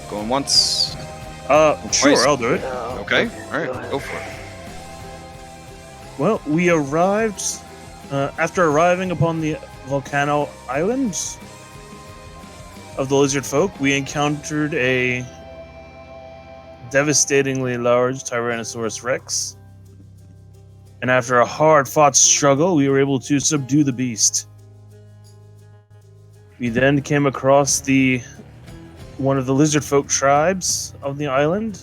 Going once. Sure, Twice. I'll do it. Okay. All right. Go for it. Well, we arrived, after arriving upon the Volcano Islands of the Lizardfolk, we encountered a devastatingly large Tyrannosaurus Rex. And after a hard-fought struggle, we were able to subdue the beast. We then came across one of the Lizardfolk tribes of the island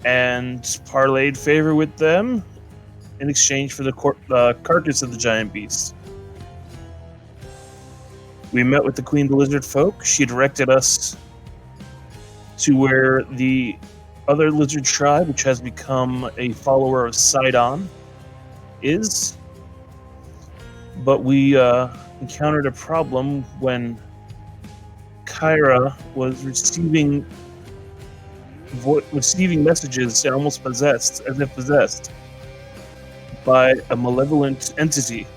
and parlayed favor with them in exchange for the carcass of the giant beast. We met with the Queen of the Lizardfolk. She directed us to where the other lizard tribe, which has become a follower of Sidon, is. But we encountered a problem when Kyra was receiving messages and almost possessed, as if possessed, by a malevolent entity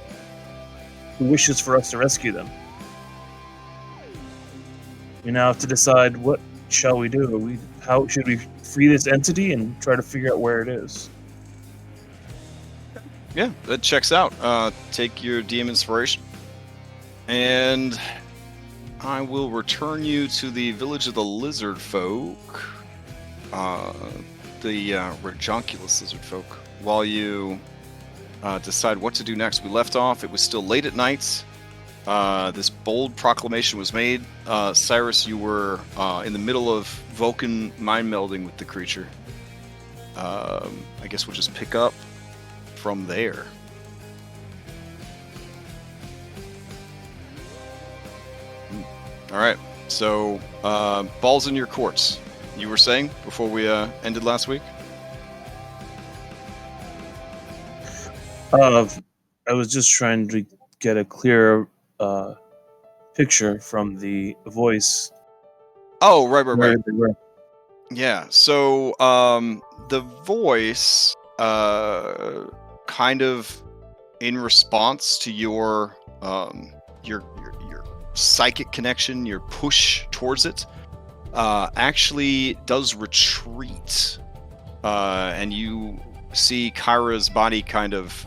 who wishes for us to rescue them. We now have to decide what shall we do. How should we free this entity and try to figure out where it is? Yeah, that checks out. Take your DM inspiration, and I will return you to the village of the Lizardfolk, the Redonkulous Lizardfolk, while you decide what to do next. We left off, it was still late at night. This bold proclamation was made. Cyrus, you were in the middle of Vulcan mind melding with the creature. I guess we'll just pick up from there. All right, so ball's in your courts. You were saying before we ended last week? I was just trying to get a clear picture from the voice. Oh, right. Yeah, so the voice, kind of in response to your psychic connection, your push towards it, actually does retreat, and you see Kyra's body kind of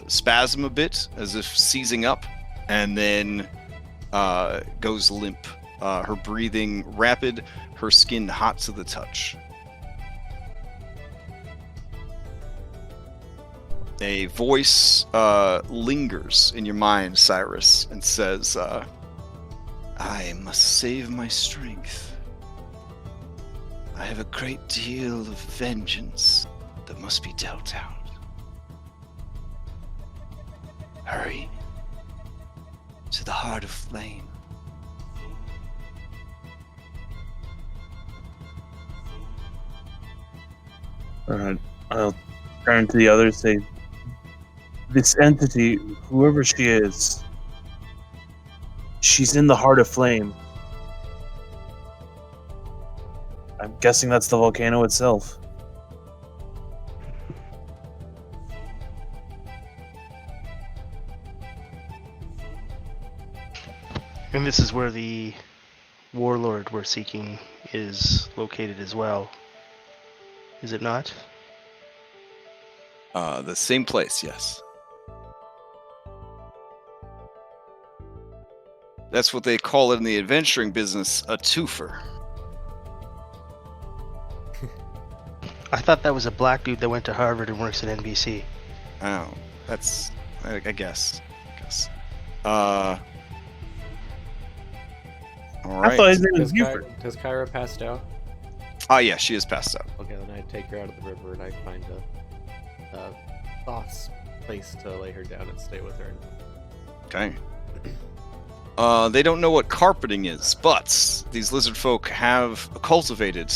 spasm a bit, as if seizing up, and then goes limp. Her breathing rapid, her skin hot to the touch. A voice lingers in your mind, Cyrus, and says, I must save my strength. I have a great deal of vengeance that must be dealt out. Hurry to the heart of flame. Alright, I'll turn to the others, say, this entity, whoever she is, she's in the heart of flame. I'm guessing that's the volcano itself. And this is where the warlord we're seeking is located as well. Is it not? The same place, yes. That's what they call it in the adventuring business, a twofer. I thought that was a black dude that went to Harvard and works at NBC. Oh, that's... I guess. Alright. I thought his name was Buford. Has Kyra passed out? Oh, yeah, she is passed out. Okay, then I take her out of the river and I find a soft place to lay her down and stay with her. Okay. They don't know what carpeting is, but these lizard folk have cultivated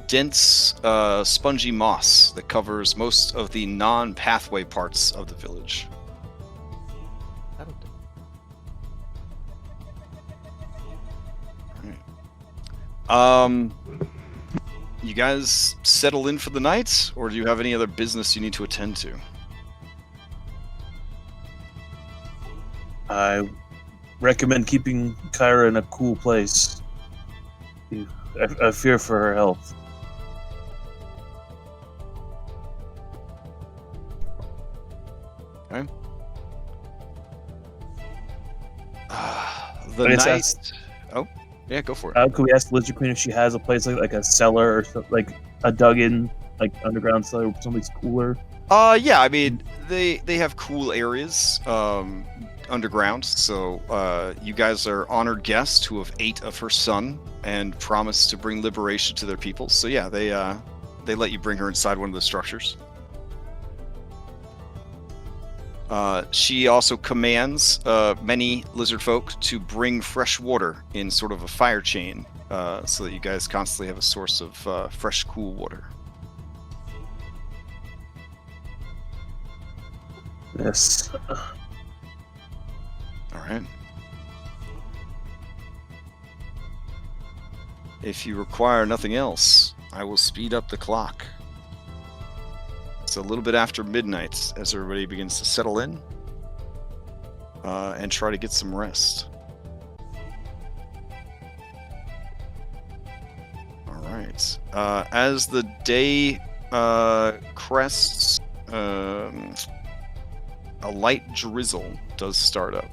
dense, spongy moss that covers most of the non-pathway parts of the village. That'll do. You guys settle in for the night, or do you have any other business you need to attend to? I recommend keeping Kyra in a cool place. I fear for her health. Okay. I guess that's- Oh, yeah, go for it. Could we ask the Lizard Queen if she has a place like a cellar or something, like a dug-in, like underground cellar, where somebody's cooler? Yeah, I mean, they have cool areas underground. So you guys are honored guests who have ate of her son and promised to bring liberation to their people. So yeah, they let you bring her inside one of the structures. She also commands many lizard folk to bring fresh water in sort of a fire chain, so that you guys constantly have a source of fresh, cool water. Yes. All right. If you require nothing else, I will speed up the clock. It's a little bit after midnight as everybody begins to settle in and try to get some rest. All right. As the day crests, a light drizzle does start up.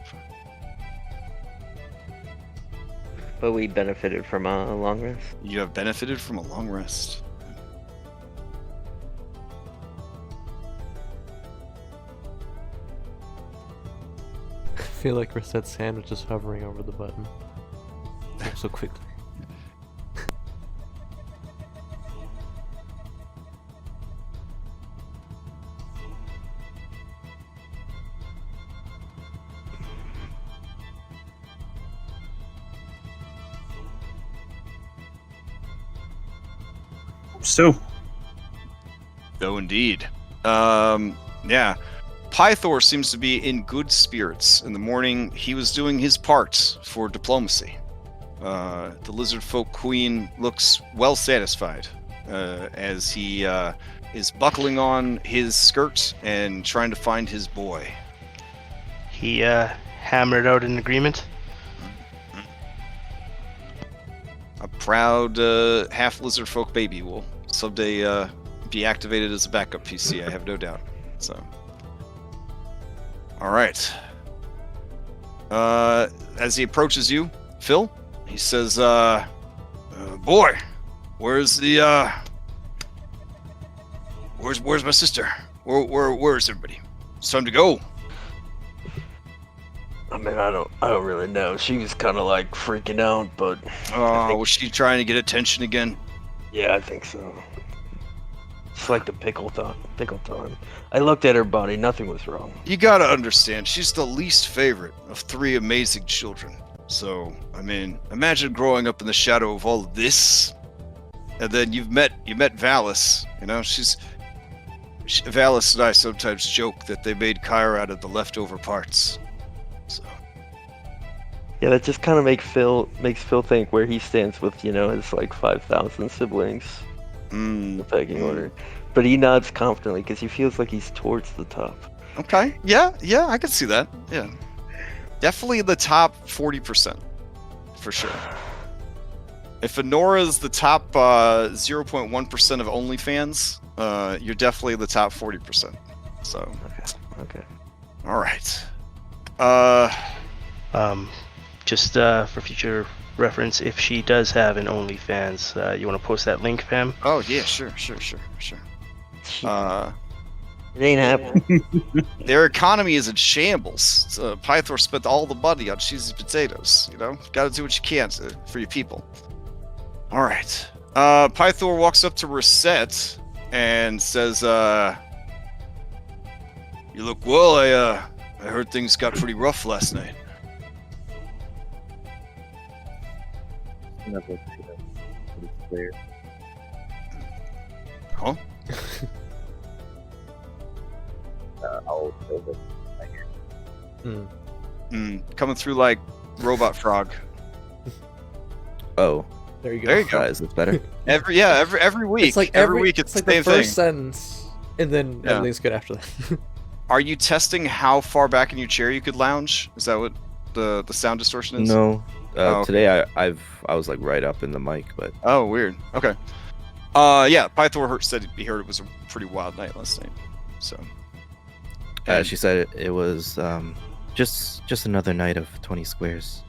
But we benefited from a long rest. You have benefited from a long rest. I feel like Rosette's hand was just hovering over the button. So quickly. So, Though indeed. Yeah. Pythor seems to be in good spirits. In the morning, he was doing his part for diplomacy. The Lizardfolk Queen looks well satisfied as he is buckling on his skirt and trying to find his boy. He hammered out an agreement. A proud half Lizardfolk baby will someday be activated as a backup PC, I have no doubt. So, all right. As he approaches you, Phil, he says, "Boy, where's the where's my sister? Where's everybody? It's time to go." I mean, I don't really know. She was kind of like freaking out, but Was she trying to get attention again? yeah, I think so. It's like the pickle time. I looked at her body, nothing was wrong. You gotta understand, she's the least favorite of 3 amazing children. So, I mean, imagine growing up in the shadow of all of this, and then you met Valis. You know, Valis and I sometimes joke that they made Kyra out of the leftover parts. So. Yeah, that just kind of makes Phil think where he stands with, his like 5,000 siblings in the pecking order. But he nods confidently because he feels like he's towards the top. Okay. Yeah, I can see that. Yeah. Definitely in the top 40%. For sure. If Honora's the top 0.1% of OnlyFans, you're definitely in the top 40%. So. Okay. All right. Just for future reference, if she does have an OnlyFans, you want to post that link, Pam? Oh yeah, sure. It ain't happening. Their economy is in shambles. Pythor spent all the money on cheesy potatoes. You know, got to do what you can for your people. All right. Pythor walks up to Rosette and says, "You look well. I heard things got pretty rough last night." pretty clear. Huh? I'll build it. Coming through like robot frog. Oh, There you go. There you go. guys, that's better. Every week. It's like every week it's like the same the first thing. sentence, and then Yeah. everything's good after that. Are you testing how far back in your chair you could lounge? Is that what the sound distortion is? No, okay. Today I was like right up in the mic, but Oh, weird. Okay. Yeah, Pythor said he heard it was a pretty wild night last night. So. And- she said it was just another night of 20 squares.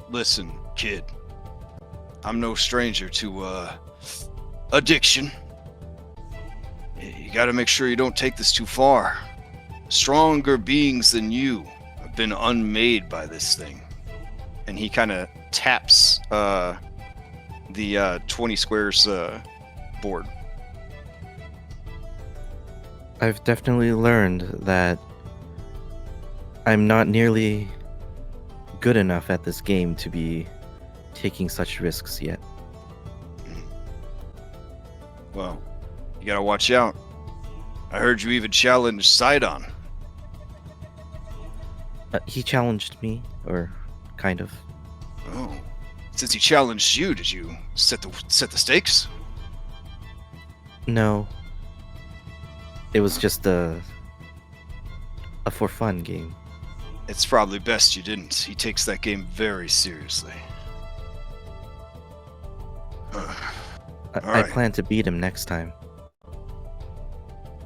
Listen, kid. I'm no stranger to addiction. You gotta make sure you don't take this too far. Stronger beings than you have been unmade by this thing. And he kind of taps the 20 squares board. I've definitely learned that I'm not nearly good enough at this game to be taking such risks yet. Well, you gotta watch out. I heard you even challenged Sidon. He challenged me, or kind of. Oh. Since he challenged you, did you set the stakes? No. It was just a for fun game. It's probably best you didn't. He takes that game very seriously. I Alright. plan to beat him next time.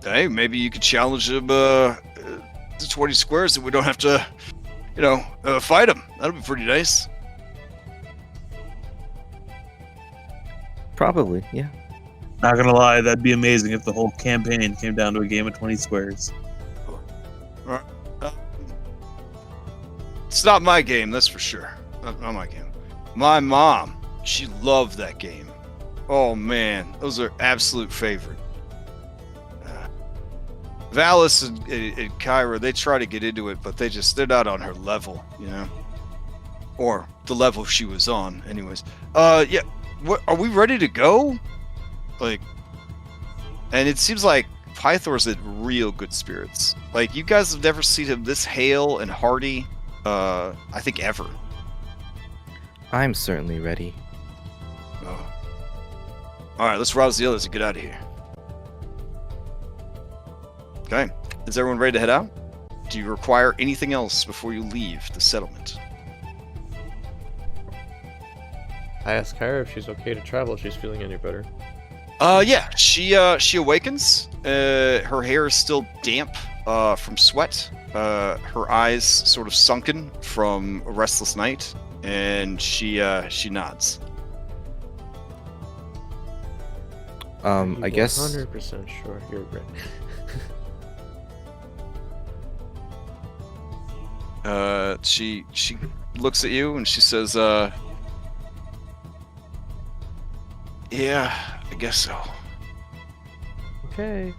Hey, maybe you could challenge him to 20 squares and we don't have to, fight him. That'll be pretty nice. Probably, yeah. Not gonna lie, that'd be amazing if the whole campaign came down to a game of 20 squares. It's not my game, that's for sure. Not my game. My mom, she loved that game. Oh man, those are absolute favorite. Valis and Kyra, they try to get into it, but they're not on her level, or the level she was on, anyways. Yeah, what are we ready to go? Like, and it seems like Pythor's in real good spirits. Like, you guys have never seen him this hale and hearty. I think ever. I'm certainly ready. Oh. All right, let's rouse the others and get out of here. Okay, is everyone ready to head out? Do you require anything else before you leave the settlement? I asked Kyra if she's okay to travel if she's feeling any better. Yeah, she awakens. Her hair is still damp from sweat. Her eyes sort of sunken from a restless night, and she nods. I guess 100% sure you're right. She looks at you and she says, yeah, I guess so. Okay.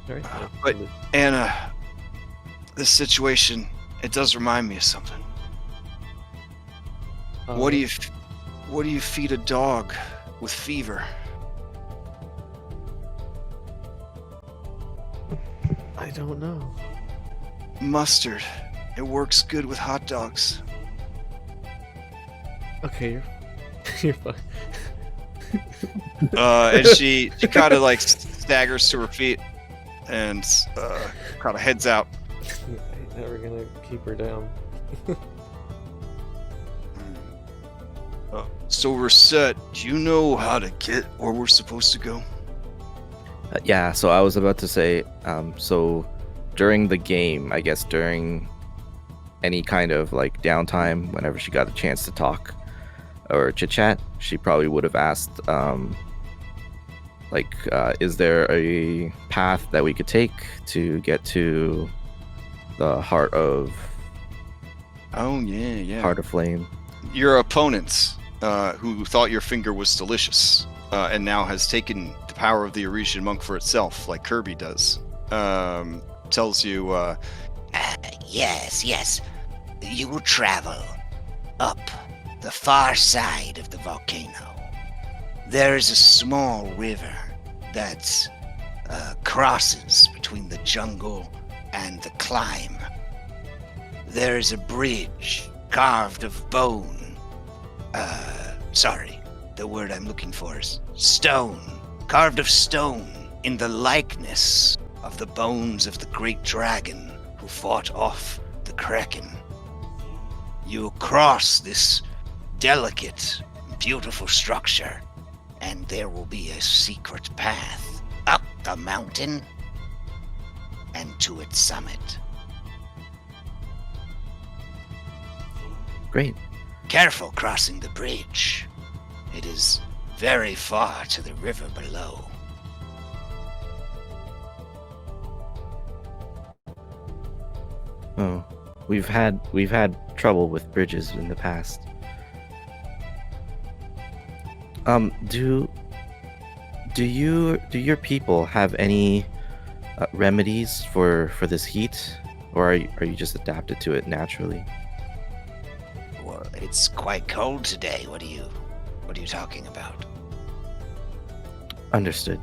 Alright. But Anna, this situation, it does remind me of something. What do you feed a dog with fever? I don't know. Mustard. It works good with hot dogs. Okay, you're fine. And she kind of like staggers to her feet and kind of heads out. Ain't never gonna keep her down. So we're set. Do you know how to get where we're supposed to go? yeah, so I was about to say, so during the game, I guess during any kind of like downtime, whenever she got a chance to talk or chit chat, she probably would have asked, is there a path that we could take to get to the heart of Oh yeah. Heart of Flame? Your opponents, who thought your finger was delicious, and now has taken the power of the Oresian monk for itself, like Kirby does, tells you, Yes. You will travel up the far side of the volcano. There is a small river that crosses between the jungle and the climb. There is a bridge carved of bone. The word I'm looking for is stone. Carved of stone in the likeness of the bones of the great dragon fought off the Kraken. You cross this delicate, beautiful structure, and there will be a secret path up the mountain and to its summit. Great. Careful crossing the bridge. It is very far to the river below. Oh, we've had trouble with bridges in the past. Do your people have any remedies for this heat, or are you just adapted to it naturally? Well, it's quite cold today. What are you talking about? Understood.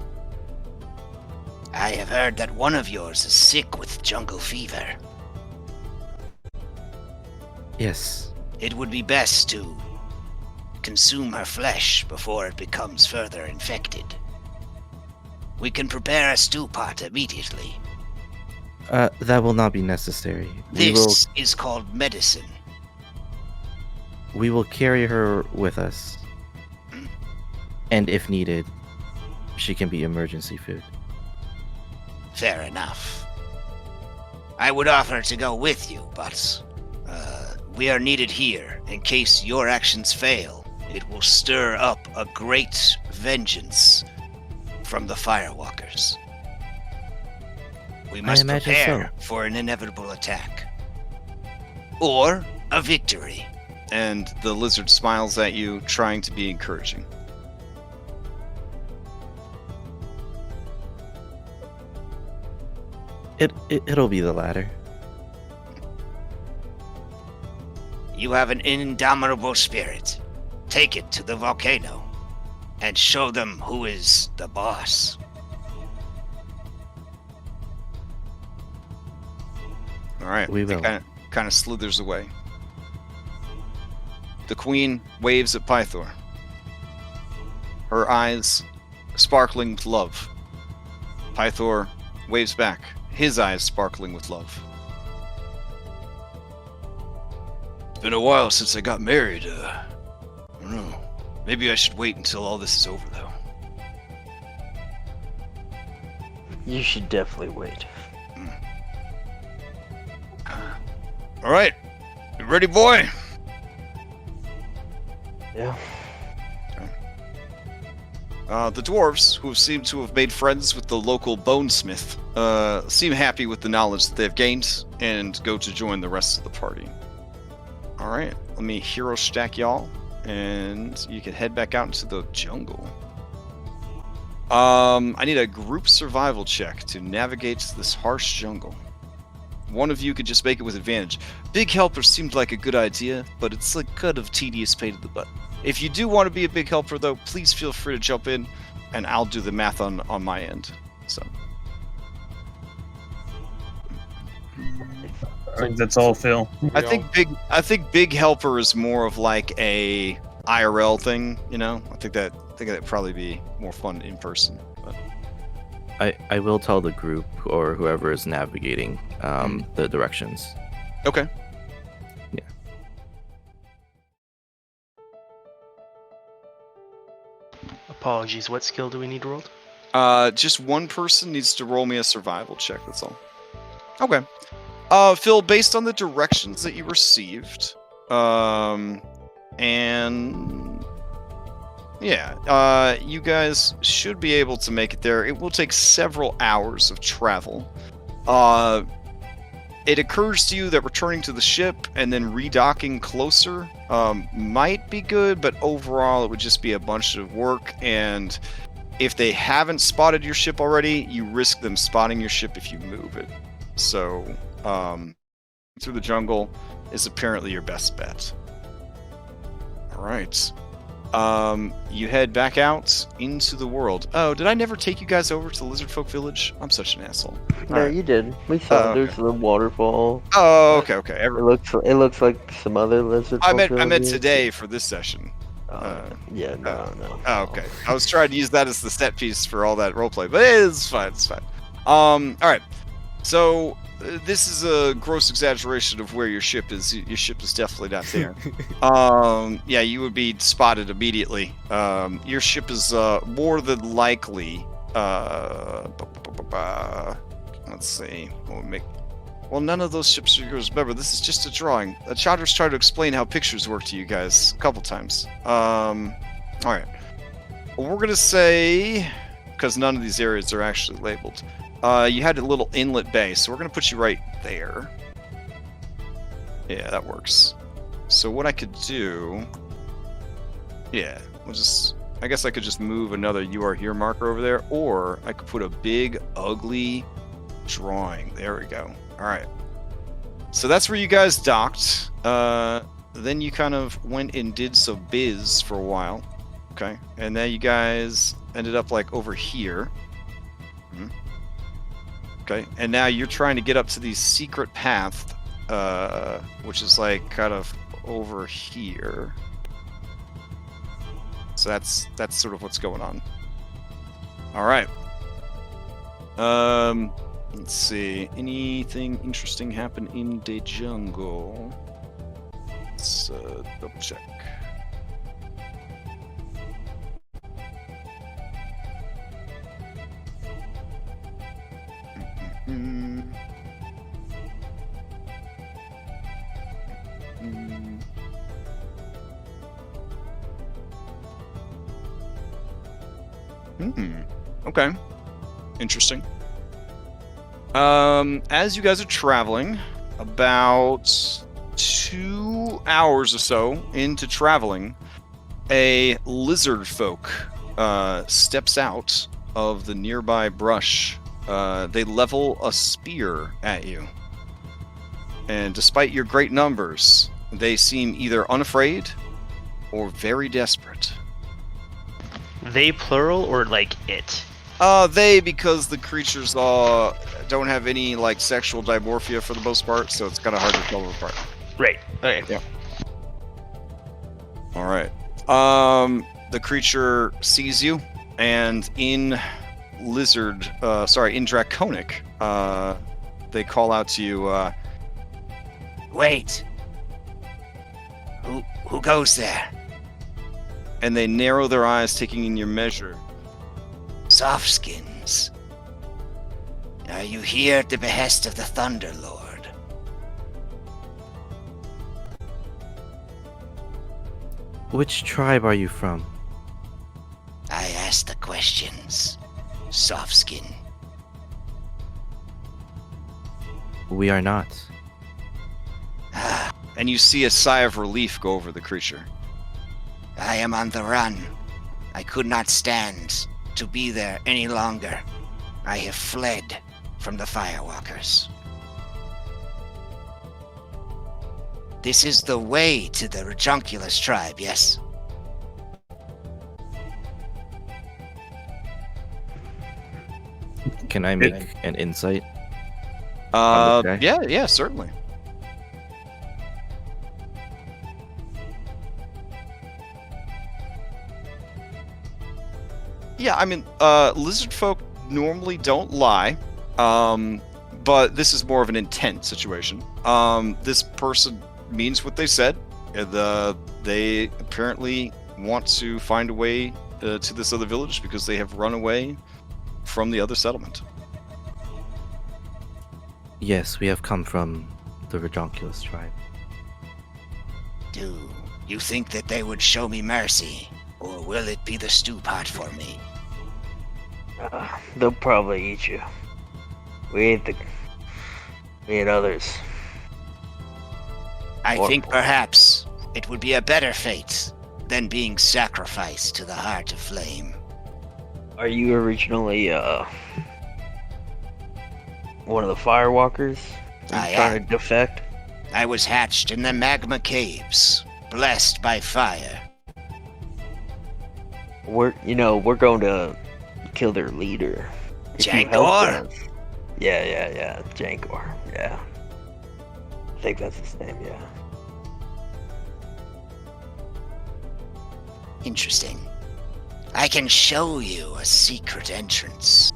I have heard that one of yours is sick with jungle fever. Yes. It would be best to consume her flesh before it becomes further infected. We can prepare a stew pot immediately. That will not be necessary. This is called medicine. We will carry her with us. And if needed, she can be emergency food. Fair enough. I would offer to go with you, but we are needed here in case your actions fail. It will stir up a great vengeance from the Firewalkers. We must prepare for an inevitable attack. Or a victory. And the lizard smiles at you, trying to be encouraging. It'll be the latter. You have an indomitable spirit. Take it to the volcano and show them who is the boss. All right. We will. Kind of slithers away. The queen waves at Pythor. Her eyes sparkling with love. Pythor waves back, his eyes sparkling with love. It's been a while since I got married. I don't know. Maybe I should wait until all this is over, though. You should definitely wait. All right. You ready, boy? Yeah. The dwarves, who seem to have made friends with the local bonesmith, seem happy with the knowledge that they've gained and go to join the rest of the party. All right, let me hero stack y'all, and you can head back out into the jungle. I need a group survival check to navigate this harsh jungle. One of you could just make it with advantage. Big helper seemed like a good idea, but it's like kind of tedious pain in the butt. If you do want to be a big helper, though, please feel free to jump in, and I'll do the math on my end. So. I think that's all, Phil. I think big helper is more of like a IRL thing, you know. I think that'd probably be more fun in person. But. I will tell the group or whoever is navigating the directions. Okay. Yeah. Apologies, what skill do we need rolled? Just one person needs to roll me a survival check, that's all. Okay. Phil, based on the directions that you received, and yeah, you guys should be able to make it there. It will take several hours of travel. It occurs to you that returning to the ship and then redocking closer might be good, but overall it would just be a bunch of work, and if they haven't spotted your ship already, you risk them spotting your ship if you move it. So, through the jungle is apparently your best bet. Alright. You head back out into the world. Oh, did I never take you guys over to the Lizardfolk village? I'm such an asshole. No, you did. We saw okay. there's the waterfall. Oh, okay. It looks like some other lizard. I meant today for this session. No. Oh, okay. I was trying to use that as the set piece for all that roleplay, but it's fine. Alright. So this is a gross exaggeration of where your ship is. Your ship is definitely not there. Yeah, you would be spotted immediately. Your ship is more than likely. Let's see. Well, none of those ships are yours. Remember, this is just a drawing. Chandра's tried to explain how pictures work to you guys a couple times. All right. Well, we're gonna say, because none of these areas are actually labeled. You had a little inlet bay, so we're gonna put you right there. Yeah, that works. So what I could do, yeah, I guess I could just move another "You are here" marker over there, or I could put a big, ugly drawing. There we go. All right. So that's where you guys docked. Then you kind of went and did some biz for a while. Okay. And then you guys ended up like over here. Okay. And now you're trying to get up to the secret path, which is like kind of over here. So that's sort of what's going on. All right. Let's see. Anything interesting happen in the jungle? Let's double check. Okay. Interesting. As you guys are traveling, about 2 hours or so into traveling, a Lizardfolk steps out of the nearby brush. They level a spear at you. And despite your great numbers, they seem either unafraid or very desperate. They plural or like it? They, because the creatures don't have any like sexual dimorphia for the most part, so it's kind of hard to tell them apart. Right. Okay. Yeah. All right. The creature sees you, and in Draconic, they call out to you. Wait. Who goes there? And they narrow their eyes, taking in your measure. Softskins. Are you here at the behest of the Thunderlord? Which tribe are you from? I ask the questions, Softskin. We are not. And you see a sigh of relief go over the creature. I am on the run. I could not stand to be there any longer. I have fled from the Firewalkers. This is the way to the Redunculus tribe, yes? Can I make an insight? Okay. Yeah, certainly. Yeah, I mean, Lizardfolk normally don't lie, but this is more of an intent situation. This person means what they said. They apparently want to find a way to this other village because they have run away from the other settlement. Yes, we have come from the Redunculus tribe. Do you think that they would show me mercy, or will it be the stew pot for me? They'll probably eat you. We ate others. I think perhaps it would be a better fate than being sacrificed to the Heart of Flame. Are you originally one of the Firewalkers? I trying am. to defect? I was hatched in the magma caves, blessed by fire. We're going to kill their leader. If you help Jankor? us. Yeah. Jankor. Yeah. I think that's his name. Yeah. Interesting. I can show you a secret entrance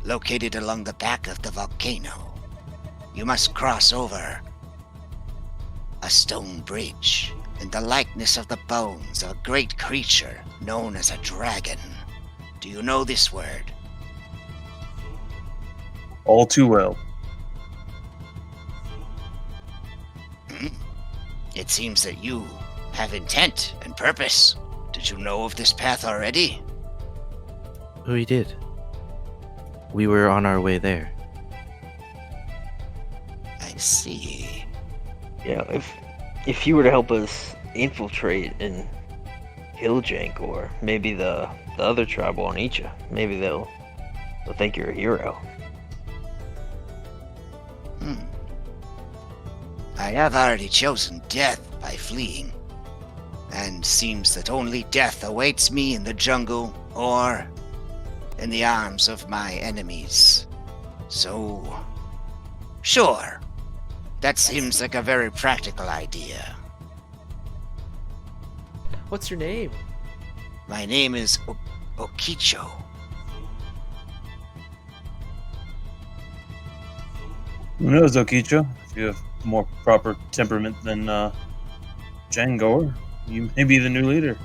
located along the back of the volcano. you must cross over a stone bridge in the likeness of the bones of a great creature known as a dragon. Do you know this word? All too well. It seems that you have intent and purpose. Did you know of this path already? We did. We were on our way there. I see. Yeah, if you were to help us infiltrate and kill Jank, or maybe the other tribe will eat you, maybe they'll think you're a hero. I have already chosen death by fleeing, and seems that only death awaits me in the jungle or in the arms of my enemies. So, sure, that seems like a very practical idea. What's your name? My name is Okicho. Who knows, Okicho? If you have more proper temperament than Django, you may be the new leader.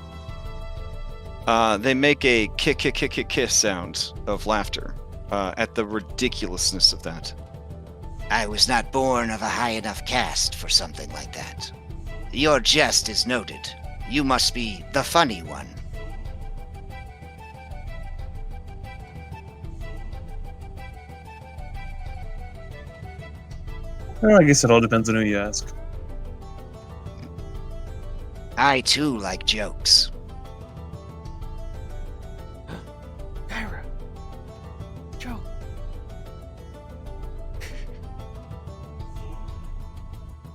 They make a kiss sound of laughter at the ridiculousness of that. I was not born of a high enough caste for something like that. Your jest is noted. You must be the funny one. Well, I guess it all depends on who you ask. I too like jokes. Kyra. Joe.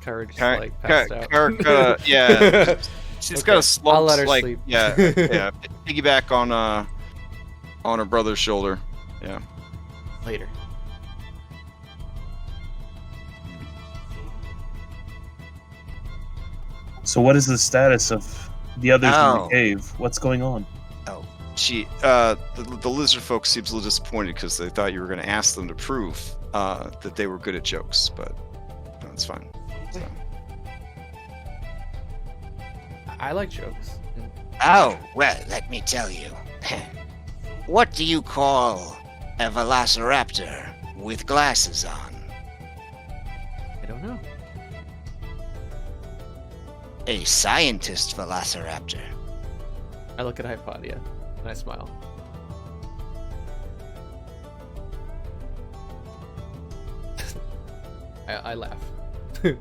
Kyra just like passed out. Yeah. She's got a slump. I'll let her like, sleep. Yeah, piggyback on her brother's shoulder. Yeah. Later. So what is the status of the others in Oh. the cave? What's going on? The Lizardfolk seems a little disappointed because they thought you were going to ask them to prove that they were good at jokes, but that's fine. So. I like jokes. Oh, well, let me tell you. What do you call a velociraptor with glasses on? I don't know. A scientist velociraptor. I look at Hypatia and I smile. I laugh. She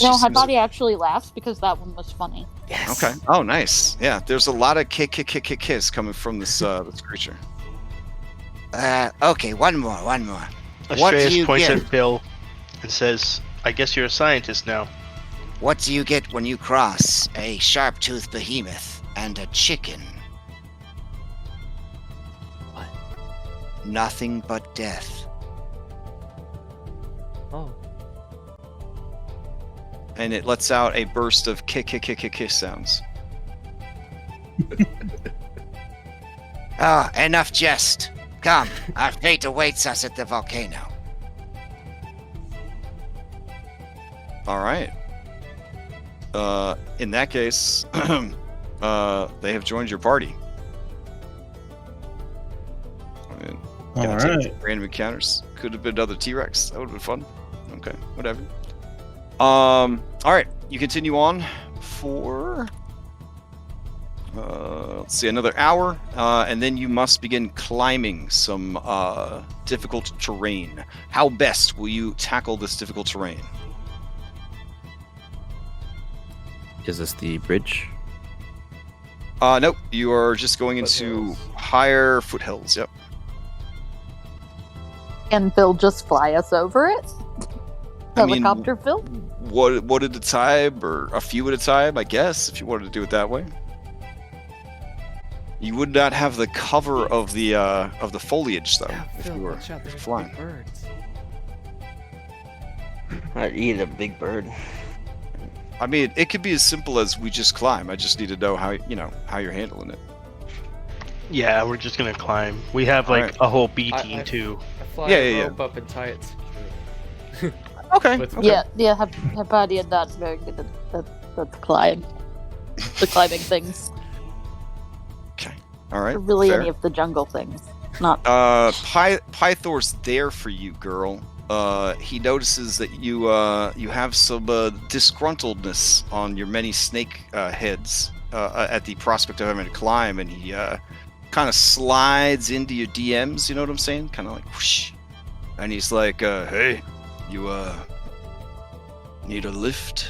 No, seems- Hypatia actually laughs because that one was funny. Yes. Okay. Oh, nice. Yeah, there's a lot of kiss coming from this this creature. Okay, one more. What do Astreus you points get? at Bill and says, I guess you're a scientist now. What do you get when you cross a sharp-toothed behemoth and a chicken? What? Nothing but death. Oh. And it lets out a burst of kiss sounds. Ah, enough jest. Come, our fate awaits us at the volcano. All right. In that case, they have joined your party. I mean, All gonna take right. random encounters. Could have been another T-Rex. That would have been fun. Okay, whatever. All right. You continue on for let's see, another hour, and then you must begin climbing some difficult terrain. How best will you tackle this difficult terrain? Is this the bridge? Nope. You are just going into Foothills. higher foothills. Yep. And Phil just fly us over it? I mean, Helicopter Phil? What at a time, or a few at a time, I guess, if you wanted to do it that way. You would not have the cover of the foliage, though, Yeah, if Phil, you were watch out, there's flying. big birds. I'd eat a big bird. I mean, it could be as simple as we just climb. I just need to know how you're handling it. Yeah, we're just gonna climb. We have like Alright. a whole B I- team too. I fly Yeah, a yeah, rope up and tie it securely. Okay. With- Yeah, Hypatia not very good at climb. The climbing things. All right. Or really fair. any of the jungle things. Not Pythor's there for you, girl. He notices that you have some disgruntledness on your many snake heads at the prospect of having to climb, and he kind of slides into your DMs. You know what I'm saying? Kind of like whoosh. And he's like, "Hey, you need a lift?"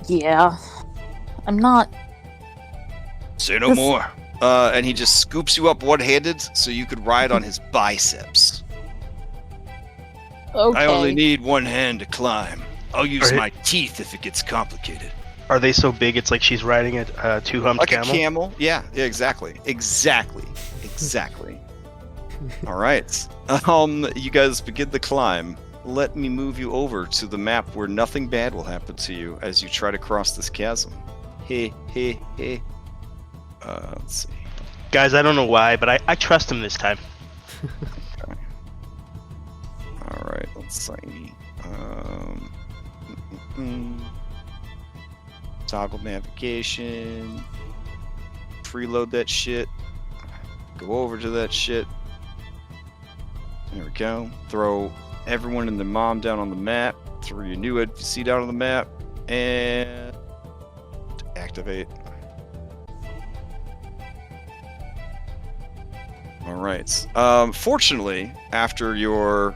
yeah. I'm not. Say no This- more. And he just scoops you up one-handed so you could ride on his biceps. Okay. I only need one hand to climb. I'll use Alright. my teeth if it gets complicated. Are they so big it's like she's riding a two-humped Like camel? a camel? Yeah, exactly. All right. You guys begin the climb. Let me move you over to the map where nothing bad will happen to you as you try to cross this chasm. Hey. Let's see. Guys, I don't know why, but I trust him this time. All right, let's see. Toggle navigation. Preload that shit. Go over to that shit. There we go. Throw everyone and their mom down on the map. Throw your new NPC down on the map. And activate. All right. Fortunately, after your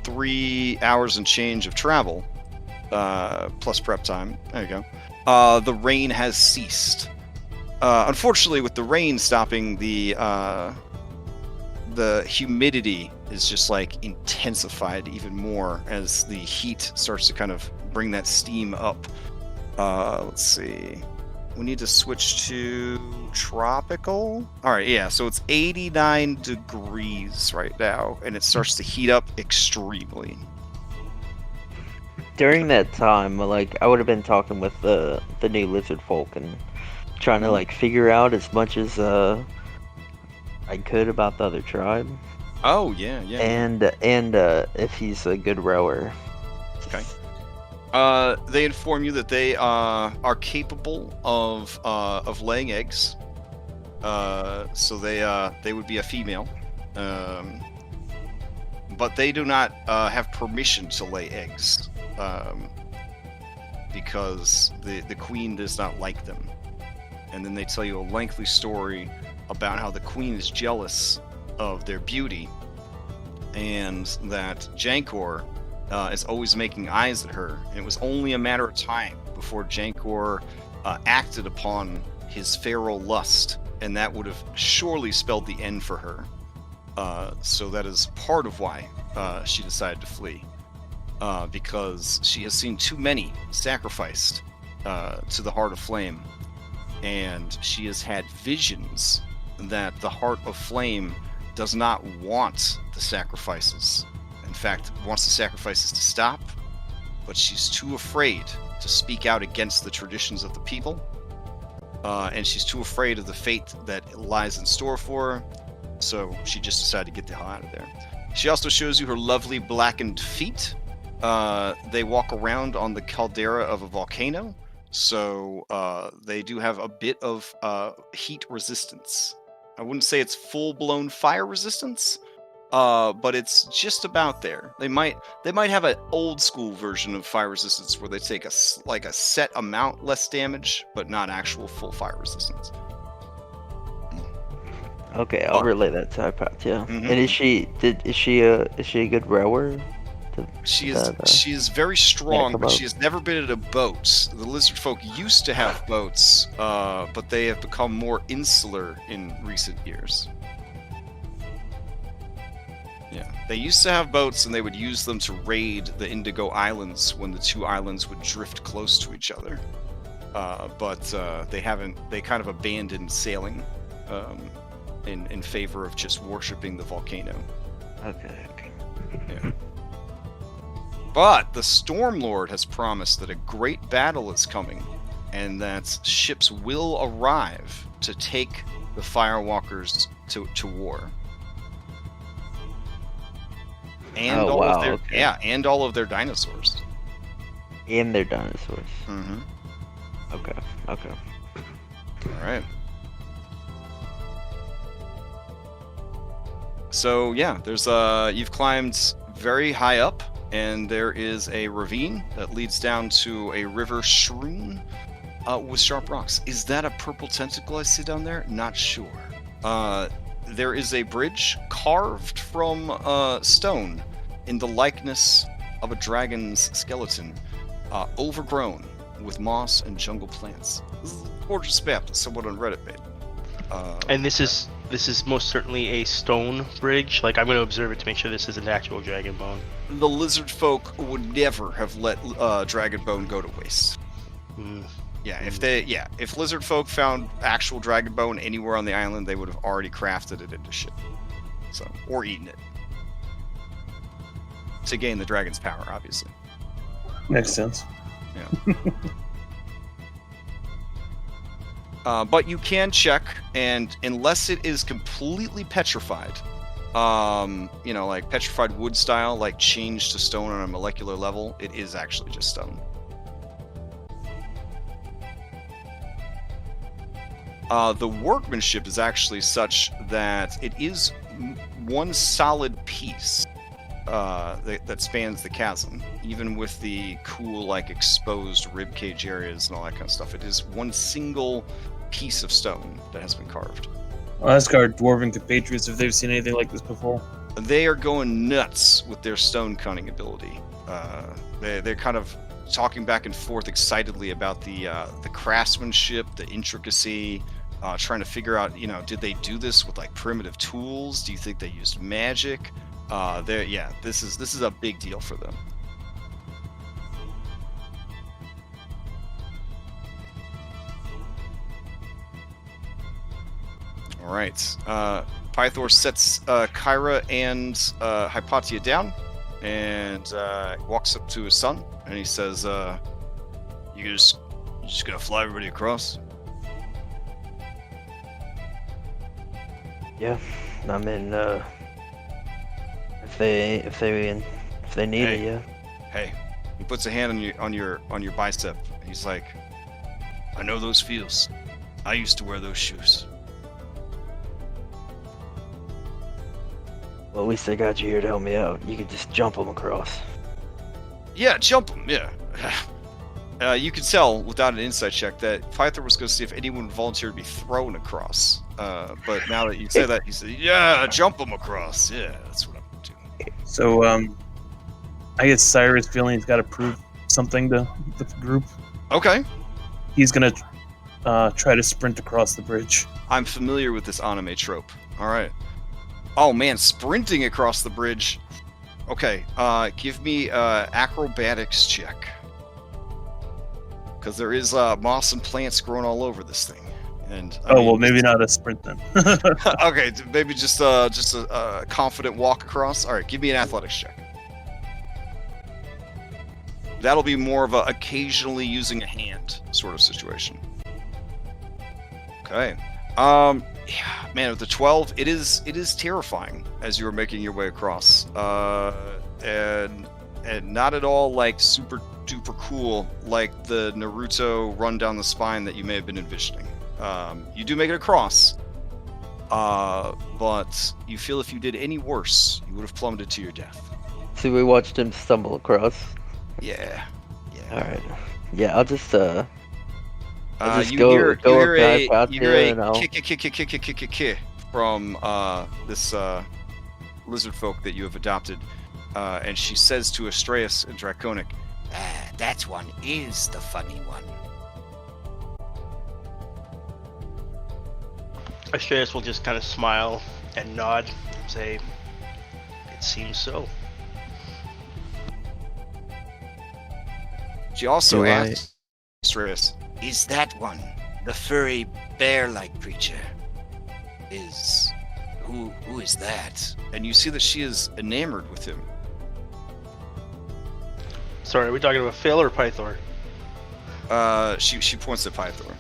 3 hours and change of travel, plus prep time, there you go, the rain has ceased. Unfortunately, with the rain stopping, the humidity is just like intensified even more as the heat starts to kind of bring that steam up. Let's see. We need to switch to tropical. All right, yeah, so it's 89 degrees right now, and it starts to heat up extremely. During that time, like, I would have been talking with the new Lizardfolk and trying to like figure out as much as I could about the other tribe. Oh yeah. And if he's a good rower. Okay. They inform you that they are capable of laying eggs. So they would be a female, but they do not have permission to lay eggs because the queen does not like them. And then they tell you a lengthy story about how the queen is jealous of their beauty, and that Jankor is always making eyes at her, and it was only a matter of time before Jankor acted upon his feral lust, and that would have surely spelled the end for her. So that is part of why she decided to flee, because she has seen too many sacrificed to the Heart of Flame, and she has had visions that the Heart of Flame does not want the sacrifices. In fact, wants the sacrifices to stop, but she's too afraid to speak out against the traditions of the people, and she's too afraid of the fate that lies in store for her, so she just decided to get the hell out of there. She also shows you her lovely blackened feet. They walk around on the caldera of a volcano, so they do have a bit of heat resistance. I wouldn't say it's full-blown fire resistance, but it's just about there. They might have an old school version of fire resistance where they take a set amount less damage, but not actual full fire resistance. Okay, I'll relay that to Hypatia. Mhm. And is she a good rower? She is very strong, come but up. she has never been in a boat. The Lizardfolk used to have boats, but they have become more insular in recent years. Yeah, they used to have boats, and they would use them to raid the Indigo Islands when the two islands would drift close to each other. But they haven't. They kind of abandoned sailing in favor of just worshiping the volcano. Okay. Yeah. But the Stormlord has promised that a great battle is coming, and that ships will arrive to take the Firewalkers to war. and Oh, all wow, of their okay. and all of their dinosaurs. And their dinosaurs. Mm-hmm. Okay. Okay. All right. So yeah, there's you've climbed very high up, and there is a ravine that leads down to a river strewn with sharp rocks. Is that a purple tentacle I see down there? Not sure. There is a bridge carved from stone in the likeness of a dragon's skeleton, overgrown with moss and jungle plants. This is a gorgeous map that someone on Reddit made. And this is most certainly a stone bridge. Like, I'm going to observe it to make sure this is an actual dragon bone. The Lizardfolk would never have let dragon bone go to waste. Mm. Yeah, if Lizardfolk found actual dragon bone anywhere on the island, they would have already crafted it into shit. So, or eaten it. To gain the dragon's power, obviously. Makes sense. Yeah. But you can check, and unless it is completely petrified, like petrified wood style, like changed to stone on a molecular level, it is actually just stone. The workmanship is actually such that it is one solid piece that spans the chasm, even with the cool, like, exposed ribcage areas and all that kind of stuff. It is one single piece of stone that has been carved. I'll ask our dwarven compatriots if they've seen anything like this before. They are going nuts with their stone cutting ability. They're kind of talking back and forth excitedly about the craftsmanship, the intricacy, trying to figure out, did they do this with like primitive tools? Do you think they used magic? This is a big deal for them. All right. Pythor sets Kyra and Hypatia down and walks up to his son, and he says, "You just gonna fly everybody across?" Yeah. I mean, if they need it, yeah. Hey, he puts a hand on your bicep, and he's like, "I know those feels. I used to wear those shoes." Well, at least I got you here to help me out. You could just jump them across. Yeah, jump him. Yeah. You could tell without an insight check that Pythor was going to see if anyone would volunteer to be thrown across. But now that you say that, he said, "Yeah, jump him across." Yeah, that's what I'm going to do. So, I guess Cyrus feeling he's got to prove something to the group. Okay. He's gonna try to sprint across the bridge. I'm familiar with this anime trope. All right. Oh man, sprinting across the bridge. Okay, give me acrobatics check. Because there is moss and plants growing all over this thing. And maybe not a sprint then. Okay, maybe just a confident walk across. All right, give me an athletics check. That'll be more of a occasionally using a hand sort of situation. Okay. Yeah, man, with the 12, it is terrifying as you are making your way across. And not at all like super duper cool like the Naruto run down the spine that you may have been envisioning. You do make it across, but you feel if you did any worse, you would have plummeted to your death. So we watched him stumble across. Yeah. All right. Yeah, I'll just you hear a kick from this lizardfolk that you have adopted, and she says to Astreus in Draconic, That one is the funny one. Astreus will just kind of smile and nod and say, "It seems so." She also asks Astreus, Is that one the furry bear-like creature? Who is that? and you see that she is enamored with him. Sorry, are we talking about Phil or Pythor? She points at Pythor.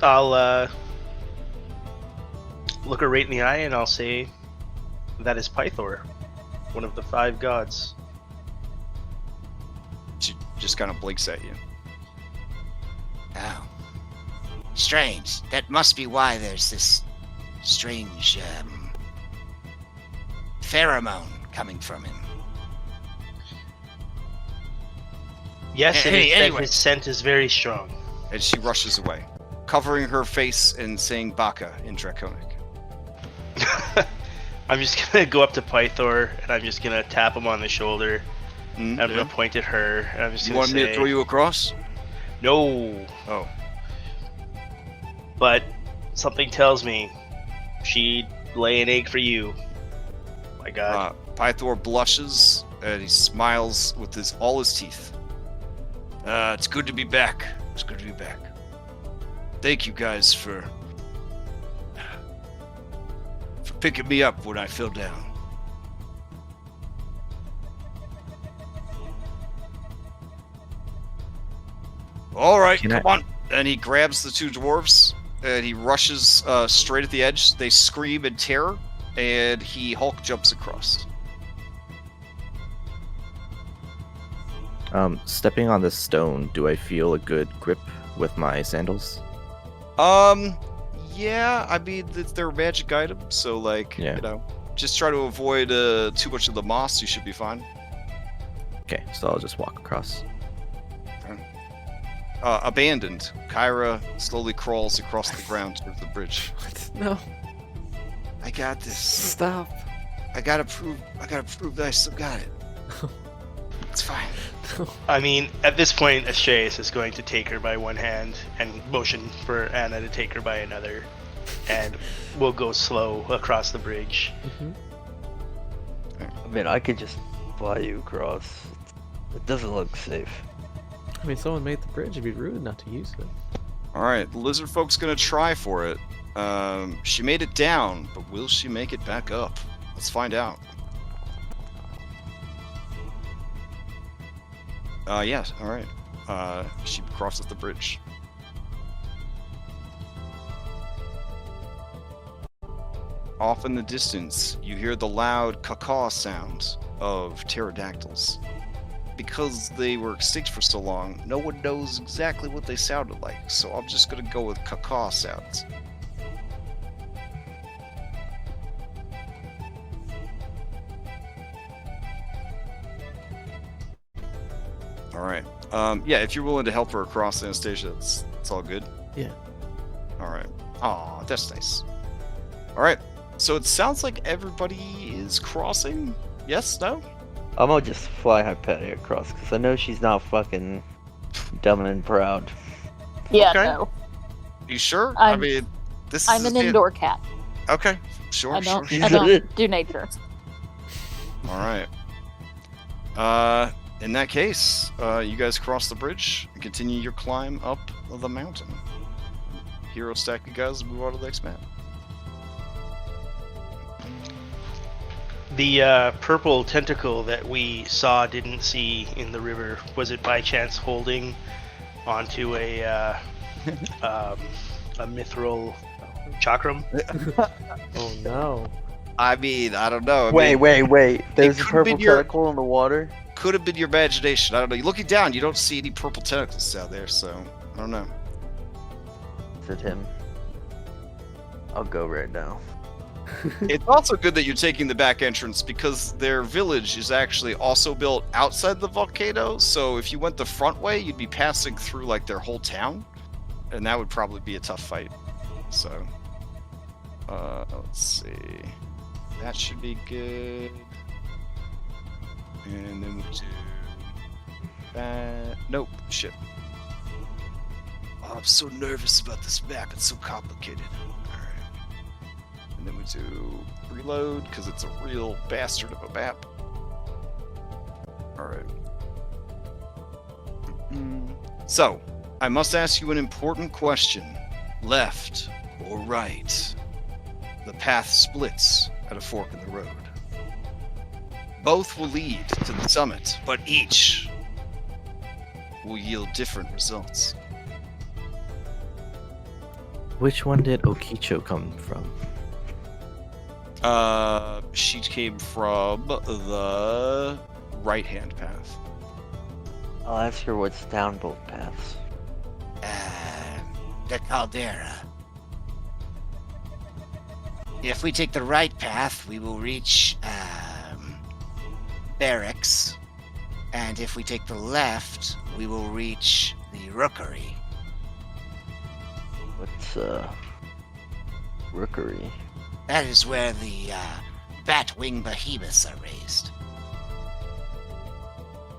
I'll look her right in the eye and I'll say, That is Pythor, one of the 5 gods. She just kind of blinks at you. Oh. Strange. That must be why there's this strange, pheromone coming from him. Yes, Anyway. his scent is very strong. And she rushes away, covering her face and saying Baka in Draconic. I'm just gonna go up to Pythor and I'm just gonna tap him on the shoulder. I'm gonna point at her and I'm just You gonna want say, me to throw you across? No. Oh. But something tells me she'd lay an egg for you. My God. Pythor blushes and he smiles with all his teeth. It's good to be back. It's good to be back. Thank you guys for picking me up when I fell down. All right, come on. And he grabs the 2 dwarves and he rushes straight at the edge. They scream in terror and he Hulk jumps across. Stepping on the stone, do I feel a good grip with my sandals? Yeah, I mean, they're magic items, so, like, you know, just try to avoid too much of the moss, you should be fine. Okay, so I'll just walk across. Abandoned. Kyra slowly crawls across the ground towards the bridge. What? No. I got this. Stop. I gotta prove that I still got it. It's fine. I mean, at this point, Estrella is going to take her by one hand and motion for Anna to take her by another, and we'll go slow across the bridge. I mean, I could just fly you across. It doesn't look safe. I mean, someone made the bridge. It'd be rude not to use it. Alright, the Lizardfolk's gonna try for it. She made it down, but will she make it back up? Let's find out. Yes, alright. She crosses the bridge. Off in the distance, you hear the loud caw-caw sound of pterodactyls. Because they were extinct for so long, no one knows exactly what they sounded like, so I'm just gonna go with caw-caw sounds. Alright. Yeah, if you're willing to help her across, Anastasia, it's all good. Yeah. Alright. Aw, that's nice. Alright. So it sounds like everybody is crossing? Yes? No? I'm gonna just fly Hypatia across, because I know she's not fucking dumb and proud. Yeah, Okay. no. You sure? I'm- I mean, this I'm is an indoor cat. Okay. Sure, I don't. sure. I don't do nature. Alright. In that case, you guys cross the bridge and continue your climb up the mountain. Hero stack, you guys, move on to the next map. The purple tentacle that we didn't see in the river, was it by chance holding onto a mithril chakram? Oh no. I mean, I don't know. I Wait. mean, There's a could've purple been your- tentacle in the water? Could have been your imagination. I don't know. You're looking down, you don't see any purple tentacles out there, so I don't know. Is it him? I'll go right now. It's also good that you're taking the back entrance because their village is actually also built outside the volcano. So if you went the front way, you'd be passing through like their whole town, and that would probably be a tough fight. So, let's see. That should be good. And then we'll do that. Nope, shit. Oh, I'm so nervous about this map. It's so complicated. And then we do reload because it's a real bastard of a map. Alright. So, I must ask you an important question. Left or right? The path splits at a fork in the road. Both will lead to the summit, but each will yield different results. Which one did Okicho come from? She came from the right-hand path. I'll ask her what's down both paths. The caldera. If we take the right path, we will reach barracks, and if we take the left, we will reach the rookery. What's rookery? That is where the bat-wing behemoths are raised.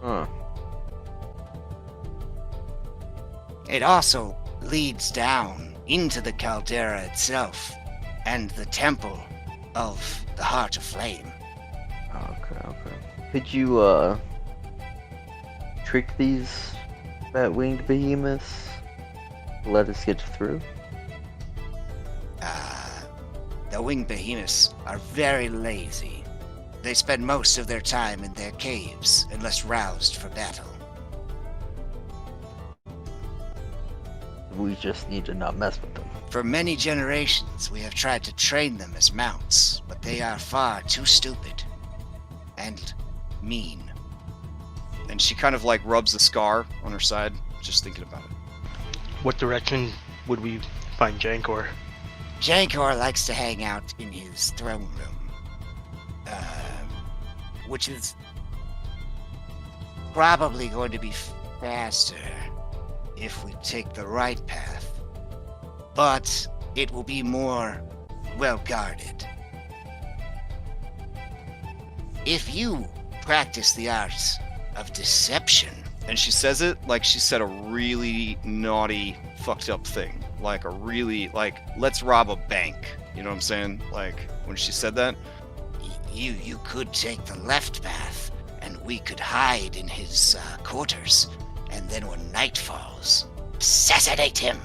Huh. It also leads down into the caldera itself and the temple of the Heart of Flame. Okay. Could you trick these bat-winged behemoths to let us get through? The winged behemoths are very lazy. They spend most of their time in their caves unless roused for battle. We just need to not mess with them. For many generations, we have tried to train them as mounts, but they are far too stupid and mean. And she kind of like rubs a scar on her side, just thinking about it. What direction would we find Jankor? Jankor likes to hang out in his throne room, which is probably going to be faster if we take the right path, but it will be more well guarded. If you practice the arts of deception. And she says it like she said a really naughty, fucked up thing. Like a really, like, let's rob a bank. You know what I'm saying? Like, when she said that. You could take the left path, and we could hide in his quarters, and then when night falls, assassinate him.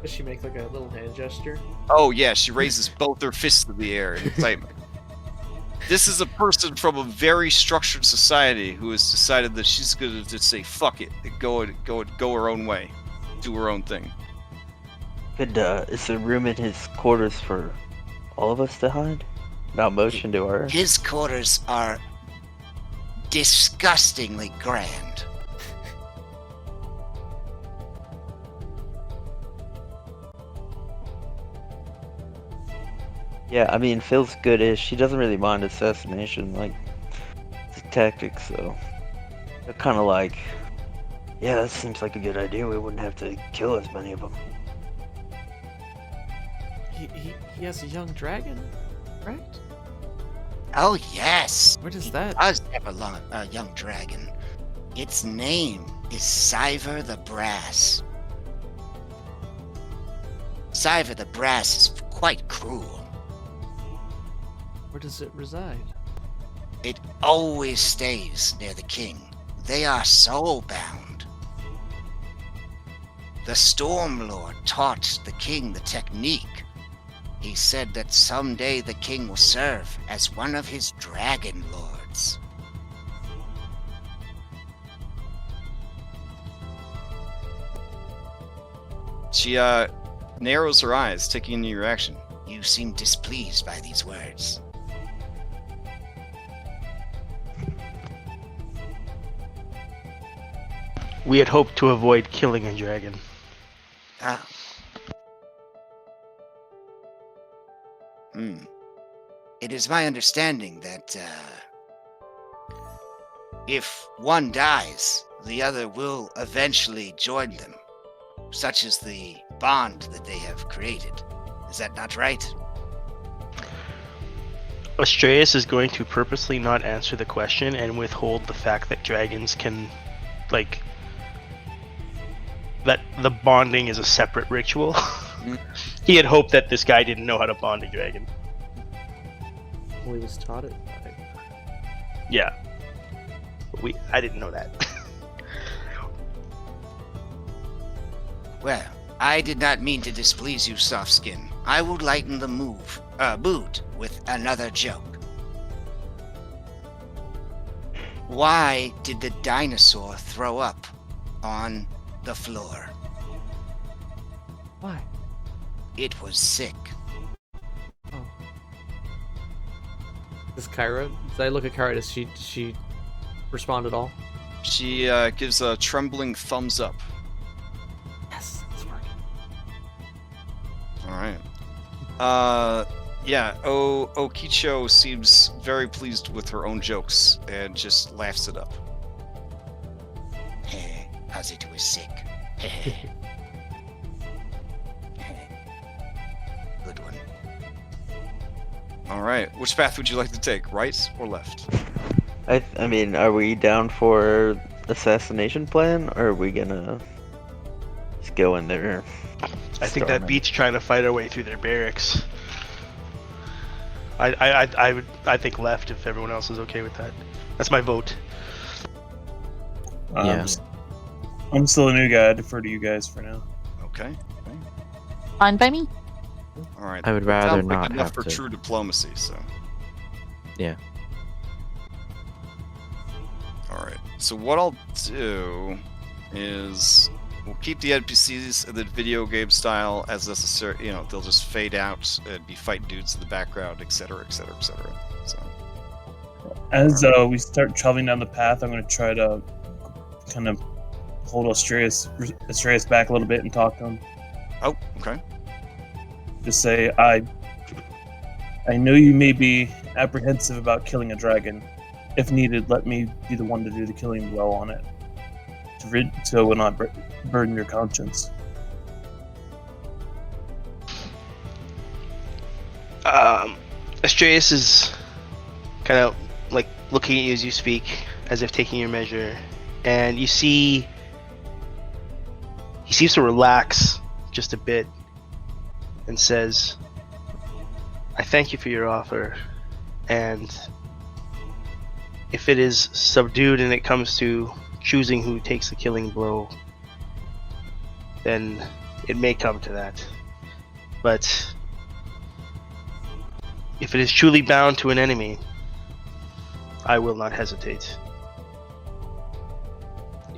Does she make like a little hand gesture? Oh yeah, she raises both her fists in the air in excitement. This is a person from a very structured society who has decided that she's gonna just say fuck it, go her own way, do her own thing. Is there room in his quarters for all of us to hide? Not motion to her. His quarters are disgustingly grand. Yeah, I mean, Phil's good-ish. She doesn't really mind assassination, like, it's a tactic, so... They're kind of like, yeah, that seems like a good idea. We wouldn't have to kill as many of them. He has a young dragon, correct? Oh yes. What is He that? does have a young dragon. Its name is Cyver the Brass. Cyver the Brass is quite cruel. Where does it reside? It always stays near the king. They are soul-bound. The Stormlord taught the king the technique. He said that someday the king will serve as one of his Dragonlords. She narrows her eyes, taking in your reaction. You seem displeased by these words. We had hoped to avoid killing a dragon. Ah. It is my understanding that if one dies, the other will eventually join them, such as the bond that they have created. Is that not right? Astreus is going to purposely not answer the question and withhold the fact that dragons can, like, that the bonding is a separate ritual. He had hoped that this guy didn't know how to bond a dragon. Well, he was taught it by... Yeah. But I didn't know that. Well, I did not mean to displease you, Softskin. I will lighten the mood with another joke. Why did the dinosaur throw up on the floor? Why? It was sick. Does Kyra? Did I look at Kyra? Does she respond at all? She gives a trembling thumbs up. Yes, it's working. All right. Yeah. Okicho seems very pleased with her own jokes and just laughs it up. Hey, Hazit was sick. Good one. All right. Which path would you like to take, right or left? I mean, are we down for assassination plan, or are we gonna just go in there? I think that beats trying to fight our way through their barracks. I think left if everyone else is okay with that. That's my vote. Yeah. I'm still a new guy. I defer to you guys for now. Okay. Fine by me. All right. I would rather Sounds like not enough have for to. true diplomacy. So. Yeah. All right. So what I'll do is we'll keep the NPCs in the video game style as necessary. You know, they'll just fade out and be fighting dudes in the background, etc., etc., etc. So. As we start traveling down the path, I'm going to try to kind of hold Astreus back a little bit and talk to him. Oh, okay. Just say, I know you may be apprehensive about killing a dragon. If needed, let me be the one to do the killing blow on it, so it will not burden your conscience. Astreus is kind of like looking at you as you speak, as if taking your measure, and you see he seems to relax just a bit and says, I thank you for your offer, and if it is subdued and it comes to choosing who takes the killing blow, then it may come to that. But if it is truly bound to an enemy, I will not hesitate.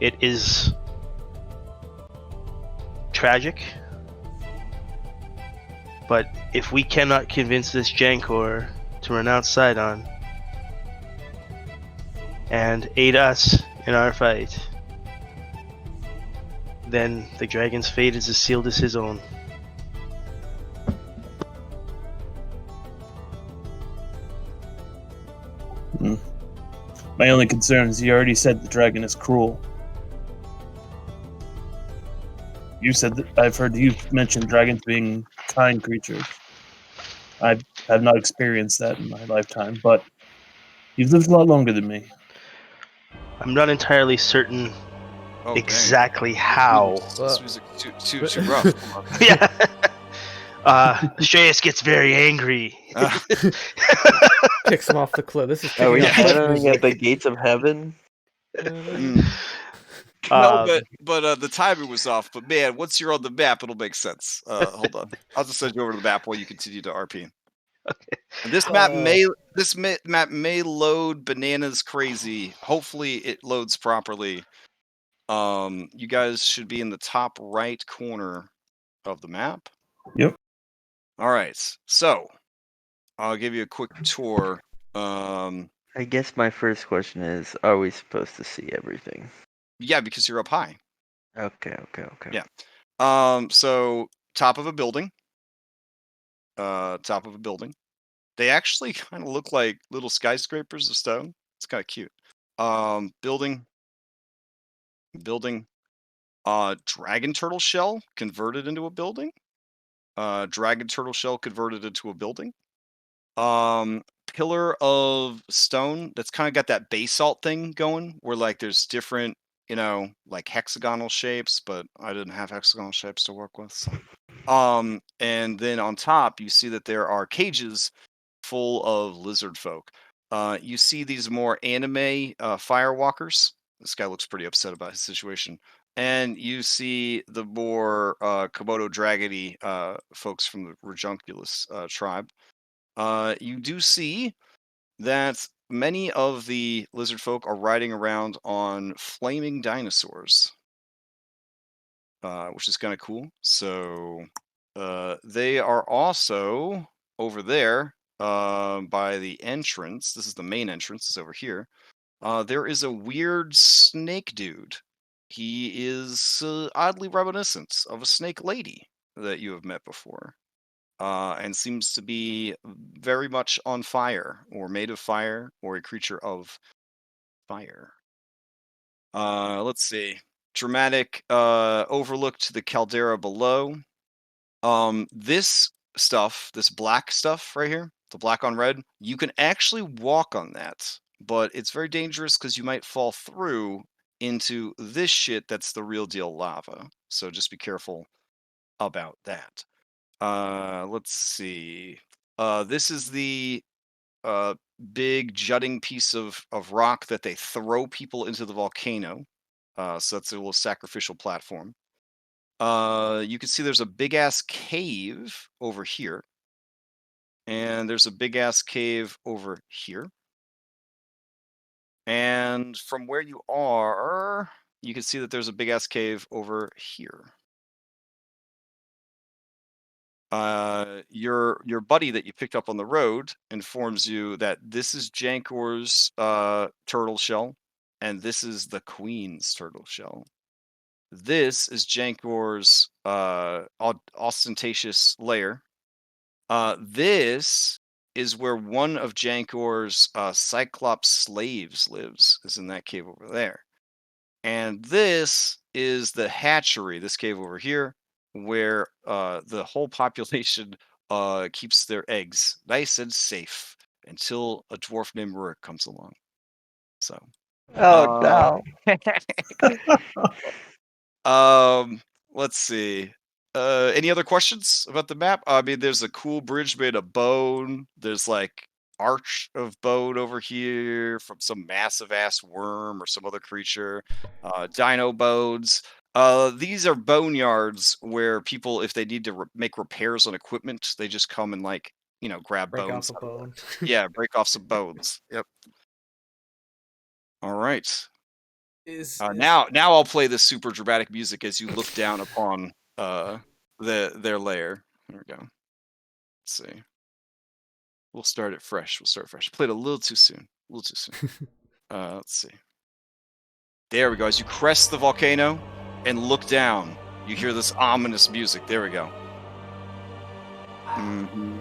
It is tragic, but if we cannot convince this Jankor to renounce Sidon and aid us in our fight, then the dragon's fate is as sealed as his own. My only concern is you already said the dragon is cruel. You said that I've heard you mention dragons being kind creatures. I have not experienced that in my lifetime, but you've lived a lot longer than me. I'm not entirely certain Oh, exactly how. This music too rough. Yeah. Shreyas gets very angry. Kicks him off the cliff. This is Are we kicking off entering at the gates of heaven? No, but the timing was off. But man, once you're on the map, it'll make sense. Hold on, I'll just send you over to the map while you continue to RP. Okay. And this map may load bananas crazy. Hopefully, it loads properly. You guys should be in the top right corner of the map. Yep. All right, so I'll give you a quick tour. I guess my first question is, are we supposed to see everything? Yeah, because you're up high. Okay. Yeah. So top of a building. They actually kind of look like little skyscrapers of stone. It's kind of cute. Building. Dragon turtle shell converted into a building. Dragon turtle shell converted into a building. Pillar of stone that's kind of got that basalt thing going, where like there's different, like hexagonal shapes, but I didn't have hexagonal shapes to work with. So. And then on top, you see that there are cages full of Lizardfolk. You see these more anime firewalkers. This guy looks pretty upset about his situation. And you see the more Komodo dragony folks from the Rejunculus tribe. You do see that many of the lizard folk are riding around on flaming dinosaurs, which is kind of cool. So they are also over there by the entrance. This is the main entrance. It's over here. There is a weird snake dude. He is oddly reminiscent of a snake lady that you have met before, and seems to be very much on fire, or made of fire, or a creature of fire. Let's see. Dramatic overlook to the caldera below. This stuff, this black stuff right here, the black on red, you can actually walk on that, but it's very dangerous because you might fall through into this shit that's the real deal lava. So just be careful about that. Let's see. This is the big jutting piece of rock that they throw people into the volcano. So that's a little sacrificial platform. You can see there's a big ass cave over here. And there's a big ass cave over here. And from where you are, you can see that there's a big ass cave over here. Your buddy that you picked up on the road informs you that this is Jankor's turtle shell, and this is the Queen's turtle shell. This is Jankor's ostentatious lair. This is where one of Jankor's Cyclops slaves lives, is in that cave over there. And this is the hatchery, this cave over here, where the whole population keeps their eggs nice and safe until a dwarf named Rurik comes along. So. Oh no. Let's see. Any other questions about the map? I mean, there's a cool bridge made of bone. There's like arch of bone over here from some massive ass worm or some other creature. Dino bones. These are boneyards where people, if they need to make repairs on equipment, they just come and like, grab Break bones. off a bone. Yeah, break off some bones. Yep. All right. Now I'll play this super dramatic music as you look down upon their lair. There we go. Let's see. We'll start it fresh. Played a little too soon. Let's see. There we go. As you crest the volcano and look down, you hear this ominous music. There we go. Mm-hmm.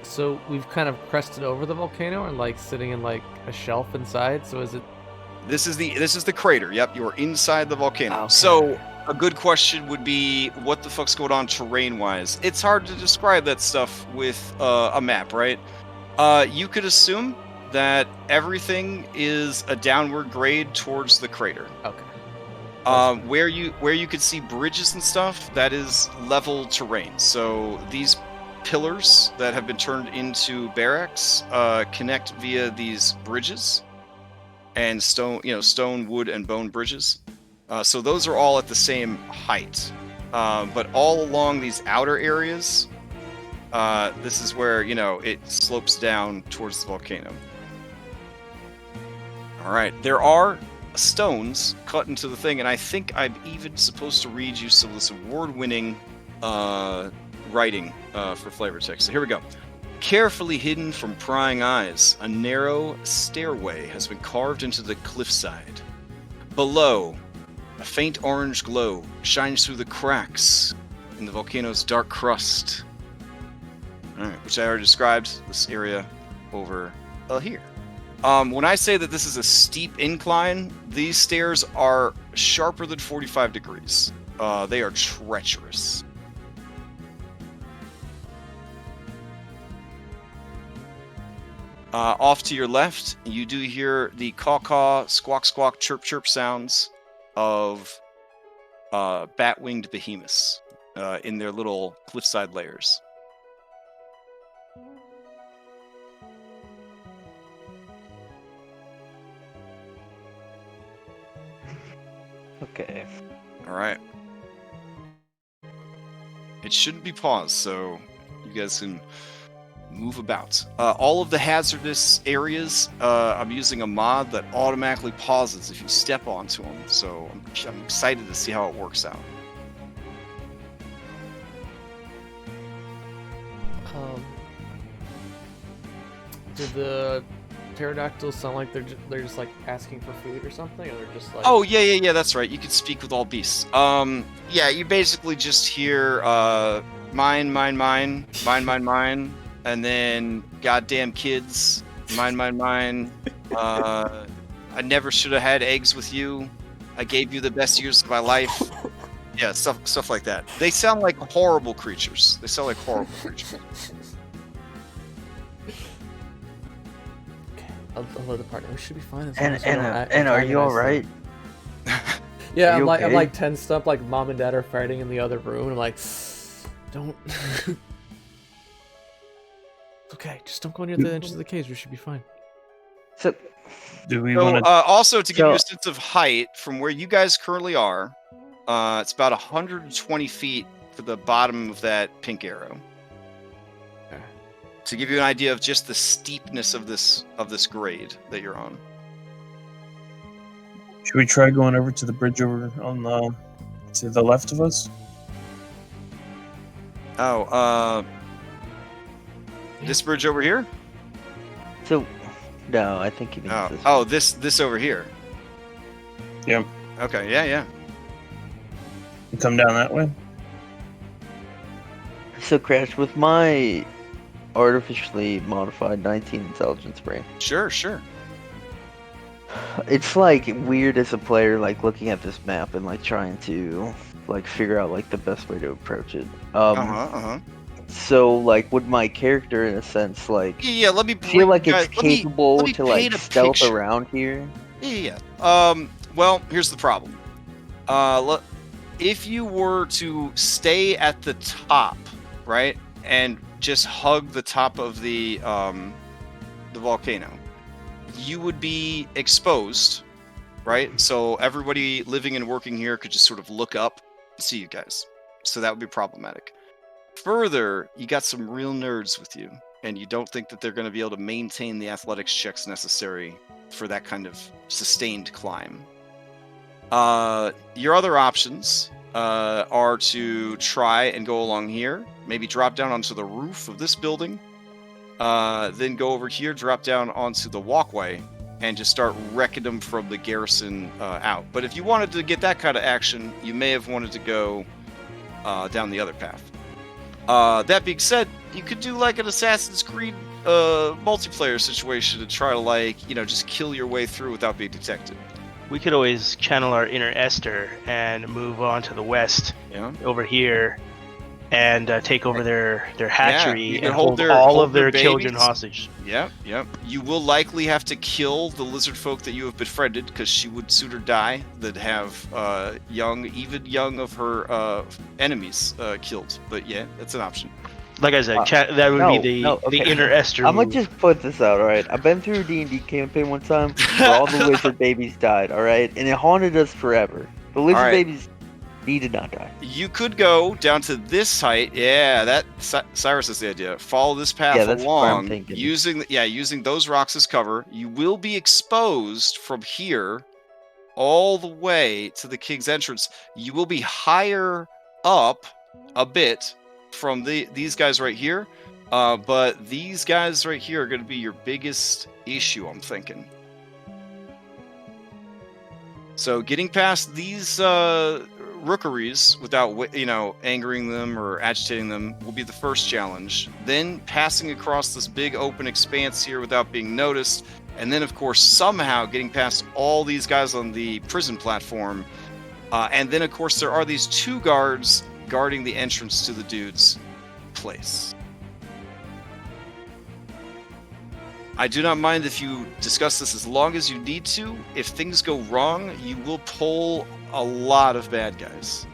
So we've kind of crested over the volcano and like sitting in like a shelf inside. So is it? This is the crater. Yep, you are inside the volcano. Okay. So a good question would be, what the fuck's going on terrain-wise? It's hard to describe that stuff with a map, right? You could assume that everything is a downward grade towards the crater. Okay. Where you could see bridges and stuff, that is level terrain. So these pillars that have been turned into barracks connect via these bridges. And stone, wood, and bone bridges. So those are all at the same height. But all along these outer areas, this is where, it slopes down towards the volcano. All right. There are stones cut into the thing, and I think I'm even supposed to read you some of this award-winning writing for flavor text. So here we go. Carefully hidden from prying eyes, a narrow stairway has been carved into the cliffside. Below, a faint orange glow shines through the cracks in the volcano's dark crust. Alright, which I already described, this area over here. When I say that this is a steep incline, these stairs are sharper than 45 degrees. They are treacherous. Off to your left, you do hear the caw-caw, squawk-squawk, chirp-chirp sounds of bat-winged behemoths in their little cliffside lairs. Okay. All right. It shouldn't be paused, so you guys can move about. All of the hazardous areas, I'm using a mod that automatically pauses if you step onto them, so I'm excited to see how it works out. the pterodactyls sound like they're just like asking for food or something, or they're just like? Oh yeah, that's right. You can speak with all beasts. Yeah, you basically just hear mine, and then goddamn kids, mine. I never should have had eggs with you. I gave you the best years of my life. Yeah, stuff like that. They sound like horrible creatures. I'll let the party. We should be fine. And are you all right? Yeah, I'm okay? like tensed up, like mom and dad are fighting in the other room. I'm like, don't. Okay, just don't go near the edges of the caves. We should be fine. So, Do we So, want to? also to give you a sense of height from where you guys currently are, it's about 120 feet to the bottom of that pink arrow. Okay. To give you an idea of just the steepness of this grade that you're on. Should we try going over to the bridge over on to the left of us? Oh, this bridge over here? so no, I think you mean This over here. Yep. Okay, yeah. You come down that way. So, Crash, with my artificially modified 19 intelligence brain, Sure. it's like weird as a player, like looking at this map and like trying to like figure out like the best way to approach it. So, like, would my character, in a sense, like Yeah, let me feel like it's let me capable to like paint a stealth picture. around here? Yeah. Well, here's the problem. If you were to stay at the top, right, and just hug the top of the volcano, you would be exposed, right? So everybody living and working here could just sort of look up, see you guys. So that would be problematic. Further, you got some real nerds with you, and you don't think that they're going to be able to maintain the athletics checks necessary for that kind of sustained climb. Your other options are to try and go along here, maybe drop down onto the roof of this building, then go over here, drop down onto the walkway, and just start wrecking them from the garrison out. But if you wanted to get that kind of action, you may have wanted to go down the other path. That being said, you could do like an Assassin's Creed multiplayer situation to try to just kill your way through without being detected. We could always channel our inner Esther and move on to the west over here and take over their hatchery and hold all of their children hostage. Yep. You will likely have to kill the lizard folk that you have befriended, because she would sooner die than have even young of her enemies killed. But yeah, that's an option. Like I said, that would be the inner Esther. I'm gonna just put this out, alright? I've been through a D&D campaign one time where all the lizard babies died, alright? And it haunted us forever. The lizard babies did not die. You could go down to this height. Yeah, that Cyrus is the idea. Follow this path along, using those rocks as cover. You will be exposed from here all the way to the King's entrance. You will be higher up a bit from these guys right here, but these guys right here are going to be your biggest issue, I'm thinking. So getting past these rookeries without angering them or agitating them will be the first challenge. Then passing across this big open expanse here without being noticed, and then of course somehow getting past all these guys on the prison platform, and then of course there are these two guards guarding the entrance to the dude's place. I do not mind if you discuss this as long as you need to. If things go wrong, you will pull a lot of bad guys.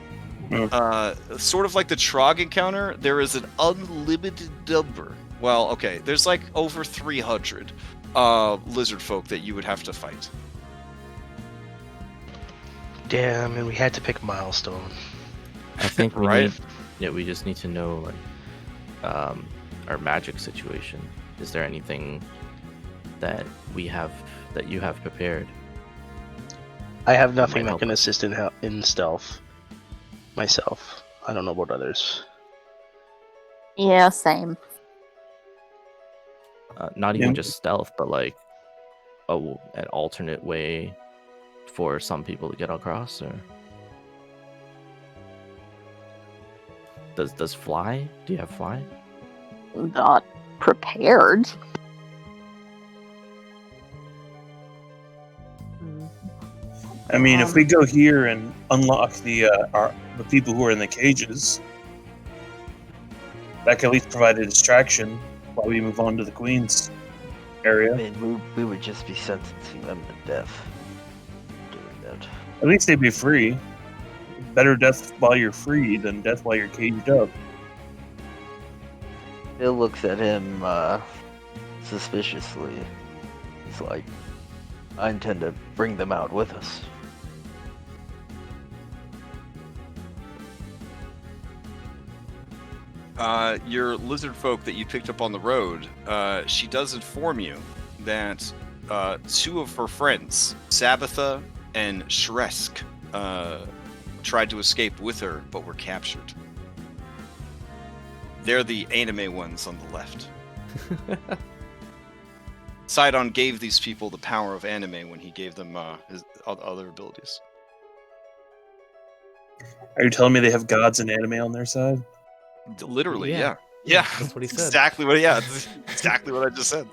Sort of like the Trog encounter, there is an unlimited number. Well, okay, there's like over 300 lizard folk that you would have to fight. Damn, and we had to pick a milestone. I think we Right. we just need to know our magic situation. Is there anything that you have prepared? I have nothing that can assist in stealth myself. I don't know about others. Yeah, same. Not even Yeah. just stealth, but like an alternate way for some people to get across, or does fly? Do you have fly? Not prepared. I mean, if we go here and unlock the people who are in the cages, that can at least provide a distraction while we move on to the Queen's area. I mean, we would just be sentencing them to death doing that. At least they'd be free. Better death while you're free than death while you're caged up. Bill looks at him suspiciously. He's like, I intend to bring them out with us. Your lizard folk that you picked up on the road, she does inform you that two of her friends, Sabbatha and Shresk, tried to escape with her but were captured. They're the anime ones on the left. Sidon gave these people the power of anime when he gave them his other abilities. Are you telling me they have gods and anime on their side? Literally, Yeah. yeah. That's what he said. Exactly what. Yeah, that's exactly what I just said.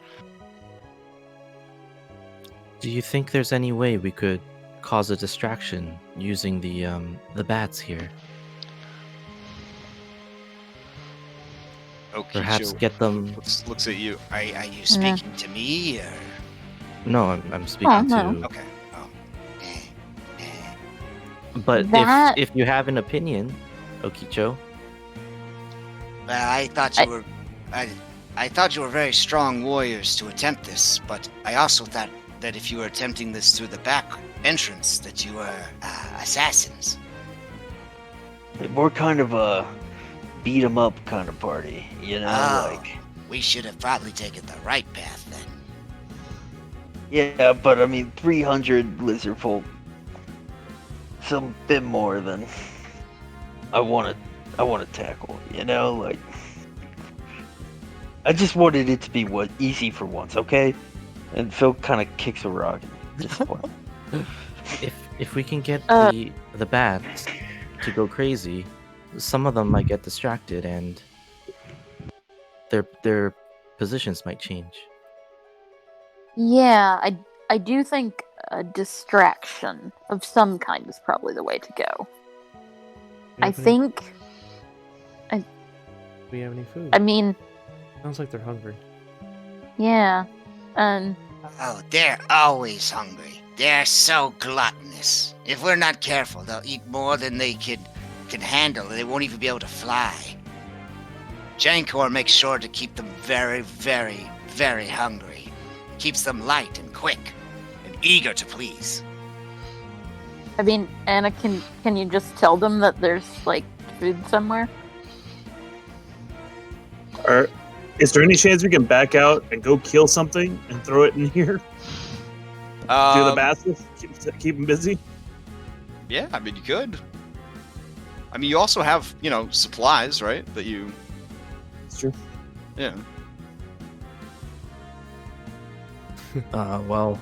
Do you think there's any way we could cause a distraction using the bats here? Okay, Perhaps Joe get them. looks at you. Are you speaking to me, or? No, I'm speaking no. to. Okay. Oh. But That- if you have an opinion, Okicho, Well, I thought you were. I thought you were very strong warriors to attempt this, but I also thought that if you were attempting this through the back entrance, that you were assassins. We're kind of a beat 'em up kind of party, you know? Oh. Like, We should have probably taken the right path then. yeah, but I mean, 300 lizard folk. It's a bit more than I want to tackle, you know? Like, I just wanted it to be easy for once, okay? And Phil kind of kicks a rock at this point. if we can get the bats to go crazy, some of them might get distracted and their positions might change. Yeah, I do think a distraction of some kind is probably the way to go. I think. Do we have any food? I mean, Sounds like they're hungry. yeah, and Oh, they're always hungry. They're so gluttonous. If we're not careful, they'll eat more than they can handle. They won't even be able to fly. Jankor makes sure to keep them very, very, very hungry. Keeps them light and quick and eager to please. I mean, Anna, can you just tell them that there's like food somewhere? Is there any chance we can back out and go kill something and throw it in here? Do the bats keep them busy? Yeah, I mean you could. I mean you also have supplies, right? That you. It's true. Yeah. Well,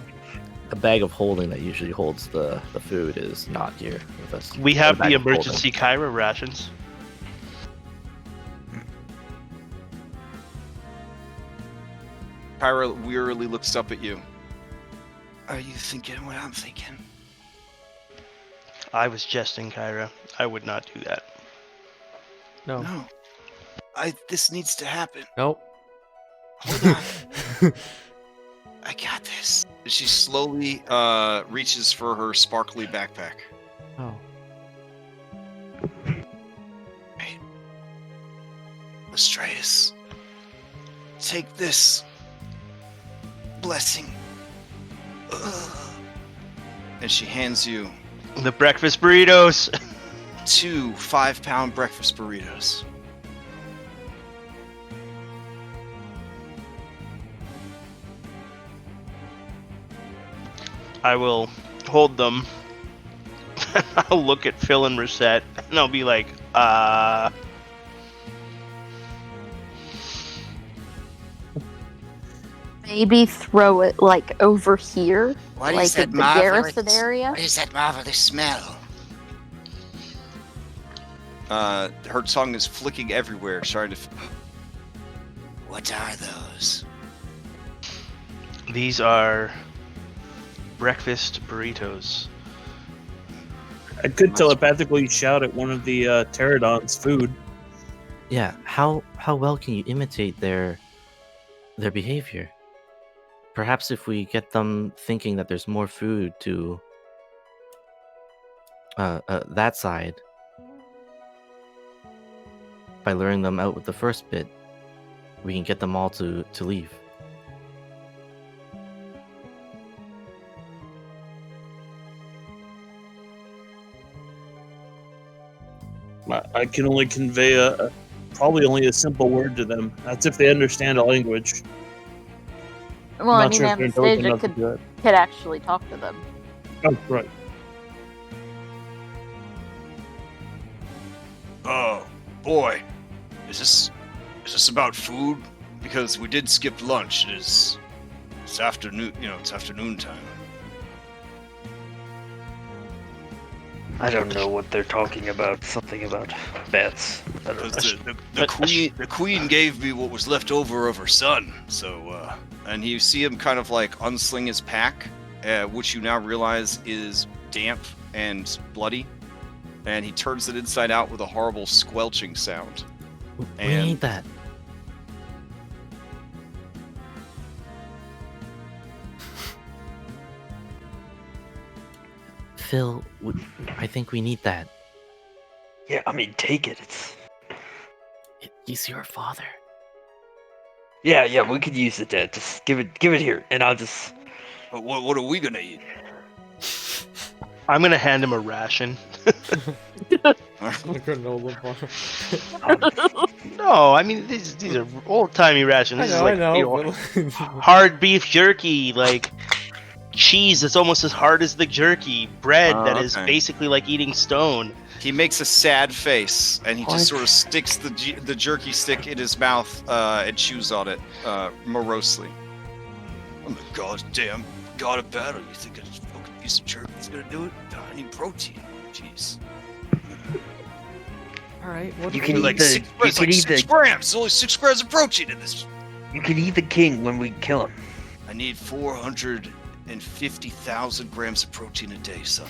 the bag of holding that usually holds the food is not here with us. We have bag the of holding. emergency Kyra rations. Kyra wearily looks up at you. Are you thinking what I'm thinking? I was jesting, Kyra. I would not do that. No. No. This needs to happen. Nope. Hold on. I got this. She slowly reaches for her sparkly backpack. Oh. Hey, Astreus, take this blessing. Ugh. And she hands you The breakfast burritos. 2 5-pound breakfast burritos. I will hold them. I'll look at Phil and Reset, and I'll be like, maybe throw it like over here, What like is that in the garrison marvelous? area. What is that marvelous smell? Her tongue is flicking everywhere, trying to. What are those? These are breakfast burritos. I could telepathically shout at one of the pterodons' food. Yeah, how well can you imitate their behavior? Perhaps if we get them thinking that there's more food to that side, by luring them out with the first bit, we can get them all to leave. I can only convey probably only a simple word to them. That's if they understand a language. Well, I'm I not mean, sure if they're intelligent Anastasia enough to do could actually talk to them. that. Oh, right. Oh boy, is this about food? Because we did skip lunch. It's afternoon. It's afternoon time. I don't know what they're talking about. Something about bats. I don't know. Because the queen gave me what was left over of her son. So, and you see him kind of like unsling his pack, which you now realize is damp and bloody, and he turns it inside out with a horrible squelching sound. We need that. Phil, I think we need that. Yeah, I mean, take it. He's your father. Yeah, we could use it, Dad. Just give it here, and I'll just. But what are we gonna eat? I'm gonna hand him a ration. Granola bar. No, I mean these are old-timey rations. This is like but- hard beef jerky, like cheese that's almost as hard as the jerky, bread that is okay. basically like eating stone. He makes a sad face, and he What? just sort of sticks the jerky stick in his mouth and chews on it morosely. I'm the goddamn god of battle. You think a fucking piece of jerky is gonna do it? I need protein. Jeez. All right. What You if can we- eat Like the- six, you it's can like eat 6 the- grams. There's only 6 grams of protein in this. You can eat the king when we kill him. I need 450,000 grams of protein a day, son.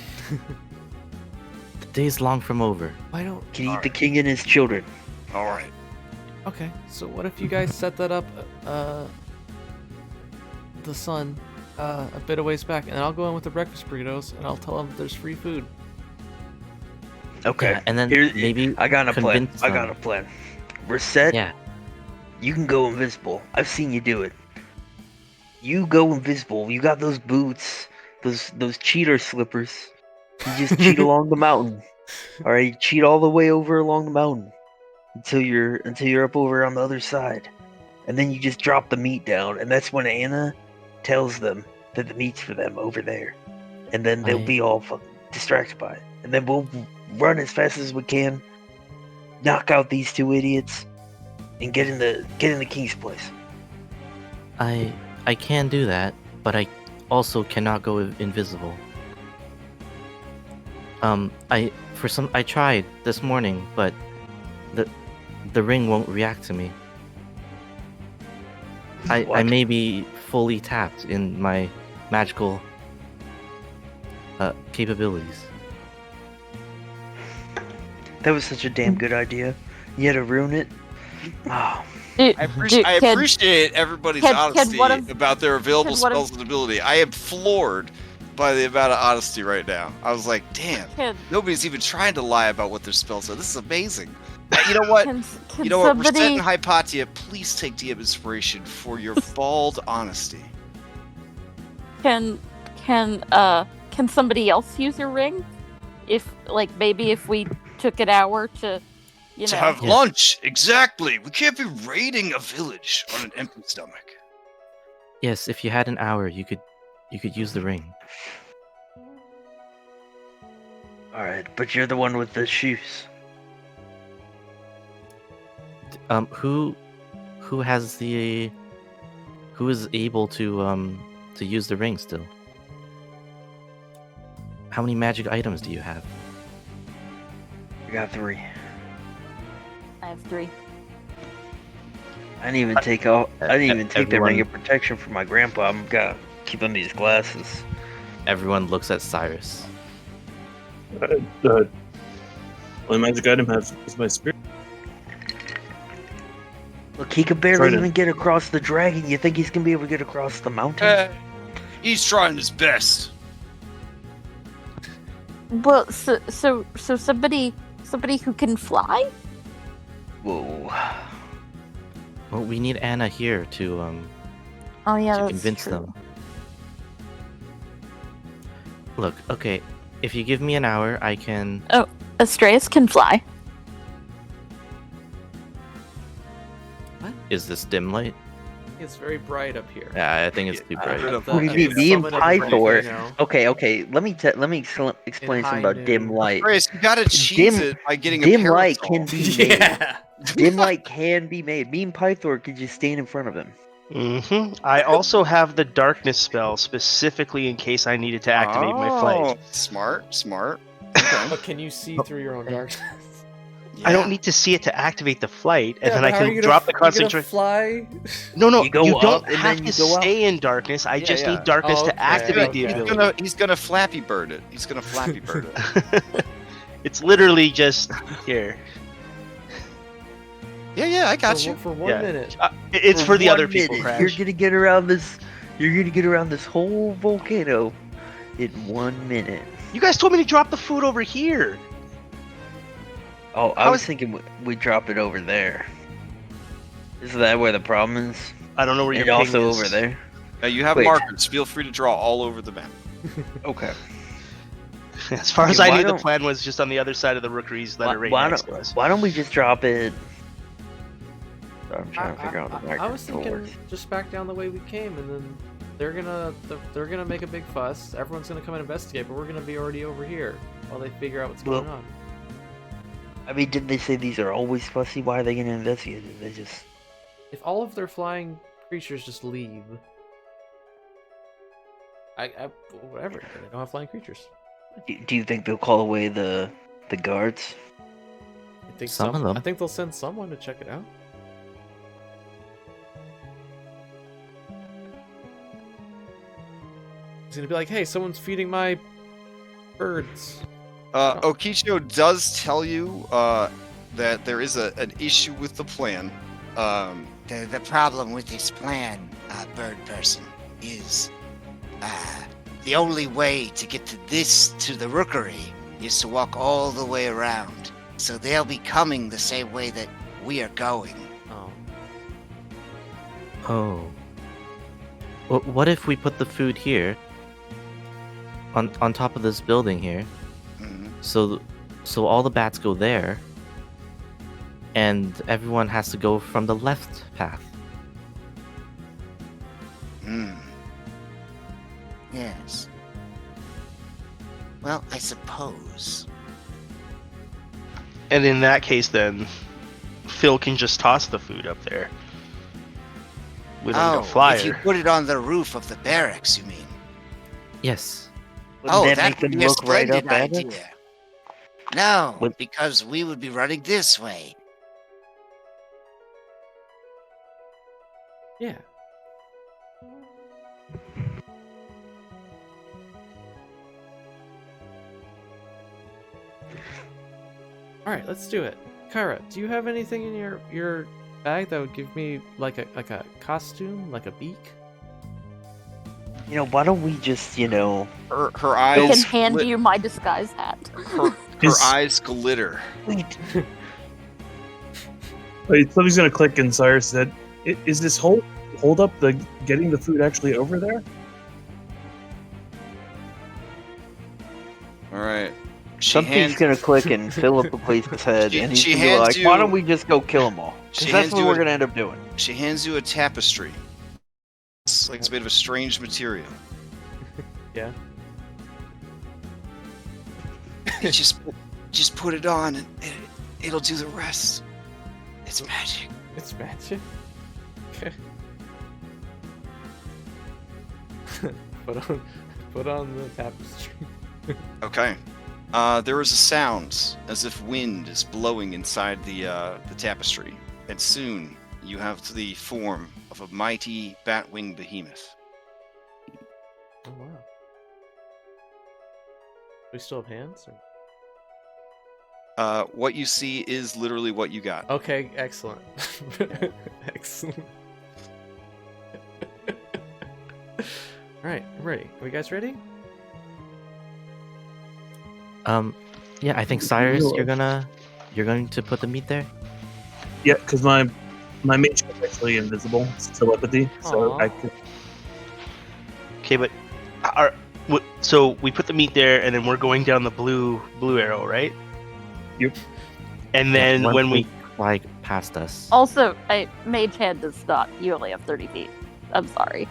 The day's long from over. Why don't? You can eat Alright. the king and his children. All right. Okay. So what if you guys set that up, the sun, a bit of ways back, and I'll go in with the breakfast burritos, and I'll tell them there's free food. Okay. Yeah, and then Here's, maybe I got a plan. convince I got them. a plan. Reset. Yeah. You can go invisible. I've seen you do it. You go invisible. You got those boots, those cheater slippers. You just cheat along the mountain. All right, you cheat all the way over along the mountain until you're up over on the other side, and then you just drop the meat down, and that's when Anna tells them that the meat's for them over there, and then they'll be all fucking distracted by it, and then we'll run as fast as we can, knock out these two idiots, and get in the king's place. I can do that, but I also cannot go invisible. I tried this morning, but the ring won't react to me. I What? may be fully tapped in my magical capabilities. That was such a damn good idea. You had to ruin it. Oh, Dude, I appreciate everybody's can honesty one of- about their available can one of- spells and ability. I am floored by the amount of honesty right now. I was like, damn, Can, nobody's even trying to lie about what their spells are. This is amazing. You know what? can You know what? Reset somebody and Hypatia, please take DM inspiration for your bald honesty. can somebody else use your ring? If maybe if we took an hour to, To have Yeah. lunch, exactly. We can't be raiding a village on an empty stomach. Yes, if you had an hour, you could use the ring. all right, but you're the one with the shoes. Who has the Who is able to use the ring still? How many magic items do you have? I got 3. I have 3. I didn't even take the ring Everyone- of protection from my grandpa. I'm got keeping these glasses. Everyone looks at Cyrus. Only magic item is my spirit. Look, he could barely even get across the dragon. You think he's gonna be able to get across the mountain? He's trying his best. Well, so somebody who can fly? Whoa. Well, we need Anna here to Oh yeah, to that's convince true. them. Look, okay, if you give me an hour, I can. Astreus can fly. What? Is this dim light? It's very bright up here. Yeah, I think it's too bright. Heard of What do you At mean? the Me and summit of the Pythor. volcano. Okay. Let me explain high something about noon. dim light. Grace, you gotta cheese Dim- it by getting a Dim parasol. light can be made. Yeah. Dim light can be made. Me and Pythor could just stand in front of him. I also have the darkness spell specifically in case I needed to activate my flight. Smart. But can you see through your own darkness? I don't need to see it to activate the flight, and Yeah, then I but how are can you drop the gonna concentration. fly? No, You go you up, don't and have then to you go up. stay in darkness. I just yeah. need darkness Oh, to okay. activate the ability. He's gonna Flappy Bird it. It's literally just here. Yeah, I got you. For 1 Yeah. minute. It's for the 1 other people, minute, Crash. You're gonna get around this. You're gonna get around this whole volcano in 1 minute. You guys told me to drop the food over here. Oh, I How was is- thinking we drop it over there. Is that where the problem is? I don't know where your And ping also is. over there. You have Wait. markers. Feel free to draw all over the map. Okay. As far as Okay, I why knew, the don't- plan was just on the other side of the rookeries that are right next to us. Why don't we just drop it? I'm trying to figure out the I was thinking works. just back down the way we came, and then they're gonna make a big fuss. Everyone's gonna come and investigate, but we're gonna be already over here while they figure out what's going on. I mean, didn't they say these are always fussy? Why are they gonna investigate it? They just. If all of their flying creatures just leave, I whatever. They don't have flying creatures. Do you think they'll call away the guards? I think Some of them. I think they'll send someone to check it out. He's gonna be like, "Hey, someone's feeding my birds." Okicho does tell you that there is an issue with the plan. The problem with this plan, bird person, is the only way to get to the rookery is to walk all the way around. So they'll be coming the same way that we are going. Oh. Oh. Well, what if we put the food here? On top of this building here. Mhm. So all the bats go there. And everyone has to go from the left path. Yes. Well, I suppose. And in that case, then Phil can just toss the food up there. We don't need a flyer. If you put it on the roof of the barracks, you mean? Yes. Wouldn't that that'd make them be a look right up splendid at it? idea. No, What- because we would be running this way. Yeah. All right, let's do it. Kyra, do you have anything in your bag that would give me like a costume, like a beak? You know, why don't we just, Her I eyes. can hand glit- you my disguise hat. Her Is- eyes glitter. wait. Wait, something's gonna click in Cyrus said. Is this hold up the getting the food actually over there? All right. She Something's hands, gonna click and Philip will place his head, and he's she gonna be hands like, "Why you- don't we just go kill them all?" she Because that's hands what you we're a- gonna end up doing. She hands you a tapestry. It's like it's made of a strange material. Yeah. You just put it on and it'll do the rest. It's magic. It's magic. Okay. Put on the tapestry. Okay. There is a sound as if wind is blowing inside the tapestry, and soon you have the form of a mighty bat-winged behemoth. Oh wow. We still have hands? Or... What you see is literally what you got. Okay, excellent. Excellent. Alright, I'm ready. Are you guys ready? Yeah, I think Cyrus, you're going to put the meat there. Yeah, because my mage is actually invisible. It's telepathy, so Aw. I could. Okay, but so we put the meat there, and then we're going down the blue arrow, right? Yep. And then Once when we fly past us. Also, mage hand does not. You only have 30 feet. I'm sorry.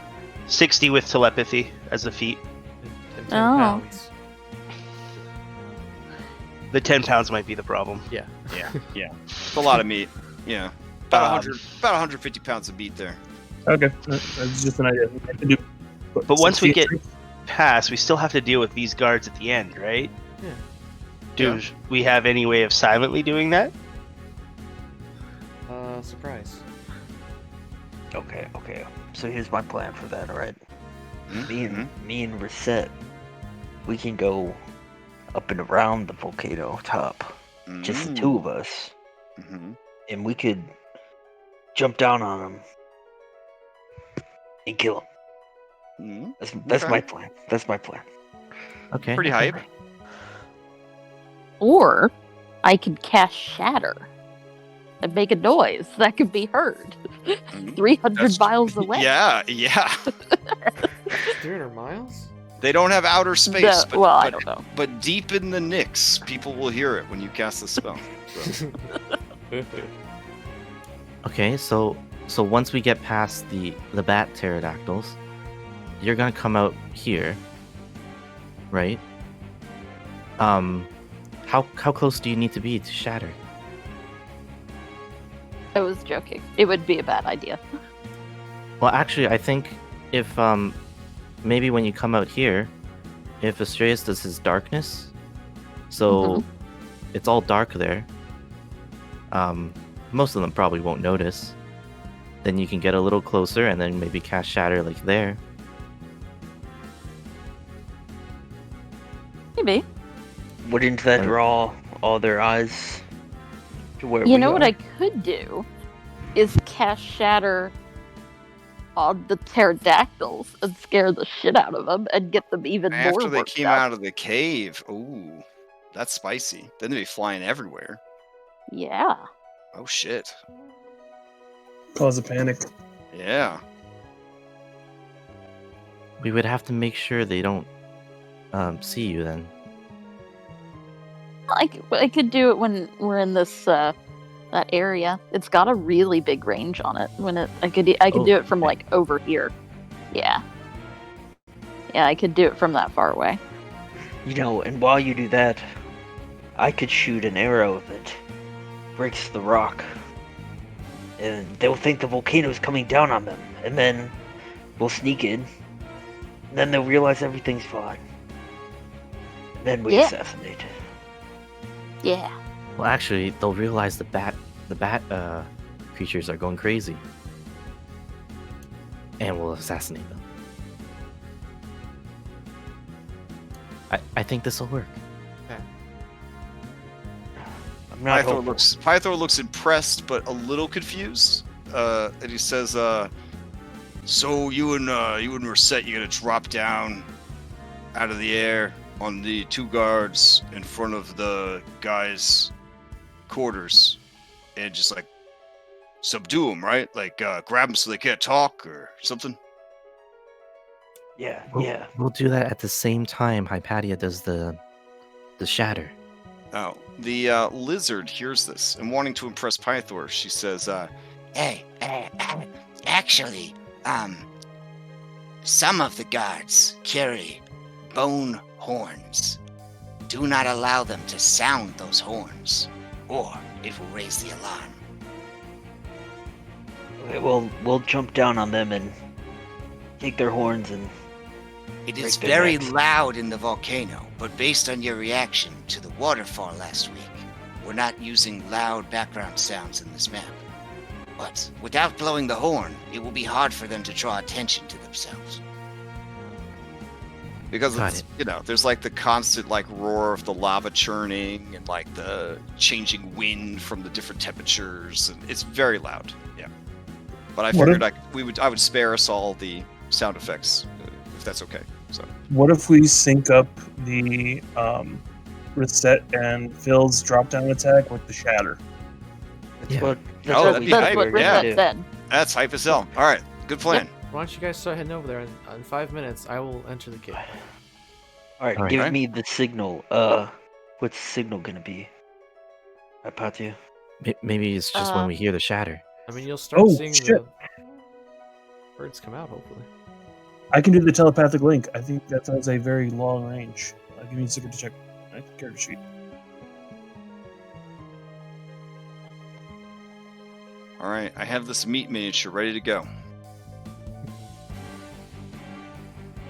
60 with telepathy as a feat. And 10 Oh. pounds. The 10 pounds might be the problem. Yeah. Yeah. It's a lot of meat. Yeah. About 150 pounds of meat there. Okay, that's just an idea. I can do, But once we get 60. past, we still have to deal with these guards at the end, right? Yeah. Do we have any way of silently doing that? Surprise. Okay. So here's my plan for that, alright? Mm-hmm. Me and Reset, we can go up and around the volcano top. Just the two of us. Mm-hmm. And we could jump down on them and kill them. Mm-hmm. That's Okay. my plan. That's my plan. Okay. Pretty hype. Or I could cast Shatter and make a noise that could be heard 300 That's- miles away. Yeah. 300 miles? They don't have outer space, The- well, I but, don't know. but deep in the Nyx, people will hear it when you cast the spell. So. Okay, so once we get past the bat pterodactyls, you're gonna come out here, right? How close do you need to be to shatter? I was joking. It would be a bad idea. Well, actually, I think if maybe when you come out here, if Astreus does his darkness, so it's all dark there. Most of them probably won't notice. Then you can get a little closer and then maybe cast shatter like there. Maybe. Wouldn't that draw all their eyes to where You we know what are? I could do is cast Shatter on the pterodactyls and scare the shit out of them and get them even more After they worked came up. out of the cave, ooh, that's spicy. Then they'd be flying everywhere. Yeah. Oh shit. Cause a panic. Yeah. We would have to make sure they don't see you then. I could do it when we're in this that area. It's got a really big range on it. I could do it from like over here. Yeah. Yeah, I could do it from that far away. You know, and while you do that, I could shoot an arrow that breaks the rock. And they'll think the volcano's coming down on them. And then we'll sneak in. And then they'll realize everything's fine. And then we Yeah. assassinate. Yeah. Well, actually, they'll realize the bat creatures are going crazy, and we'll assassinate them. I think this will work. I'm not Pythor looks impressed but a little confused. And he says, "So you and Reset, you're gonna drop down out of the air on the two guards in front of the guys' quarters, and just like subdue them, right? Like grab them so they can't talk or something." Yeah, We'll, yeah. We'll do that at the same time Hypatia does the shatter. Oh, the lizard hears this, and wanting to impress Pythor, she says, Hey, actually, some of the guards carry bone horns. Do not allow them to sound those horns, or it will raise the alarm. Okay, we'll jump down on them and take their horns and It is Break their very necks. loud in the volcano, but based on your reaction to the waterfall last week, we're not using loud background sounds in this map. But without blowing the horn, it will be hard for them to draw attention to themselves. Because Got it's, it. there's like the constant like roar of the lava churning and like the changing wind from the different temperatures, and it's very loud. Yeah. But I What figured if- I would spare us all the sound effects if that's okay. So What if we sync up the reset and Phil's drop down attack with the shatter? That's Yeah. what. Oh, what that'd we be said That's hype, we what were gonna yeah. Reset do. said. that's hype as hell. All right, good plan. Why don't you guys start heading over there? In 5 minutes, I will enter the cave. All right, Alright. give Alright. me the signal. What's the signal gonna be? Hypatia? Maybe it's just when we hear the shatter. I mean, you'll start Oh, seeing shit. the birds come out, hopefully. I can do the telepathic link. I think that has a very long range. Give me a second to check my character sheet. All right, I have this meat miniature ready to go.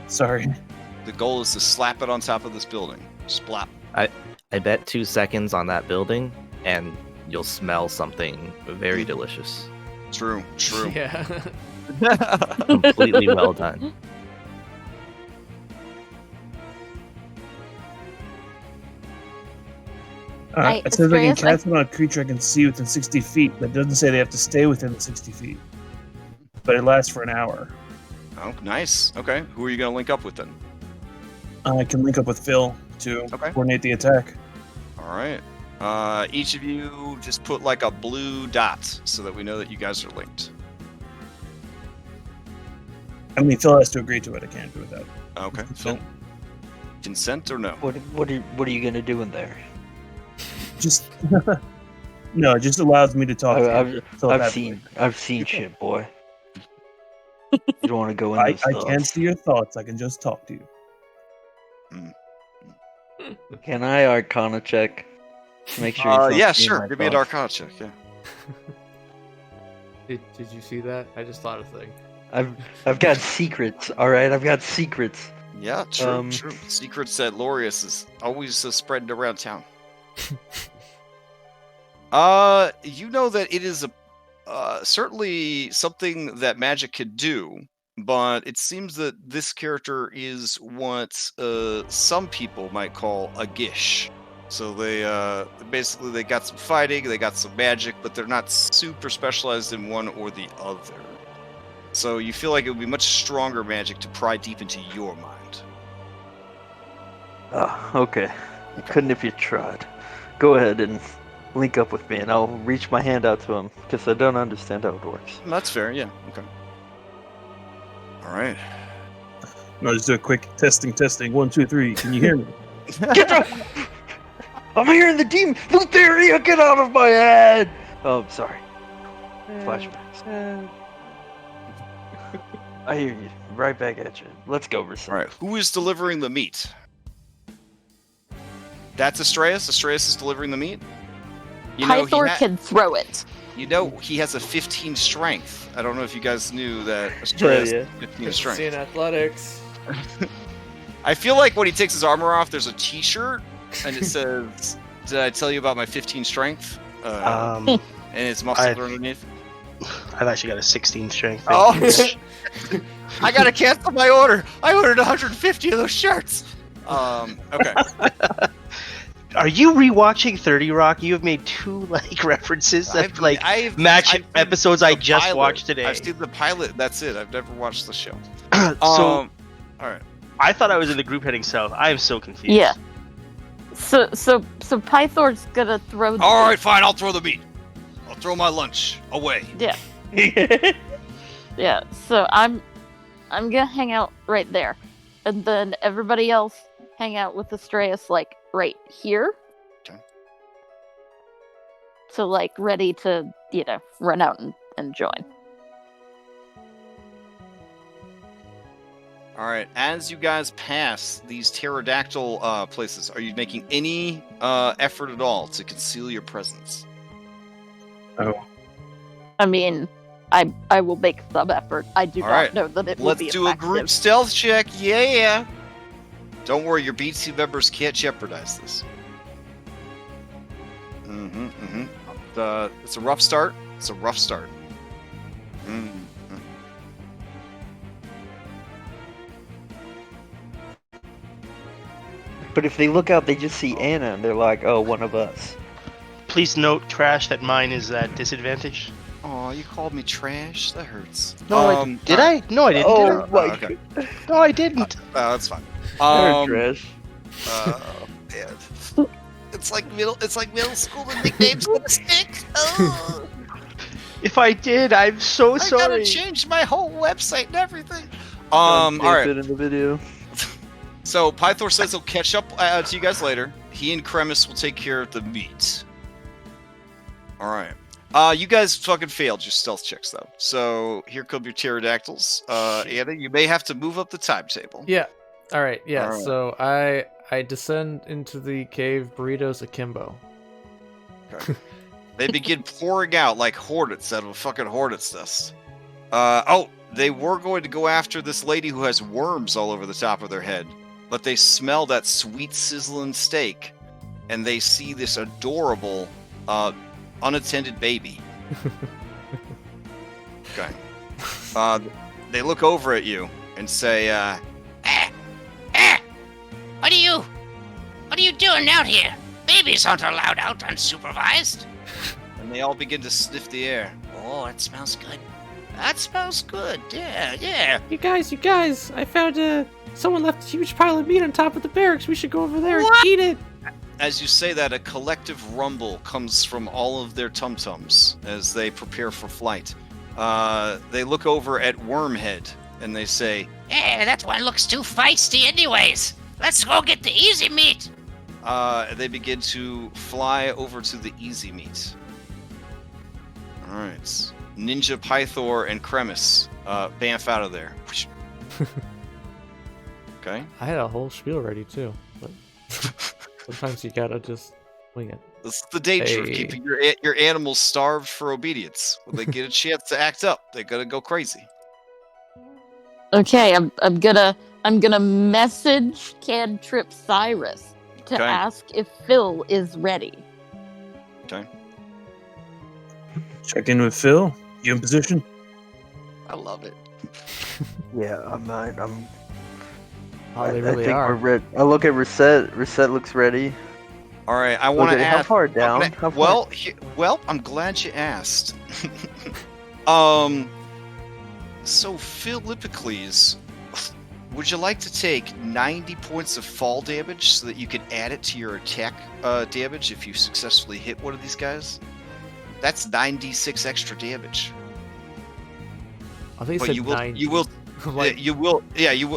Sorry. The goal is to slap it on top of this building. Splap. I bet 2 seconds on that building, and you'll smell something very delicious. True. Yeah. Completely well done. It says I can Astreus, cast it on a creature I can see within 60 feet, but it doesn't say they have to stay within the 60 feet. But it lasts for an hour. Oh, nice. Okay, who are you gonna link up with then? I can link up with Phil to Okay. coordinate the attack. All right. Each of you just put like a blue dot so that we know that you guys are linked. I mean, Phil has to agree to it. I can't do it without. Okay, Phil. Consent or no? What are you gonna do in there? Just no, it just allows me to talk. to you I've telepathically. seen shit, boy. You don't want to go into I stuff. can't see your thoughts. I can just talk to you. Can I Arcana check? To make sure. he's not Yeah, seeing sure. my Give me an thoughts? Arcana check. Yeah. Did you see that? I just thought of a thing. I've got secrets. All right, I've got secrets. Yeah, true. Um, True. Secrets that Lorius is always spreading around town. You know that it is certainly something that magic could do, but it seems that this character is what some people might call a gish. So they basically they got some fighting, they got some magic, but they're not super specialized in one or the other. So you feel like it would be much stronger magic to pry deep into your mind. Oh, okay. You couldn't if you tried. Go ahead and link up with me, and I'll reach my hand out to him because I don't understand how it works. That's fair, yeah. Okay. All right. No, just do a quick testing. 1, 2, 3. Can you hear me? Get the! I'm hearing the demon. Lutheria, get out of my head! Oh, I'm sorry. Flashbacks. I hear you. Right back at you. Let's go, Rissa. All right. Who is delivering the meat? That's Astreus. Astreus is delivering the meat. Pythor can throw it. You know he has a 15 strength. I don't know if you guys knew that Astreus has 15 strength. Seeing athletics. I feel like when he takes his armor off, there's a T-shirt, and it says, "Did I tell you about my 15 strength?" And it's muscular underneath. I've actually got a 16 strength. Oh, I gotta cancel my order. I ordered 150 of those shirts. Okay. Are you rewatching 30 Rock? You have made 2 references that I've match seen episodes I the just pilot. watched today. I've seen the pilot. That's it. I've never watched the show. So All right. I thought I was in the group heading south. I am so confused. Yeah. So Pythor's gonna throw. All right, fine. I'll throw the meat. I'll throw my lunch away. Yeah. Yeah. So I'm gonna hang out right there, and then everybody else hang out with Astreus right here. Okay. So ready to run out and join. All right. As you guys pass these pterodactyl places, are you making any effort at all to conceal your presence? Oh, I mean, I will make some effort. I do All not right. know that it will Let's be do a effective. group stealth check. Yeah. Don't worry, your BT members can't jeopardize this. It's a rough start. But if they look out, they just see Anna, and they're like, "Oh, one of us." Please note, Trash, that mine is at disadvantage. Oh, you called me trash? That hurts. No, did I? No, I didn't. Oh did my Oh, okay. god. I? No, I didn't. That's fine. They're trash. Man. It's like middle school. The nicknames gonna stick. Oh. If I did, I'm so I sorry. gotta change my whole website and everything. All All right. in the video. So Pythor says he'll catch up to you guys later. He and Kremis will take care of the meat. All right. You guys fucking failed your stealth checks though. So here come your pterodactyls. Anna, you may have to move up the timetable. Yeah. All right. Yeah. All right. So I descend into the cave burritos akimbo. Okay. They begin pouring out like hornets out of a fucking hornet's nest. They were going to go after this lady who has worms all over the top of their head, but they smell that sweet sizzling steak, and they see this adorable, unattended baby. Okay. They look over at you and say, What are you doing out here? Babies aren't allowed out unsupervised. and they all begin to sniff the air. Oh, it smells good. That smells good. Yeah. You guys! I found someone left a huge pile of meat on top of the barracks. We should go over there and eat it. As you say that, a collective rumble comes from all of their tum-tums as they prepare for flight. They look over at Wormhead, and they say, Yeah, that one looks too feisty anyways. Let's go get the easy meat. they begin to fly over to the easy meat. Alright. Ninja Pythor and Kremis bamf out of there. Okay. I had a whole spiel ready too, but sometimes you gotta just wing it. This is the danger of keeping your animals starved for obedience. When they get a chance to act up, they're gonna go crazy. Okay, I'm gonna message Cantrip Cyrus to Okay. ask if Phil is ready. Okay. Check in with Phil. You in position? I love it. Yeah, I'm not. Oh, they I really think are. we're ready. I look at Reset. Reset looks ready. All right, I want to Okay, how ask. far down? How far- Well, I'm glad you asked. So Philippicles, would you like to take 90 points of fall damage so that you can add it to your attack damage if you successfully hit one of these guys? That's 9d6 extra damage. I think But it's you will, 90. you will, Like, you will.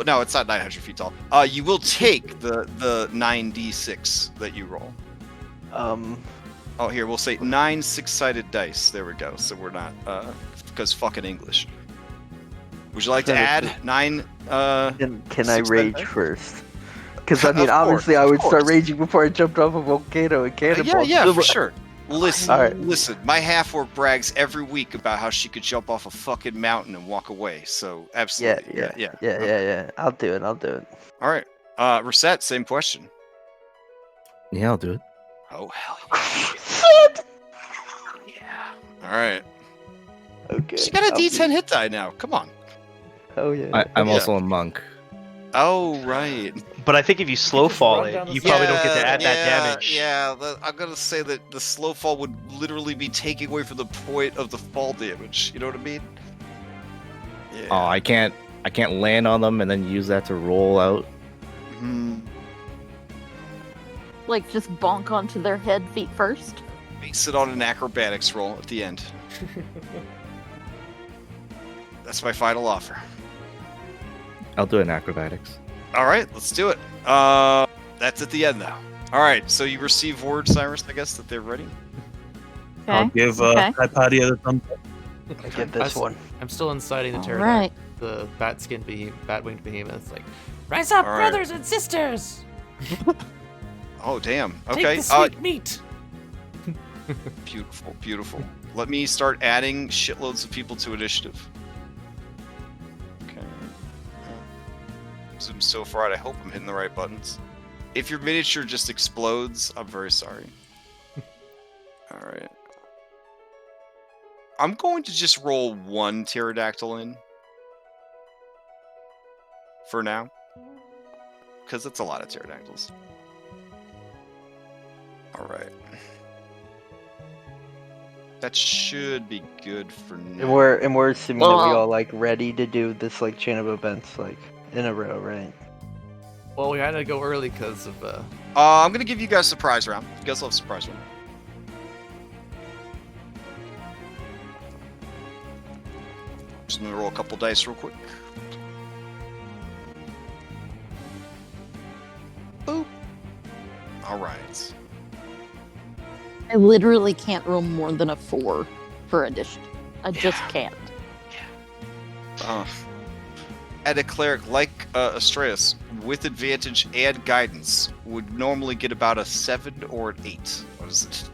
No, it's not 900 feet tall. You will take the 9d6 that you roll. Oh, here, we'll say 9 6-sided dice. There we go. So we're not, because fucking English. Would you like to add 9, Can I 6-sided rage dice? first? Because I mean, Of course, obviously, I of would start course. raging before I jumped off a volcano and cannonball. Yeah, for sure. Listen, All right. listen, my half-orc brags every week about how she could jump off a fucking mountain and walk away, so absolutely. Yeah. I'll do it. All right. Reset, same question. Yeah, I'll do it. Oh, hell yeah. All right. Okay. She got a I'll do D10 hit die now. Come on. it. Oh yeah. I'm Yeah. also a monk. Oh, right. But I think if you slow fall run it, down the you probably don't get to add Yeah, that damage. Yeah, I'm going to say that the slow fall would literally be taking away from the point of the fall damage. You know what I mean? Yeah. Oh, I can't land on them and then use that to roll out. Hmm. Like, just bonk onto their head feet first. Base it on an acrobatics roll at the end. That's my final offer. I'll do it in acrobatics. All right, let's do it. That's at the end, though. All right, so you receive word, Cyrus, I guess, that they're ready? I'll Okay. give Okay. Hypatia the thumbs up. I get this one. I'm still inciting the All pterodactyl, right. the bat-winged behemoth. Like, rise up, All right. brothers and sisters! Oh, damn. Take Okay. the sweet meat! Beautiful, beautiful. Let me start adding shitloads of people to initiative. Okay. Zoom so far out. I hope I'm hitting the right buttons. If your miniature just explodes, I'm very sorry. All right. I'm going to just roll one pterodactyl in for now, because it's a lot of pterodactyls. All right. That should be good for now. And we're assuming that we all like ready to do this like chain of events like in a row, right? Well, we had to go early because of. I'm gonna give you guys a surprise round. You guys love surprise round. Just gonna roll a couple dice real quick. Boop. All right. I literally can't roll more than a 4 for addition. I just can't. At a cleric like Astreus, with advantage and guidance, would normally get about a 7 or an 8. What is it?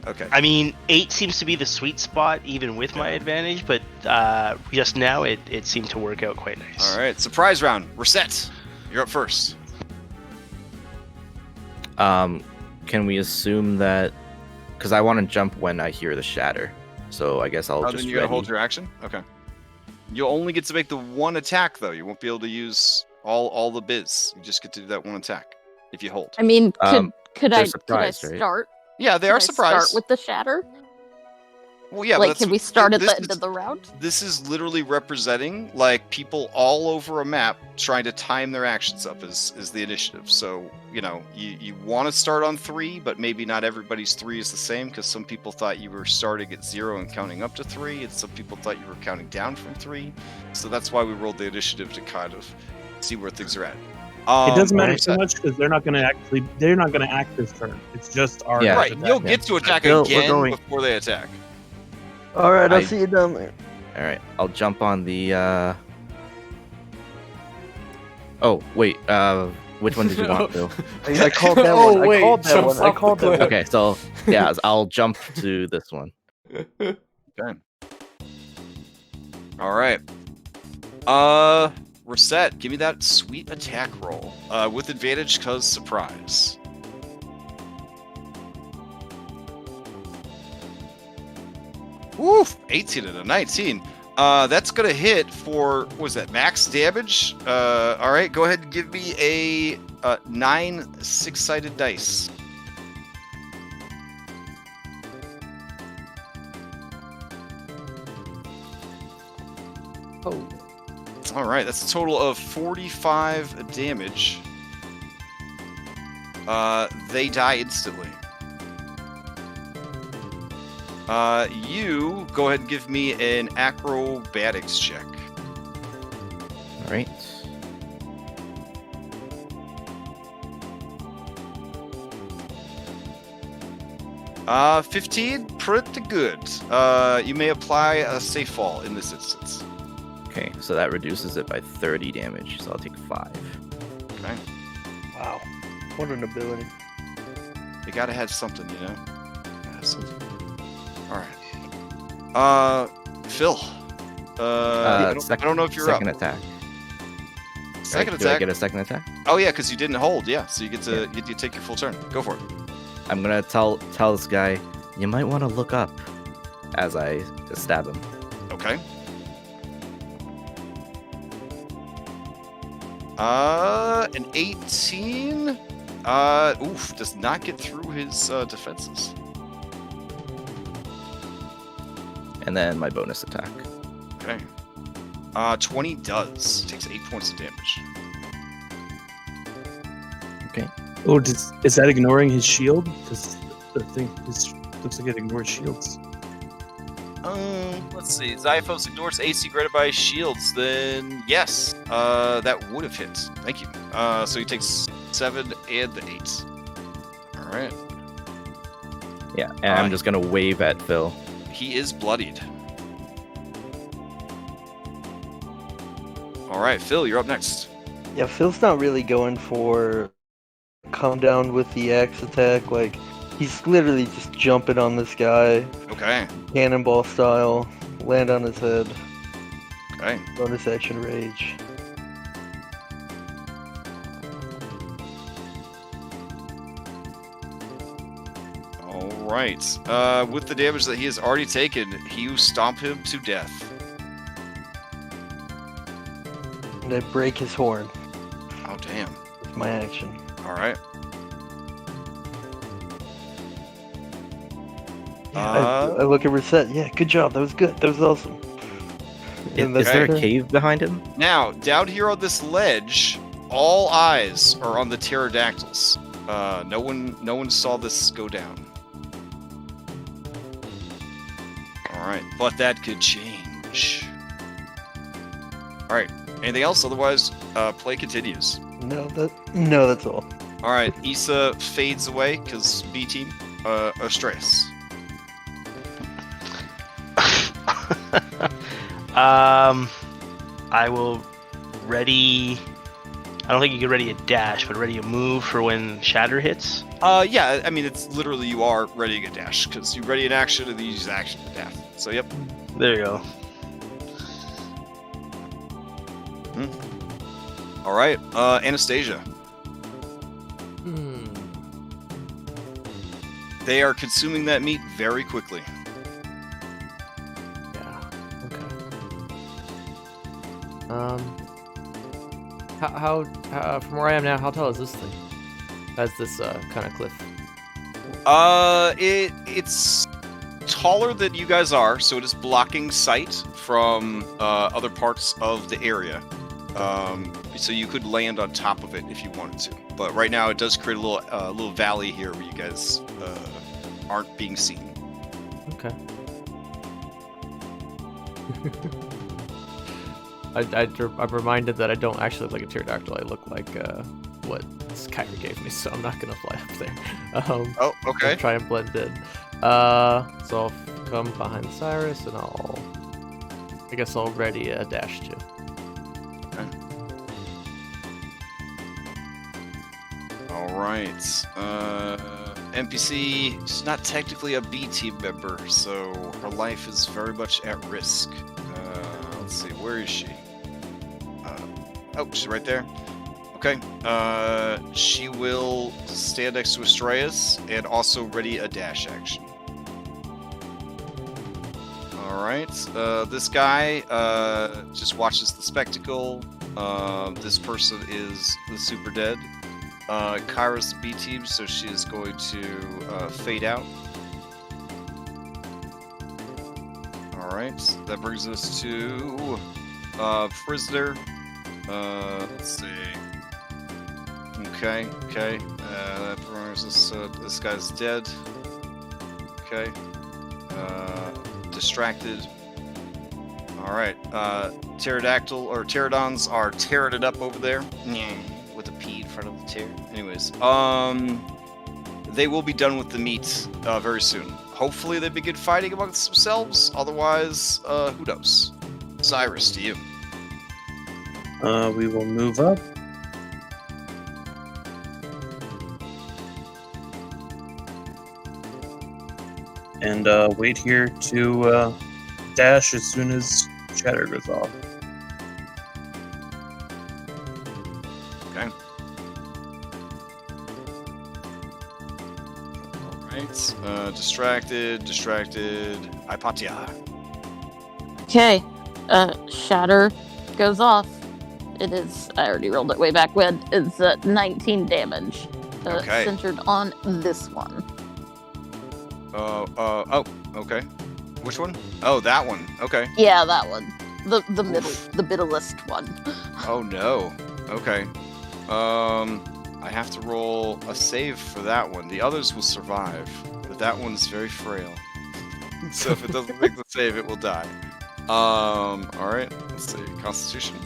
Okay. I mean, 8 seems to be the sweet spot, even with my advantage, but just now it seemed to work out quite nice. All right, surprise round. Reset. You're up first. Can we assume that? Because I want to jump when I hear the shatter, so I guess I'll just. Then you gotta hold your action. Okay. You'll only get to make the one attack, though. You won't be able to use all the biz. You just get to do that one attack if you hold. I mean, could I surprised, right? start? Yeah, they are surprised. Start with the shatter. Well, yeah, like, can we start at the end of the round? This is literally representing like people all over a map trying to time their actions up is the initiative. So you know you want to start on 3, but maybe not everybody's 3 is the same because some people thought you were starting at 0 and counting up to 3, and some people thought you were counting down from 3. So that's why we rolled the initiative to kind of see where things are at. It doesn't matter so much because they're not going to act this turn. It's just our right. You'll get to attack again before they attack. All right, I'll see you down there. All right, I'll jump on the. Oh wait, which one did you want, Bill? I called that one. I called that one. I called that one. Okay, so yeah, I'll jump to this one. Okay. All right. Reset. Give me that sweet attack roll with advantage, cause surprise. Woof! 18 and a 19. That's gonna hit for, what was that, max damage? All right, go ahead and give me a 9 6-sided dice. Oh. All right, that's a total of 45 damage. They die instantly. You go ahead and give me an acrobatics check. All right. Uh, 15, pretty good. You may apply a safe fall in this instance. Okay, so that reduces it by 30 damage, so I'll take 5. Okay. Wow, what an ability! You gotta have something, you know. Gotta have something. All right. Phil. I don't know if you're second up. Attack. Second right, attack. Do I get a second attack? Oh yeah, because you didn't hold. Yeah, so you get to you take your full turn. Go for it. I'm gonna tell this guy, you might want to look up, as I stab him. Okay. An 18. Does not get through his defenses. And then my bonus attack. Okay. 20 does. Takes 8 points of damage. Okay. Oh, is that ignoring his shield? Because the thing looks like it ignores shields. Let's see. Xiphos ignores AC granted by shields. Then yes, that would have hit. Thank you. So he takes 7 and the 8. All right. Yeah, and I'm just gonna wave at Phil. He is bloodied. All right, Phil, you're up next. Yeah, Phil's not really going for come down with the axe attack. Like, He's literally just jumping on this guy, Okay. cannonball style, land on his head, Okay. bonus action rage. All right. With the damage that he has already taken, you stomp him to death. And I break his horn Oh, damn. with my action. All right. I look at Reset. Yeah, good job. That was good. That was awesome. And Is that's there a it. cave behind him? Now, down here on this ledge, all eyes are on the pterodactyls. No one saw this go down. All right, but that could change. All right, anything else? Otherwise, play continues. No, that's all. All right, Issa fades away because B team, Astreus. I will ready. I don't think you can ready a dash, but ready a move for when Shatter hits. Yeah, I mean, it's literally you are readying a dash because you ready an action and then you use action to dash. So, yep. There you go. All right, Anastasia. Hmm. They are consuming that meat very quickly. Yeah. Okay. How from where I am now, how tall is this thing? Has this kind of cliff? It's taller than you guys are, so it is blocking sight from other parts of the area. So you could land on top of it if you wanted to. But right now, it does create a little valley here where you guys aren't being seen. Okay. I'm reminded that I don't actually look like a pterodactyl. I look like what Skyrim gave me, so I'm not gonna fly up there. Oh, okay. I'll try and blend in. So I'll come behind Cyrus, and I guess I'll ready a dash too. Okay. All right. NPC is not technically a B team member, so her life is very much at risk. Let's see, where is she? Oh, she's right there. Okay. She will stand next to Astreus and also ready a dash action. All right. This guy just watches the spectacle. This person is the super dead. Kyra's the B team, so she is going to fade out. All right. That brings us to prisoner. Let's see. Okay. That brings us. This guy's dead. Okay. Distracted. All right. Pterodactyl or pterodons are tearing it up over there. With a P in front of the tear. Anyways, they will be done with the meat very soon. Hopefully, they begin fighting amongst themselves. Otherwise, who knows? Cyrus, to you. We will move up. And wait here to dash as soon as Shatter goes off. Okay. Alright. Distracted. Hypatia. Okay. Shatter goes off. It is. I already rolled it way back when. It's 19 damage. Okay. Centered on this one. Oh, okay. Which one? Oh, that one. Okay. Yeah, that one. The middlest one. Oh no. Okay. I have to roll a save for that one. The others will survive, but that one's very frail. So if it doesn't make the save, it will die. All right. Let's see. Constitution.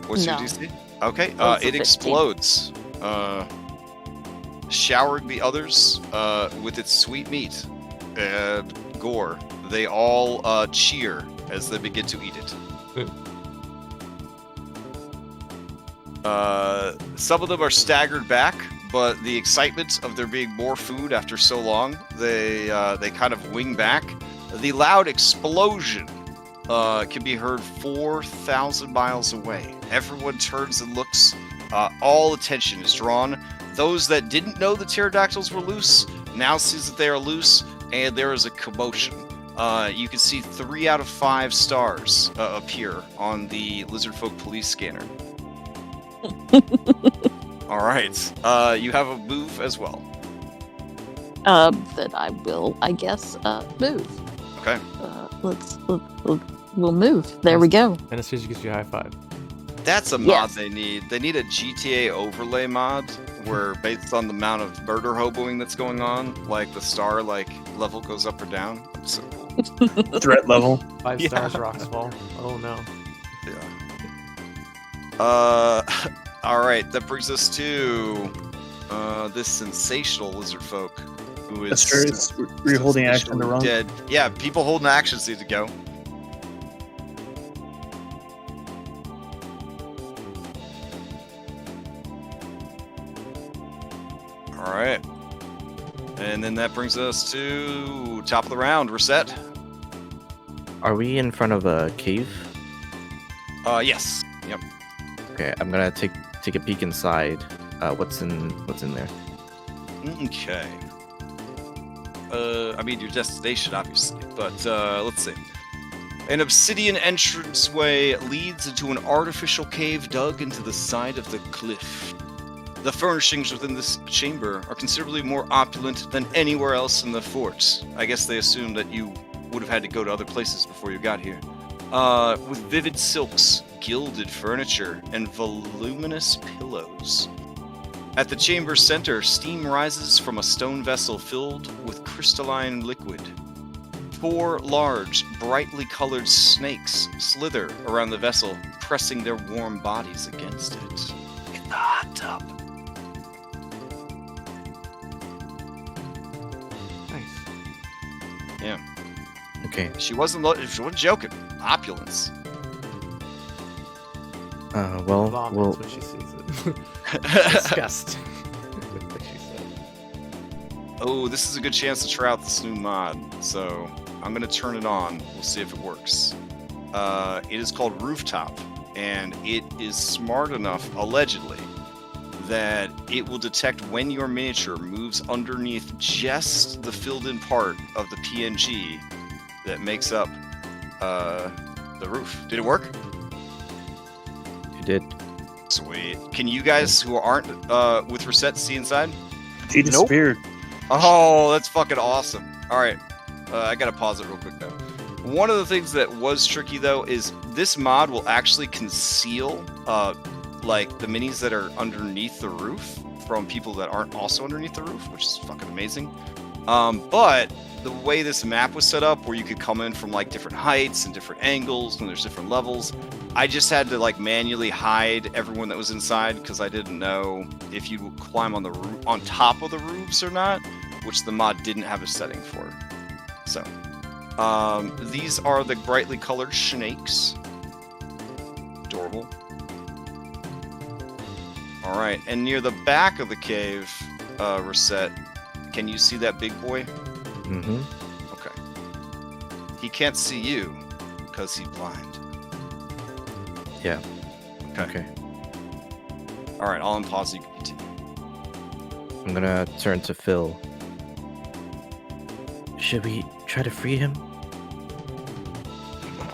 What's your DC? Okay. It's a It 15. explodes, showering the others with its sweet meat and gore. They all cheer as they begin to eat it. Some of them are staggered back, but the excitement of there being more food after so long, they kind of wing back. The loud explosion can be heard 4,000 miles away. Everyone turns and looks. All attention is drawn. Those that didn't know the pterodactyls were loose now sees that they are loose, and there is a commotion. You can see 3 out of 5 stars appear on the Lizardfolk police scanner. All right. You have a move as well. That I will, I guess, move. Okay. We'll move. There we go. Anastasia gives you a high five. That's a mod Yes. they need. They need a GTA overlay mod where, based on the amount of murder hoboing that's going on, like the star level goes up or down. That's so cool. Threat level. 5 Yeah. stars, rocks fall. Oh no. Yeah. All right. That brings us to this sensational lizardfolk who is. That's true. It's were you holding action in the wrong? Dead. Yeah. People holding actions need to go. All right. And then that brings us to top of the round. Reset. Are we in front of a cave? Yes. Yep. Okay, I'm gonna take a peek inside. What's in there? Okay. I mean your destination, obviously, but let's see. An obsidian entranceway leads into an artificial cave dug into the side of the cliff. The furnishings within this chamber are considerably more opulent than anywhere else in the fort. I guess they assumed that you would have had to go to other places before you got here. With vivid silks, gilded furniture, and voluminous pillows. At the chamber's center, steam rises from a stone vessel filled with crystalline liquid. 4 large, brightly colored snakes slither around the vessel, pressing their warm bodies against it. In the hot tub. Nice. Yeah. Okay. She wasn't joking. Opulence. Well, Vomits we'll when she sees it. Disgust. Like she said. Oh, this is a good chance to try out this new mod. So I'm going to turn it on. We'll see if it works. It is called Rooftop, and it is smart enough, allegedly, that it will detect when your miniature moves underneath just the filled-in part of the PNG that makes up the roof. Did it work? you did. Sweet. Can you guys who aren't with Reset see inside? She disappeared. Oh, that's fucking awesome. All right. I got to pause it real quick, though. One of the things that was tricky, though, is this mod will actually conceal like the minis that are underneath the roof from people that aren't also underneath the roof, which is fucking amazing. But the way this map was set up, where you could come in from like different heights and different angles, and there's different levels, I just had to like manually hide everyone that was inside because I didn't know if you would climb on the on top of the roofs or not, which the mod didn't have a setting for. So these are the brightly colored snakes. Adorable. All right, and near the back of the cave, Reset, can you see that big boy? Mm-hmm. Okay. He can't see you because he's blind. Yeah. Okay. All right, I'll unpause. You can continue. I'm gonna turn to Phil. Should we try to free him?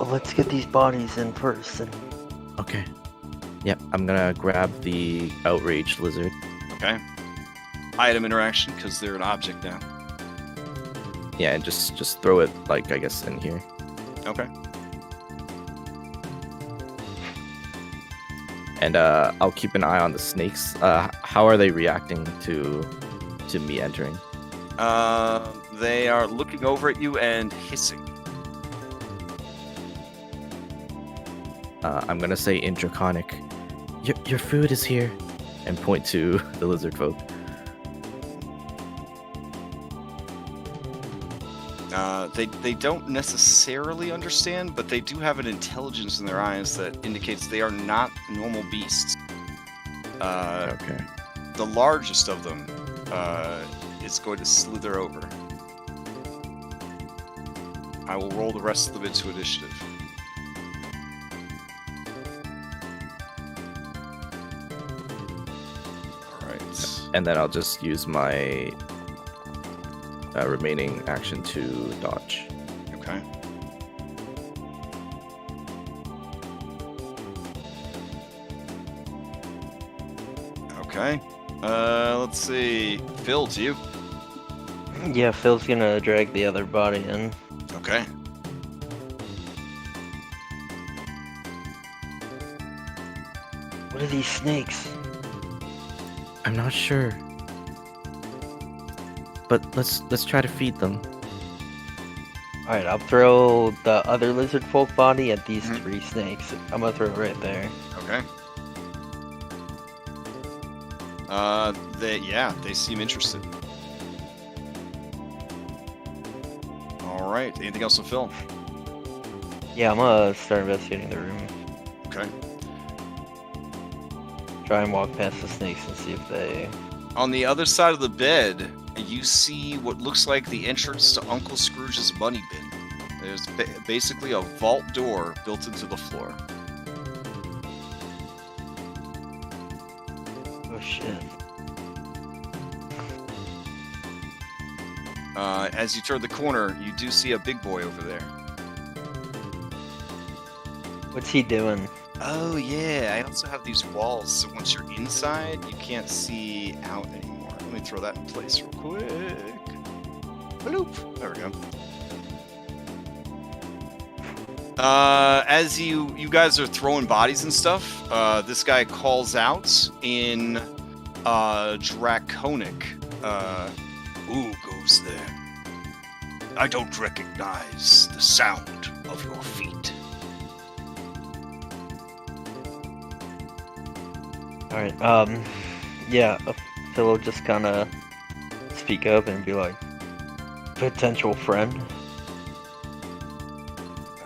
Well, let's get these bodies in first. And Okay. Yep, I'm gonna grab the outraged lizard. Okay. Item interaction because they're an object now. Yeah, and just throw it, like, I guess, in here. Okay. And I'll keep an eye on the snakes. How are they reacting to me entering? They are looking over at you and hissing. I'm gonna say in Draconic, your food is here, and point to the lizard folk. They don't necessarily understand, but they do have an intelligence in their eyes that indicates they are not normal beasts. Okay. The largest of them is going to slither over. I will roll the rest of them into initiative. Alright. And then I'll just use my remaining action to dodge. Okay. Okay. Let's see. Phil, it's you. Yeah, Phil's gonna drag the other body in. Okay. What are these snakes? I'm not sure. But let's try to feed them. Alright, I'll throw the other Lizardfolk body at these 3 snakes. I'm gonna throw it right there. Okay. They seem interested. All right. Anything else to Phil? Yeah, I'm gonna start investigating the room. Okay. Try and walk past the snakes and see if they... On the other side of the bed, you see what looks like the entrance to Uncle Scrooge's money bin. There's basically a vault door built into the floor. Oh shit. As you turn the corner, you do see a big boy over there. What's he doing? Oh yeah, I also have these walls, so once you're inside, you can't see out anymore. Let me throw that in place real quick. Bloop. There we go. As you guys are throwing bodies and stuff, this guy calls out in Draconic. Who goes there? I don't recognize the sound of your feet. Alright, yeah, Phil will just kinda speak up and be like, potential friend.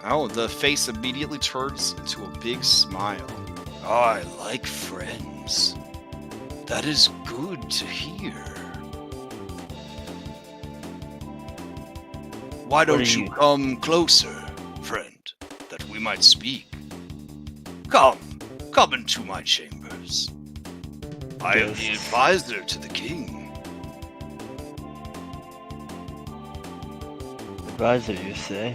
Oh, the face immediately turns into a big smile. I like friends. That is good to hear. Why don't you come closer, friend, that we might speak? Come into my chambers. I am the advisor to the king. Advisor, you say?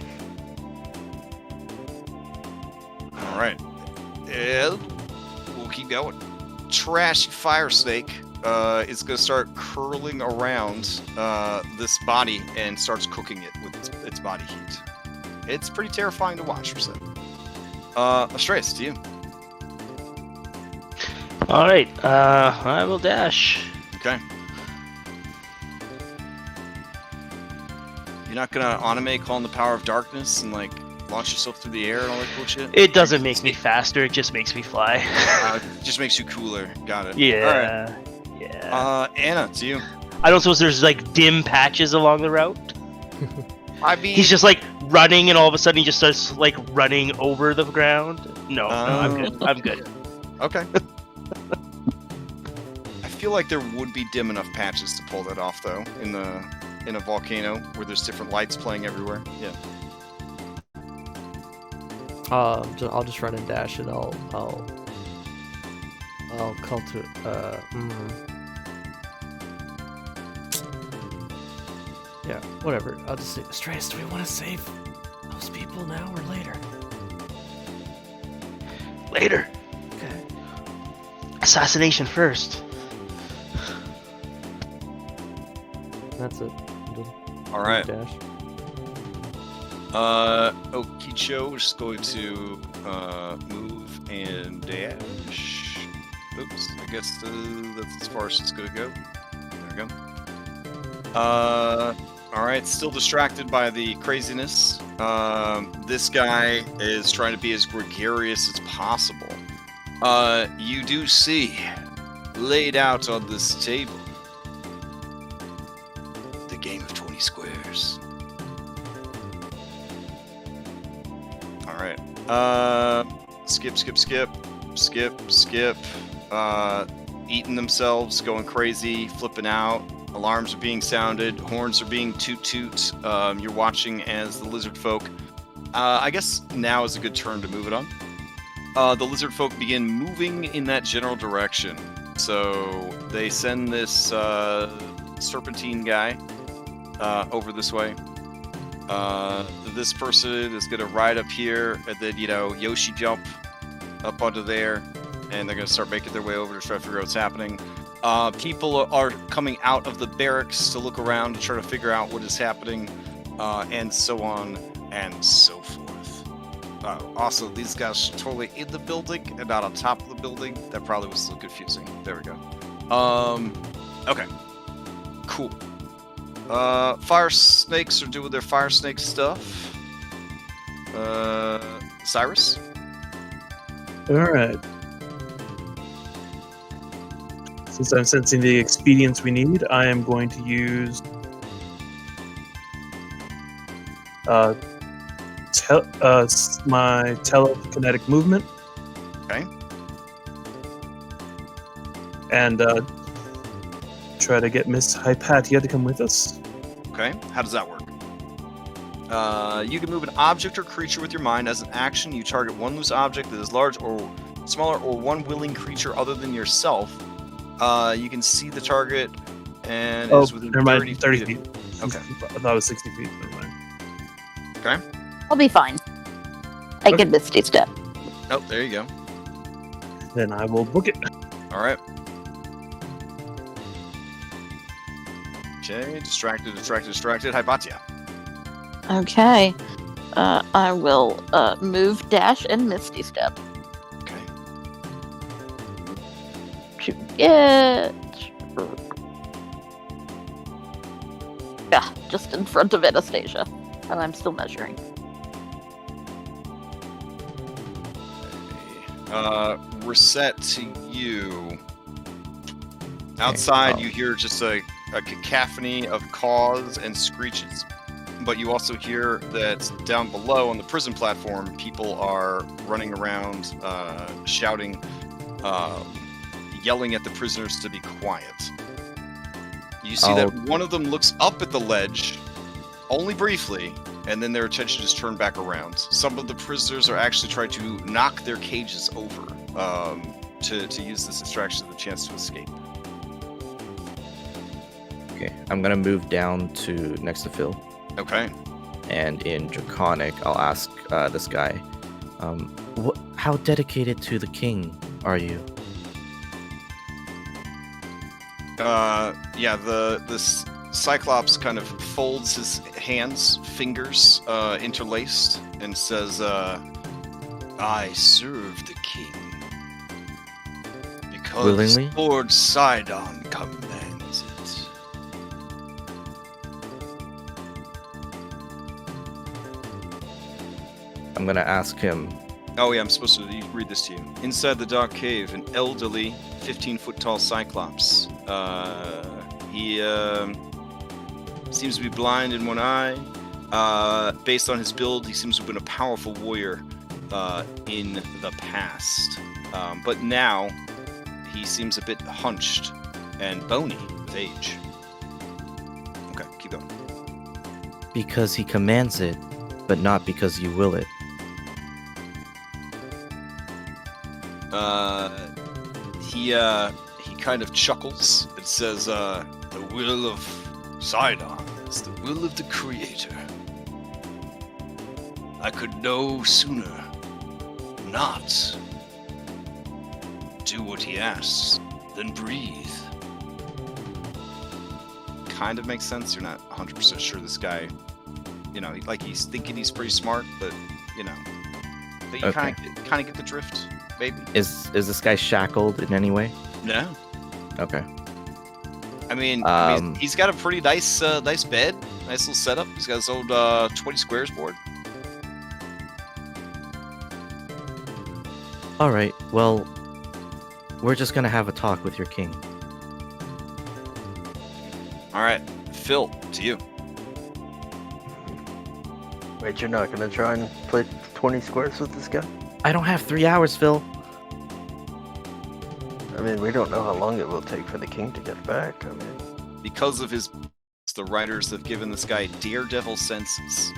All right. And we'll keep going. Trashy fire snake is going to start curling around this body and starts cooking it with its body heat. It's pretty terrifying to watch, for some. Astreus, to you. Alright, I will dash. Okay. You're not gonna anime call on the power of darkness and like launch yourself through the air and all that cool shit? It doesn't make me faster, it just makes me fly. Just makes you cooler. Got it. Yeah. All right. Yeah. Anna, to you. I don't suppose there's like dim patches along the route? I mean, he's just like running and all of a sudden he just starts like running over the ground? No, I'm good. I'm good. Okay. I feel like there would be dim enough patches to pull that off, though, in a volcano where there's different lights playing everywhere. Yeah. I'll just run and dash, and I'll call to Yeah, whatever. I'll just say, Astreus, do we want to save those people now or later? Later. Okay. Assassination first. That's it. All right. Dash. Okicho is going to move and dash. Oops, I guess that's as far as it's going to go. There we go. All right, still distracted by the craziness. This guy is trying to be as gregarious as possible. You do see, laid out on this table, the game of 20 squares. All right. Skip. eating themselves, going crazy, flipping out. Alarms are being sounded, horns are being toot. You're watching as the Lizardfolk. I guess now is a good turn to move it on. The Lizardfolk begin moving in that general direction. So they send this serpentine guy over this way. This person is going to ride up here and then, Yoshi jump up onto there. And they're going to start making their way over to try to figure out what's happening. People are coming out of the barracks to look around to try to figure out what is happening, and so on and so forth. Also, these guys are totally in the building and not on top of the building. That probably was a little confusing. There we go. Okay. Cool. Fire snakes are doing their fire snake stuff. Cyrus? Alright. Since I'm sensing the expedients we need, I am going to use my telekinetic movement. Okay. And try to get Miss Hypatia to come with us. Okay. How does that work? You can move an object or creature with your mind. As an action, you target one loose object that is large or smaller or one willing creature other than yourself. You can see the target and is within 30 feet. Okay. I thought it was 60 feet. Never mind. Okay. I'll be fine. I can Misty Step. Oh, there you go. Then I will book it. All right. Okay. Distracted. Hypatia. Okay. I will move, dash, and Misty Step. Okay. To get... Yeah, just in front of Anastasia. And I'm still measuring. We're set to you. Outside, you hear just a cacophony of caws and screeches. But you also hear that down below on the prison platform, people are running around, shouting, yelling at the prisoners to be quiet. You see that one of them looks up at the ledge, only briefly, and then their attention is turned back around. Some of the prisoners are actually trying to knock their cages over to use this distraction as a chance to escape. Okay, I'm gonna move down to next to Phil. Okay. And in Draconic, I'll ask this guy, how dedicated to the king are you? Yeah, the Cyclops kind of folds his hands, fingers interlaced, and says, I serve the king. Because willingly? Lord Sidon commands it. I'm gonna ask him. Oh yeah, I'm supposed to read this to you. Inside the dark cave, an elderly, 15-foot tall Cyclops. He seems to be blind in one eye. Based on his build, he seems to have been a powerful warrior in the past. But now, he seems a bit hunched and bony with age. Okay, keep going. Because he commands it, but not because you will it. He kind of chuckles and says, the will of Sidon is the will of the Creator. I could no sooner not do what he asks than breathe. Kind of makes sense. You're not 100% sure this guy, like he's thinking he's pretty smart, but, But you Okay. kind of get the drift, maybe. Is this guy shackled in any way? No. Okay. I mean, he's got a pretty nice bed, nice little setup. He's got his old 20 squares board. All right. Well, we're just gonna have a talk with your king. All right, Phil, to you. Wait, you're not gonna try and play 20 squares with this guy? I don't have 3 hours, Phil. I mean, we don't know how long it will take for the king to get back. I mean, Because of the writers have given this guy daredevil senses.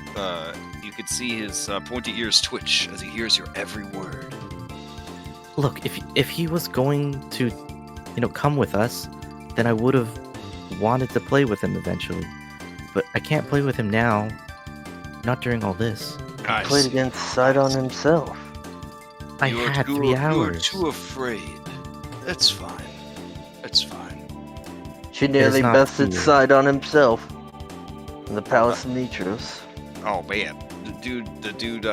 You could see his pointy ears twitch as he hears your every word. Look, if he was going to, come with us, then I would have wanted to play with him eventually. But I can't play with him now. Not during all this. I played see. against Sidon himself. I You are had too- 3 You are hours. too afraid. That's fine. That's fine. She nearly not bested fear. Sidon himself in the Palace of Mitros. Oh man, the dude,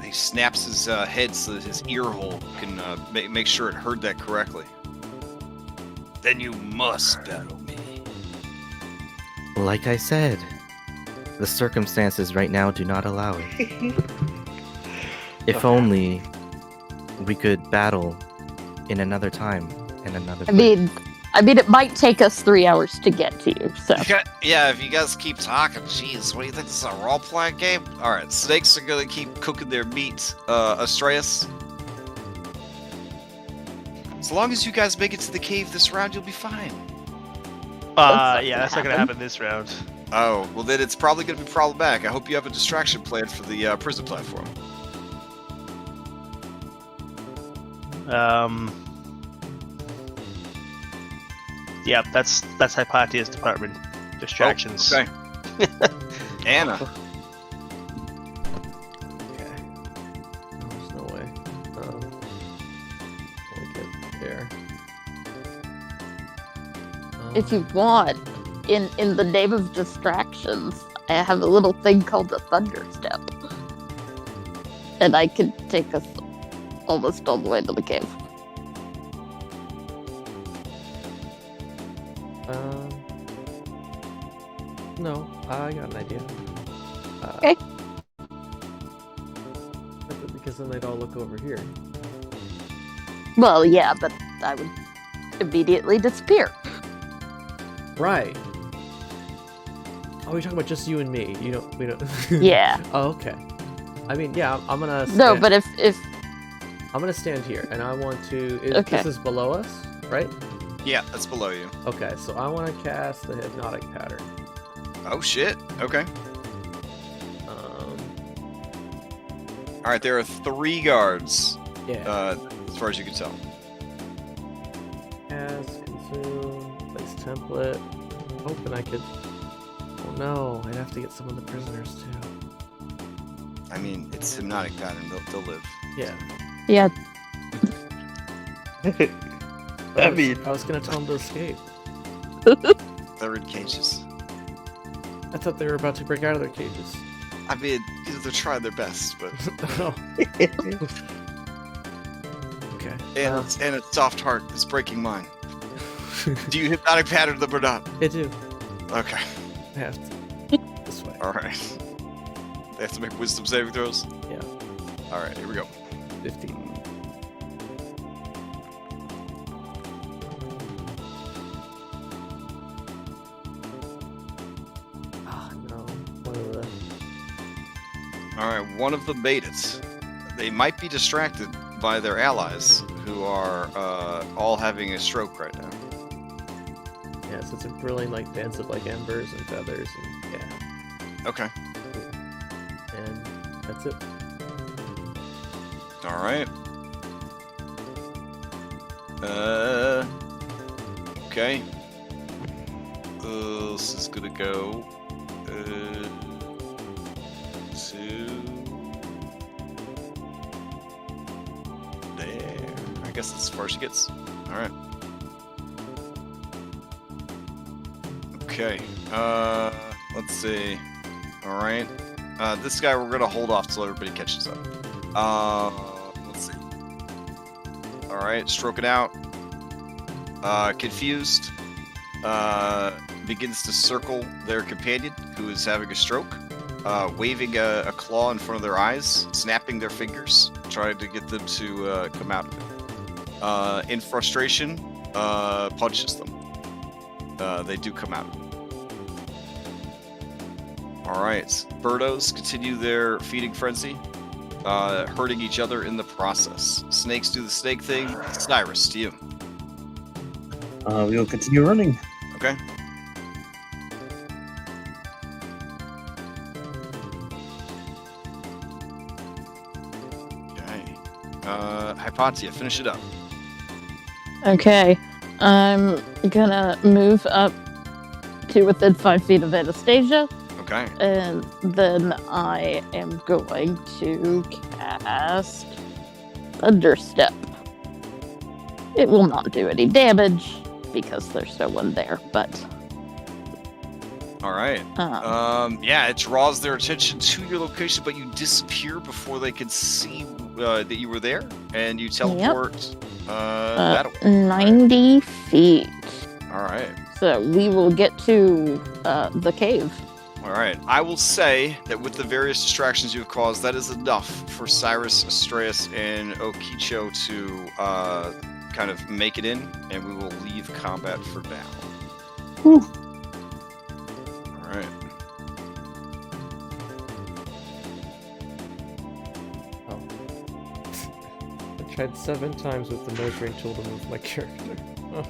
he snaps his head so that his ear hole can make sure it heard that correctly. Then you must battle me. Like I said, the circumstances right now do not allow it. If only we could battle in another time, in another place. I mean, it might take us 3 hours to get to you, so. Yeah, if you guys keep talking, jeez, what do you think, this is a role-playing game? Alright, snakes are gonna keep cooking their meat, Astraeus. As long as you guys make it to the cave this round, you'll be fine. Yeah, that's not gonna happen this round. Oh, well then it's probably gonna be problematic. I hope you have a distraction plan for the prison platform. Yeah, that's Hypatia's department. Distractions. Oh, okay. Anna. Okay. Oh, there's no way. I'll get there. If you want, in the name of distractions, I have a little thing called the Thunder Step. And I can take us almost all the way to the cave. No, I got an idea. Okay. Because then they'd all look over here. Well, yeah, but I would immediately disappear. Right. Oh, you're talking about just you and me. We don't. Yeah. Oh, okay. I mean, yeah, I'm gonna. No, but if I'm gonna stand here, and I want to. Okay. This is below us, right? Yeah, that's below you. Okay, so I want to cast the hypnotic pattern. Oh shit. Okay. Um. Alright, there are 3 guards, Yeah. as far as you can tell. Cast, consume, place template. Hoping I could. Oh no, I'd have to get some of the prisoners too. I mean, it's hypnotic pattern, they'll live. Yeah. yeah, I mean, I was gonna tell them to escape. They're in cages. I thought they were about to break out of their cages. I mean, they're trying their best, but Oh. Okay. and a soft heart is breaking mine. Do you hypnotic pattern them or not? I do. Okay. I have to. This way. Alright. They have to make wisdom saving throws? Yeah. Alright, here we go. 15. Ah, no. One of the. Alright, one of them made it. They might be distracted by their allies, who are all having a stroke right now. Yeah, so it's a brilliant like dance of like embers and feathers and yeah. Okay. And that's it. Alright. Okay. This is gonna go to there. I guess that's as far as she gets. Alright. Okay. Let's see. Alright. This guy we're gonna hold off till everybody catches up. Let's see. Alright, stroke it out. Confused. Begins to circle their companion, who is having a stroke. Waving a claw in front of their eyes, snapping their fingers, trying to get them to come out of it. In frustration, punches them. They do come out. Alright, birdos continue their feeding frenzy, hurting each other in the process. Snakes do the snake thing. Cyrus, to you. We will continue running. Okay. Okay. Hypatia, finish it up. Okay. I'm gonna move up to within 5 feet of Anastasia, Okay. and then I am going to cast Thunderstep. It will not do any damage because there's no one there, but All right. Yeah, it draws their attention to your location, but you disappear before they can see that you were there, and you teleport that way. 90 feet. All right. So we will get to the cave. All right. I will say that with the various distractions you have caused, that is enough for Cyrus, Astraeus, and Okicho to kind of make it in, and we will leave combat for now. Whew. All right. I tried 7 times with the measuring tool to move my character. Oh.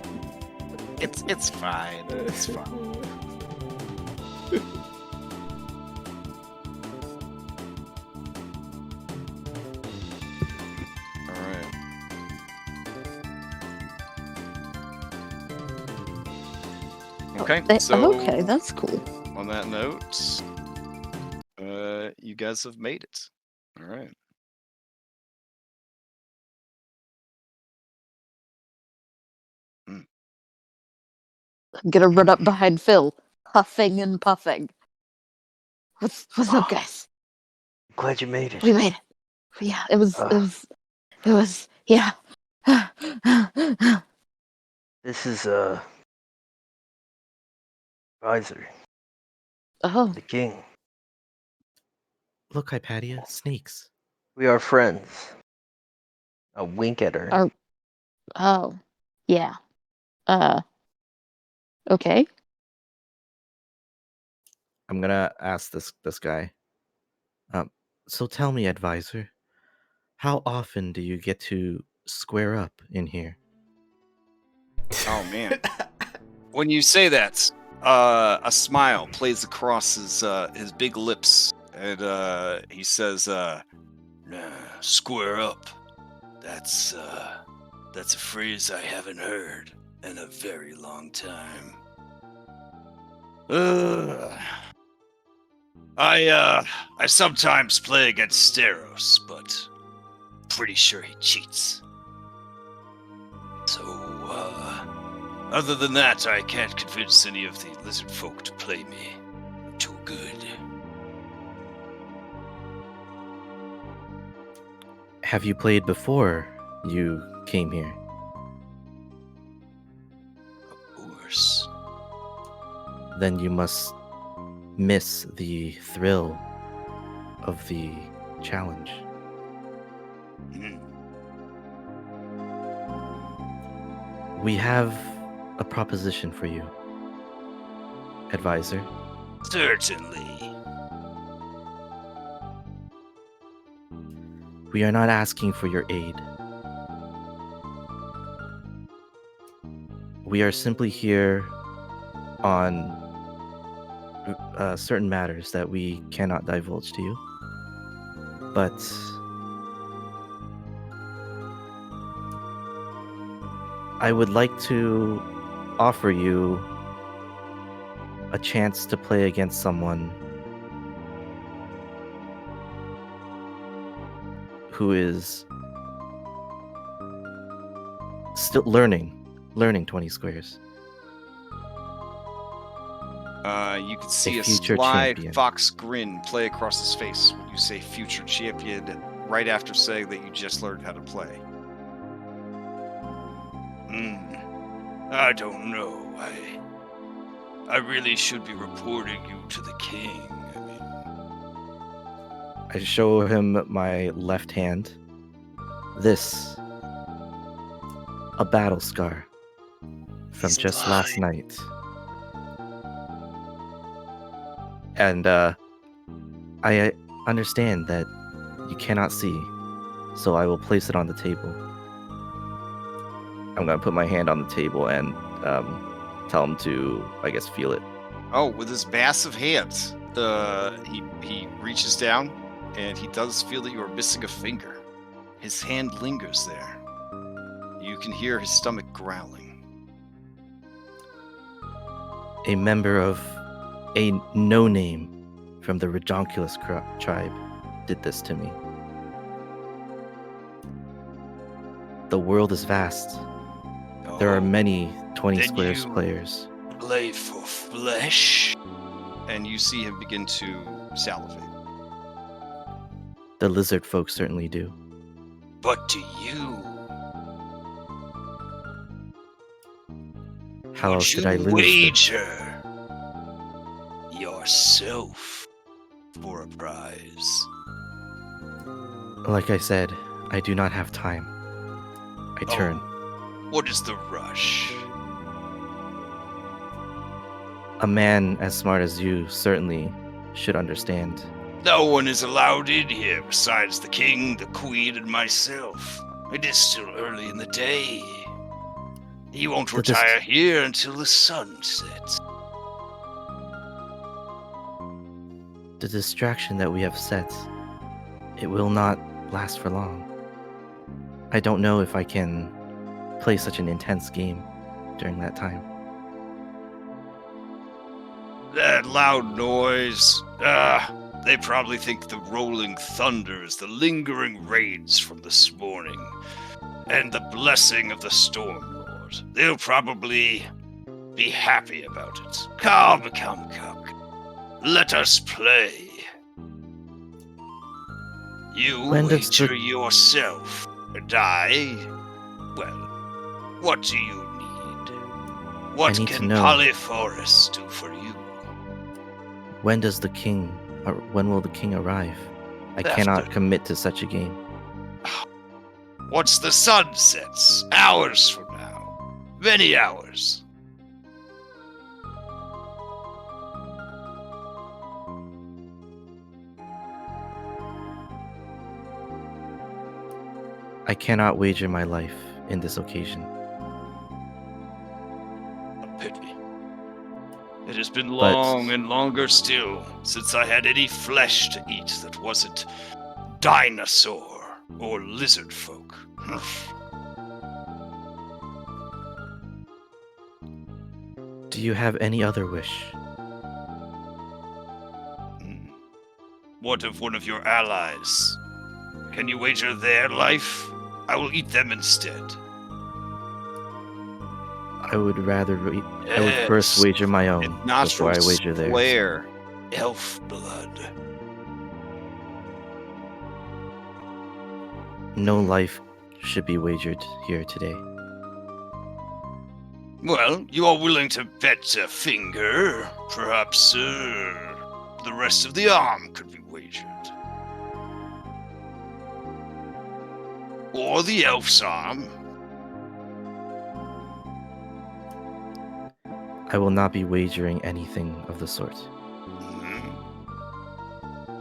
It's fine. It's fine. All right. Okay. So okay, that's cool. on that note, you guys have made it. All right. I'm gonna run up behind Phil, huffing and puffing. What's up, guys? Glad you made it. We made it. Yeah, it was. Yeah. This is advisor, Oh, the king. Look, Hypatia, snakes. We are friends. A wink at her. oh, yeah. Okay. I'm gonna ask this guy. So tell me, advisor, how often do you get to square up in here? Oh man. When you say that, a smile plays across his big lips, and he says, "Square up. That's a phrase I haven't heard in a very long time. I sometimes play against Steros, but pretty sure he cheats. So, other than that, I can't convince any of the Lizardfolk to play me. I'm too good." Have you played before you came here? Of course. Then you must miss the thrill of the challenge. Hmm. We have a proposition for you, advisor. Certainly. We are not asking for your aid. We are simply here on certain matters that we cannot divulge to you. But I would like to offer you a chance to play against someone who is still learning 20 squares. You can see a future sly champion. fox grin play across his face when you say future champion right after saying that you just learned how to play. I don't know. I really should be reporting you to the king. I mean, I show him my left hand. This, a battle scar from He's just lying. last night. And I understand that you cannot see, so I will place it on the table. I'm gonna put my hand on the table, and tell him to, I guess, feel it. Oh, with his massive hands, he reaches down, and he does feel that you are missing a finger. His hand lingers there. You can hear his stomach growling. A member of a no-name from the Redonkulous tribe did this to me. The world is vast. There are many 20 Then squares you- players. Play for flesh. And you see him begin to salivate. The Lizardfolk certainly do. But do you? How Would else you did I lose? wager yourself for a prize? Like I said, I do not have time. I turn. What is the rush? A man as smart as you certainly should understand. No one is allowed in here besides the king, the queen, and myself. It is still early in the day. You won't But this- retire here until the sun sets. The distraction that we have set, it will not last for long. I don't know if I can play such an intense game during that time. That loud noise. They probably think the rolling thunder is the lingering rains from this morning, and the blessing of the Stormlord. They'll probably be happy about it. Come. Let us play. You When does wager the- yourself, and I... Well, what do you need? What need to can know. Polyphorus do for you? When does the king, or when will the king arrive? I After. cannot commit to such a game. Once the sun sets, hours from now. Many hours. I cannot wager my life in this occasion. A pity. It has been But- long and longer still since I had any flesh to eat that wasn't dinosaur or lizard folk. Do you have any other wish? What of one of your allies? Can you wager their life? I will eat them instead. I would rather. I would first Yes. wager my own Not before I wager theirs. Flare. Elf blood. No life should be wagered here today. Well, you are willing to bet a finger. Perhaps the rest of the arm could be wagered. Or the elf's arm. I will not be wagering anything of the sort.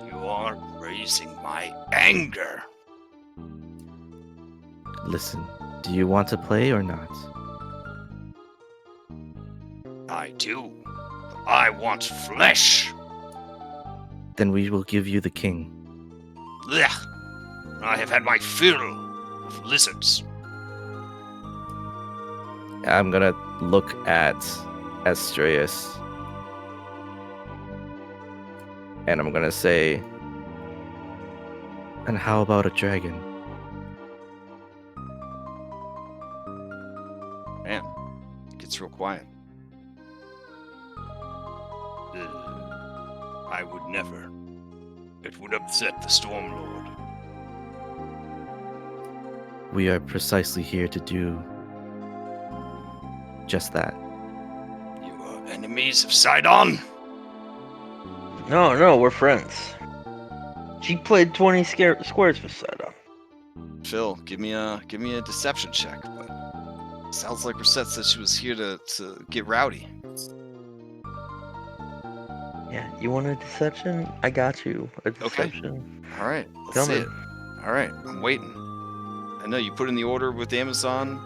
You are raising my anger. Listen, do you want to play or not? I do. But I want flesh. Then we will give you the king. Blech. I have had my fill of lizards. I'm gonna look at Astreus. And I'm gonna say, and how about a dragon? Man, it gets real quiet. I would never. It would upset the Stormlord. We are precisely here to do just that. You are enemies of Sidon? No, we're friends. She played 20 squares for Sidon. Phil, give me a deception check. But sounds like Rosette said she was here to get rowdy. Yeah, you want a deception? I got you. A deception. All right, let's Tell see me. it. All right, I'm waiting. I know you put in the order with Amazon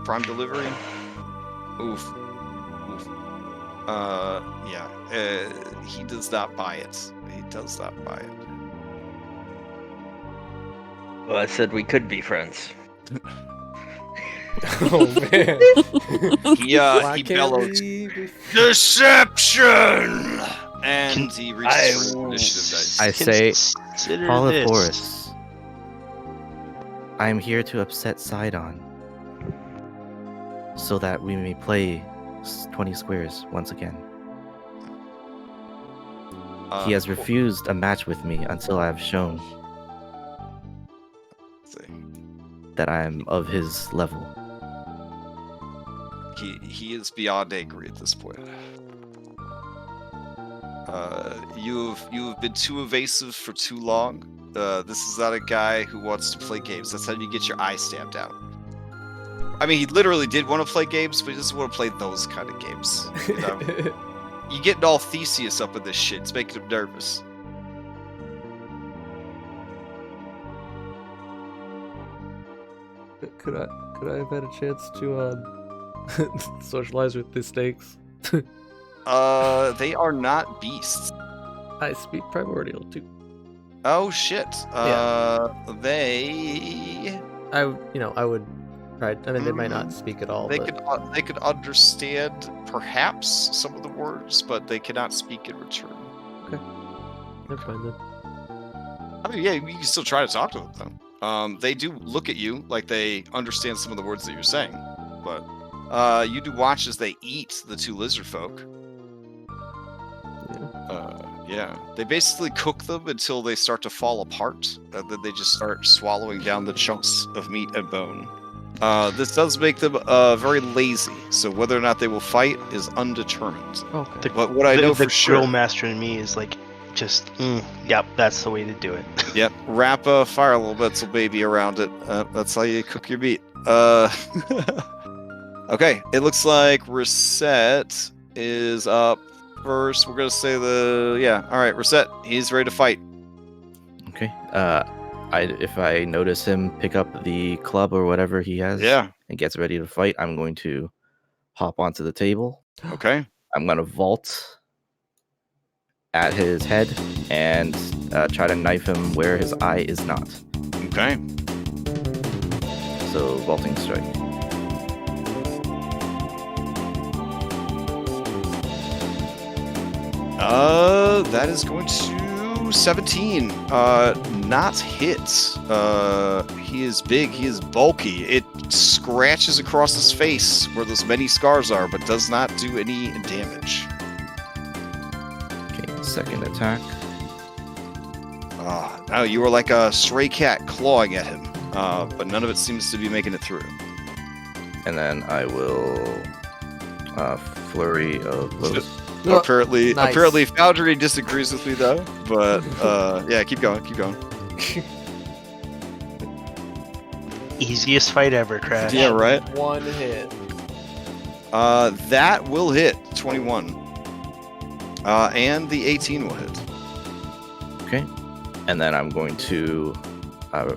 Prime delivery. Oof. Oof. Yeah. He does not buy it. He does not buy it. Well, I said we could be friends. Oh man. Why He can't bellows, we be- "Deception!" And he reaches for I- initiative dice. I say, Consider Paula this. Forrest, I'm here to upset Sidon, so that we may play 20 squares once again. He has refused a match with me until I have shown that I am of his level. He is beyond angry at this point. You've been too evasive for too long. This is not a guy who wants to play games. That's how you get your eye stamped out. I mean, he literally did want to play games, but he doesn't want to play those kind of games. You know? You getting all Theseus up in this shit. It's making him nervous. Could I have had a chance to socialize with the snakes? They are not beasts. I speak primordial too. Oh shit. They I would. Right. I mean, they might not speak at all. They but... could understand perhaps some of the words, but they cannot speak in return. Never mind then. I mean, yeah, you can still try to talk to them though. They do look at you like they understand some of the words that you're saying, but you do watch as they eat the two lizard folk. Yeah, they basically cook them until they start to fall apart, and then they just start swallowing down the chunks of meat and bone. This does make them very lazy, so whether or not they will fight is undetermined. Okay. But what I know for sure, the grill master in me is like, just, yep, that's the way to do it. Yep, wrap a fire a little bit, so baby around it. That's how you cook your meat. Okay, it looks like Reset is up first. We're gonna say all right, Reset. He's ready to fight. Okay. If I notice him pick up the club or whatever he has, Yeah. and gets ready to fight, I'm going to hop onto the table. Okay. I'm gonna vault at his head and try to knife him where his eye is not. Okay. So vaulting strike. That is going to 17. Not hit. He is big. He is bulky. It scratches across his face where those many scars are, but does not do any damage. Okay, second attack. Now you are like a stray cat clawing at him, but none of it seems to be making it through. And then I will flurry of blows. Apparently, nice. apparently, Foundry disagrees with me though. But yeah, keep going, keep going. Easiest fight ever, Crash. Yeah, right. One hit. That will hit 21, and the 18 will hit. Okay, and then I'm going to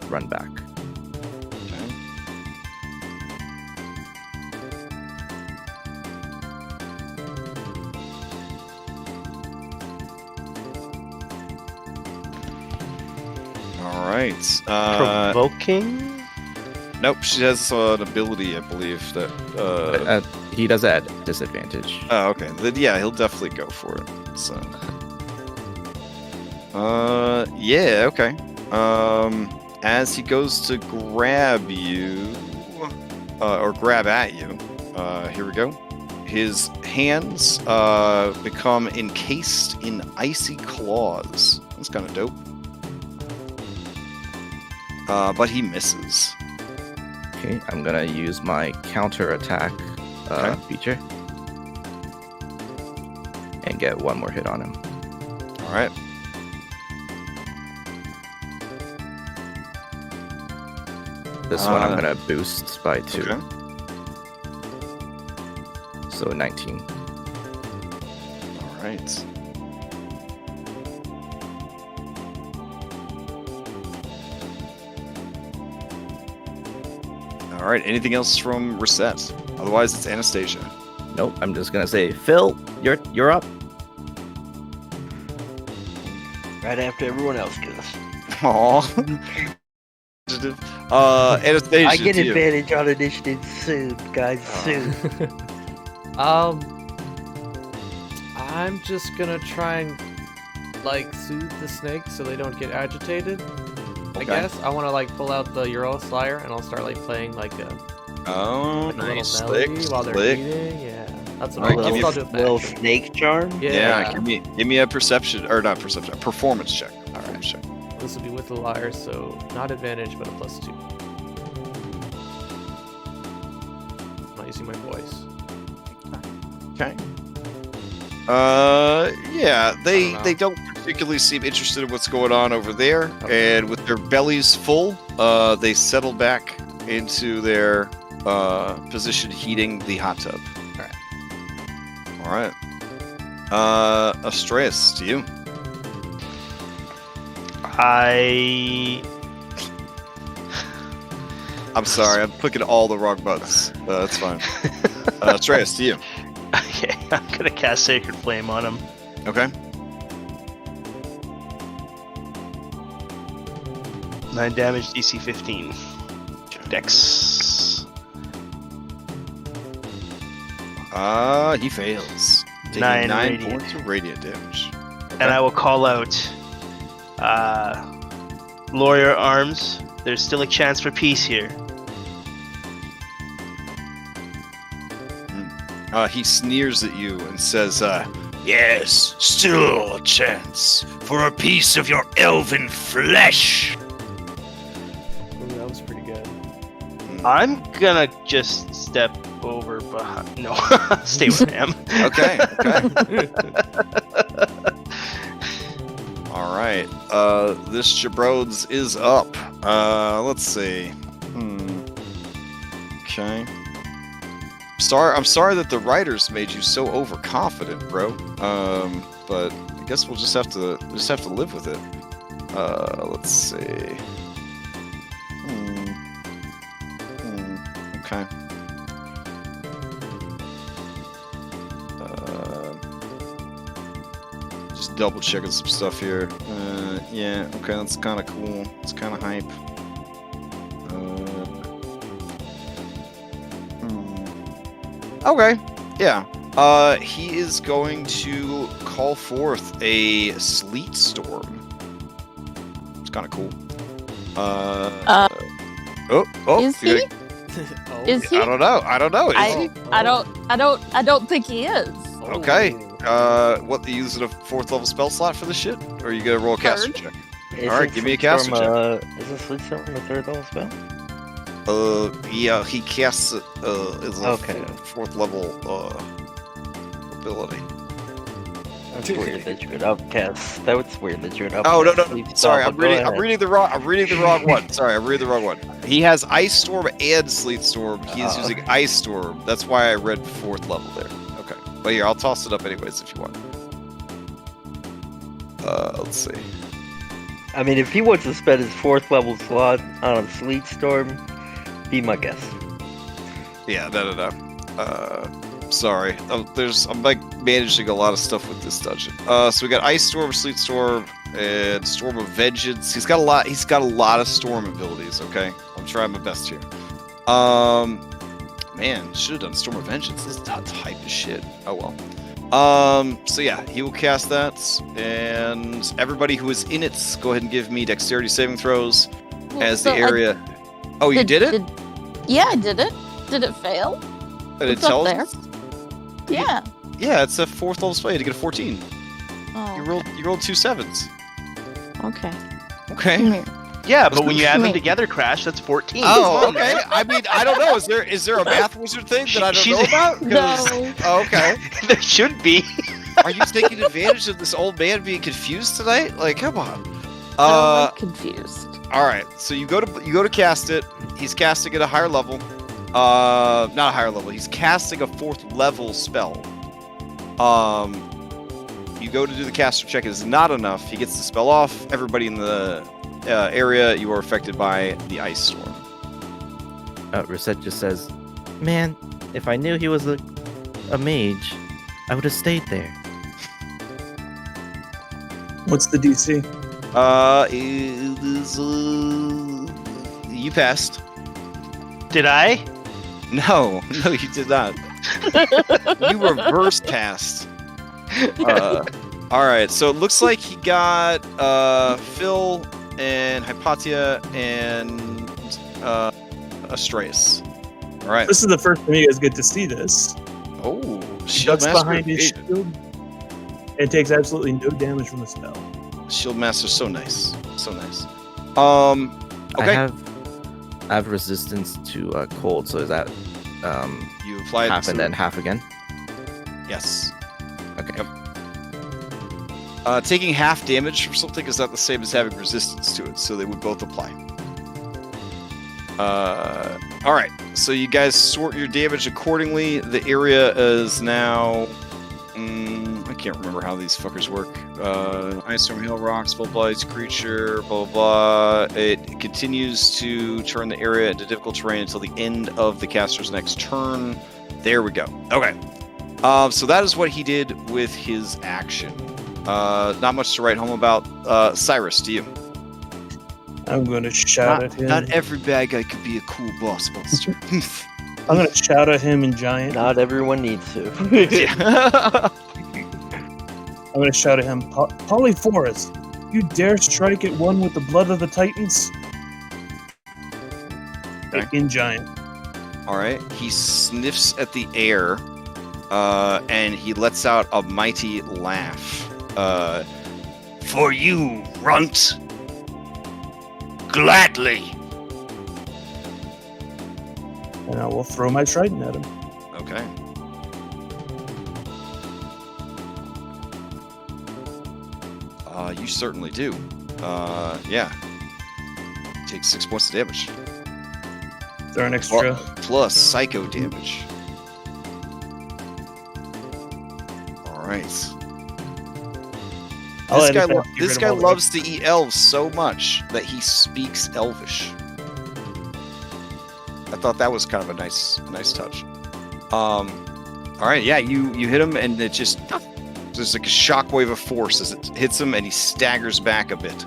run back. All right. Provoking? Nope, she has an ability, I believe that. He does add disadvantage. Oh, okay. Then yeah, he'll definitely go for it. So. Yeah, okay. As he goes to grab you, or grab at you, here we go. His hands become encased in icy claws. That's kind of dope. But he misses. Okay, I'm gonna use my counter attack feature and get one more hit on him. All right. This one I'm gonna boost by 2. Okay. So 19. All right. All right. Anything else from Reset? Otherwise, it's Anastasia. Nope. I'm just gonna say, Phil, you're up. Right after everyone else goes. Aww. Anastasia, I get to you. advantage on initiative soon, guys. Soon. I'm just gonna try and like soothe the snakes so they don't get agitated. I guess I want to like pull out the Euro Slayer and I'll start like playing like a Nice. little melody Slick, while they're slick. eating. Yeah, that's Alright, what give me I'll a do. It Little back. snake charm. Yeah, give me a performance check. Performance check. This will be with the liar, so not advantage, but a +2. I'm not using my voice. Okay. Yeah, I they don't know. they don't particularly seem interested in what's going on over there, Okay. and with their bellies full, they settle back into their position heating the hot tub. All right. Astreus, to you. I'm sorry, I'm clicking all the wrong buttons. That's fine. Astreus, to you. Okay, I'm gonna cast Sacred Flame on him. Okay. 9 damage, DC 15. Dex. He fails. Taking 9 9 radiant. points of radiant damage. And I will call out Lawyer Arms. There's still a chance for peace here. He sneers at you and says, yes, still a chance for a piece of your elven flesh. Ooh, that was pretty good. I'm gonna just step over behind. No, stay where I am. Okay. All right. This Jabrodes is up. Let's see. Okay. I'm sorry that the writers made you so overconfident, bro. But I guess we'll just have to live with it. Let's see. Okay. Just double checking some stuff here. Yeah. Okay, that's kind of cool. It's kind of hype. Okay, yeah. He is going to call forth a sleet storm. It's kind of cool. Is he? Oh, Is he? I don't know. Is he? I don't think he is. Okay. What? You using a 4th level spell slot for this shit, or are you gonna roll a caster check? Alright, give me a caster check. Isn't Sleep Storm a 3rd level spell? Yeah, he casts it as a Okay. 4th level ability. That's weird that you would upcast. That's weird that you would upcast. Oh no! Sleep Spell, Sorry, but I'm go reading. ahead. I'm reading the wrong one. Sorry, I'm reading the wrong one. He has Ice Storm and Sleet Storm. He is using Ice Storm. That's why I read 4th level there. Okay, but here I'll toss it up anyways if you want. Let's see. I mean, if he wants to spend his 4th level slot on a Sleet Storm, be my guest. Yeah, no. Sorry. I'm like managing a lot of stuff with this dungeon. So we got Ice Storm, Sleet Storm, and Storm of Vengeance. He's got a lot of storm abilities. Okay, I'm trying my best here. Man, should have done Storm of Vengeance. This is hype as shit. Oh well. So yeah, he will cast that, and everybody who is in it, go ahead and give me dexterity saving throws as the area. Oh, you did it? Yeah, I did it. Did it fail? And it It's up tells there. us? Yeah. Yeah, it's a 4th level spell. You had to get a 14. Oh, You rolled 2 7s. okay. Okay. Come here. Yeah, but when you add them Me. together, Crash, that's 14. Oh, okay. I mean, I don't know. Is there a math wizard thing that I don't know about? 'Cause- No. Oh, okay. There should be. Are you taking advantage of this old man being confused tonight? Like, come on. I'm confused. All right. So you go to cast it. He's casting at a higher level. Not a higher level. He's casting a 4th level spell. You go to do the caster check. It is not enough. He gets the spell off. Everybody in the area, you are affected by the ice storm. Reset just says, "Man, if I knew he was a a mage, I would have stayed there. What's the DC? It is, you passed. Did I? No, you did not. You reverse passed. All right, so it looks like he got Phil and Hypatia and Astraeus. All right. This is the first time you guys get to see this. Oh, He Shield ducks Master. behind his shield. It takes absolutely no damage from the spell. Shield Master, so nice, so nice. Okay. I have resistance to cold, so is that You applied half and then half again? Yes. Okay. Taking half damage from something is not the same as having resistance to it, so they would both apply. All right. So you guys sort your damage accordingly. The area is now. I can't remember how these fuckers work. Ice Storm, Hail, Rocks, Full Blights, Creature, blah, blah, blah. It continues to turn the area into difficult terrain until the end of the caster's next turn. There we go. Okay. So that is what he did with his action. Not much to write home about. Cyrus, to you. I'm going to shout at him. Not every bad guy could be a cool boss monster. I'm going to shout at him in giant. Not everyone needs to. Yeah. I'm going to shout at him, Polyphorus, you dare strike at one with the blood of the Titans? Okay. In giant. All right. He sniffs at the air, and he lets out a mighty laugh. For you, runt. Gladly. And I will throw my trident at him. Okay. You certainly do. Yeah. Take 6 points of damage. Is there an extra? Plus psycho damage. All right. I'll This edit guy, that to get this rid of guy all the loves to eat elves so much that he speaks Elvish. I thought that was kind of a nice touch. All right, yeah, you hit him, and it just there's like a shockwave of force as it hits him, and he staggers back a bit.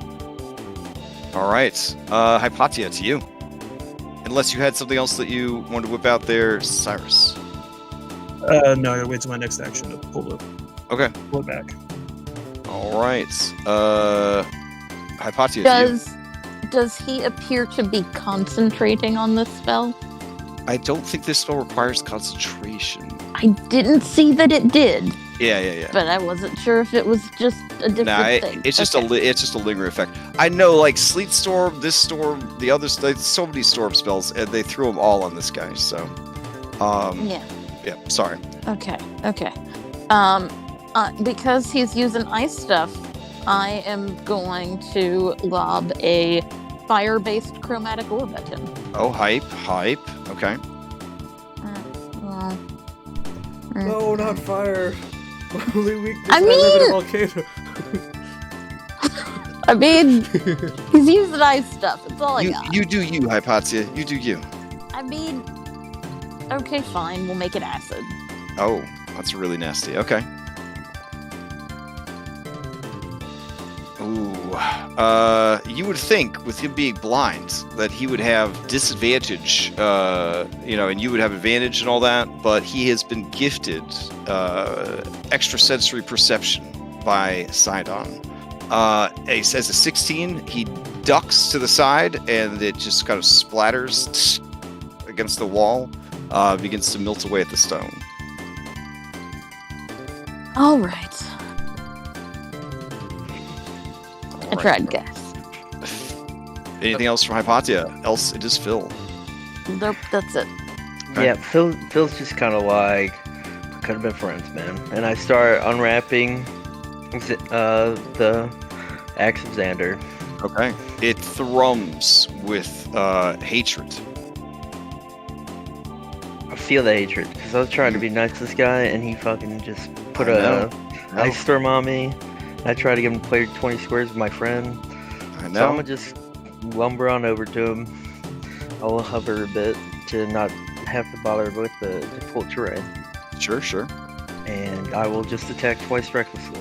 All right, Hypatia, to you. Unless you had something else that you wanted to whip out there, Cyrus. No, I gotta wait till my next action to pull it back. All right, Hypatia, to you. Does he appear to be concentrating on this spell? I don't think this spell requires concentration. I didn't see that it did, Yeah. but I wasn't sure if it was just a different thing. It's just Okay. it's just a lingering effect. I know, like Sleet Storm, this storm, the others. There's so many storm spells, and they threw them all on this guy. So, Yeah. Sorry. Okay. Because he's using ice stuff, I am going to lob a fire-based chromatic orb at him. Oh, hype. Okay. No, not fire. My only weakness. I live in a volcano. I mean, he's using ice stuff. That's all I got. You do you, Hypatia. You do you. I mean, okay, fine. We'll make it acid. Oh, that's really nasty. Okay. Ooh. You would think, with him being blind, that he would have disadvantage, and you would have advantage and all that, but he has been gifted extrasensory perception by Sidon. As a 16, he ducks to the side, and it just kind of splatters against the wall, begins to melt away at the stone. All right. I tried, guys. Anything else from Hypatia? Else, it is Phil. Nope, that's it. Okay. Yeah, Phil's just kind of like, could have been friends, man. And I start unwrapping the axe of Xander. Okay. It thrums with hatred. I feel the hatred because I was trying to be nice to this guy, and he fucking just put I know. a ice storm on me. I tried to give him clear 20 squares with my friend. I So I'm know. gonna just lumber on over to him. I'll hover a bit to not have to bother with the difficult terrain. Sure, sure. And I will just attack twice recklessly.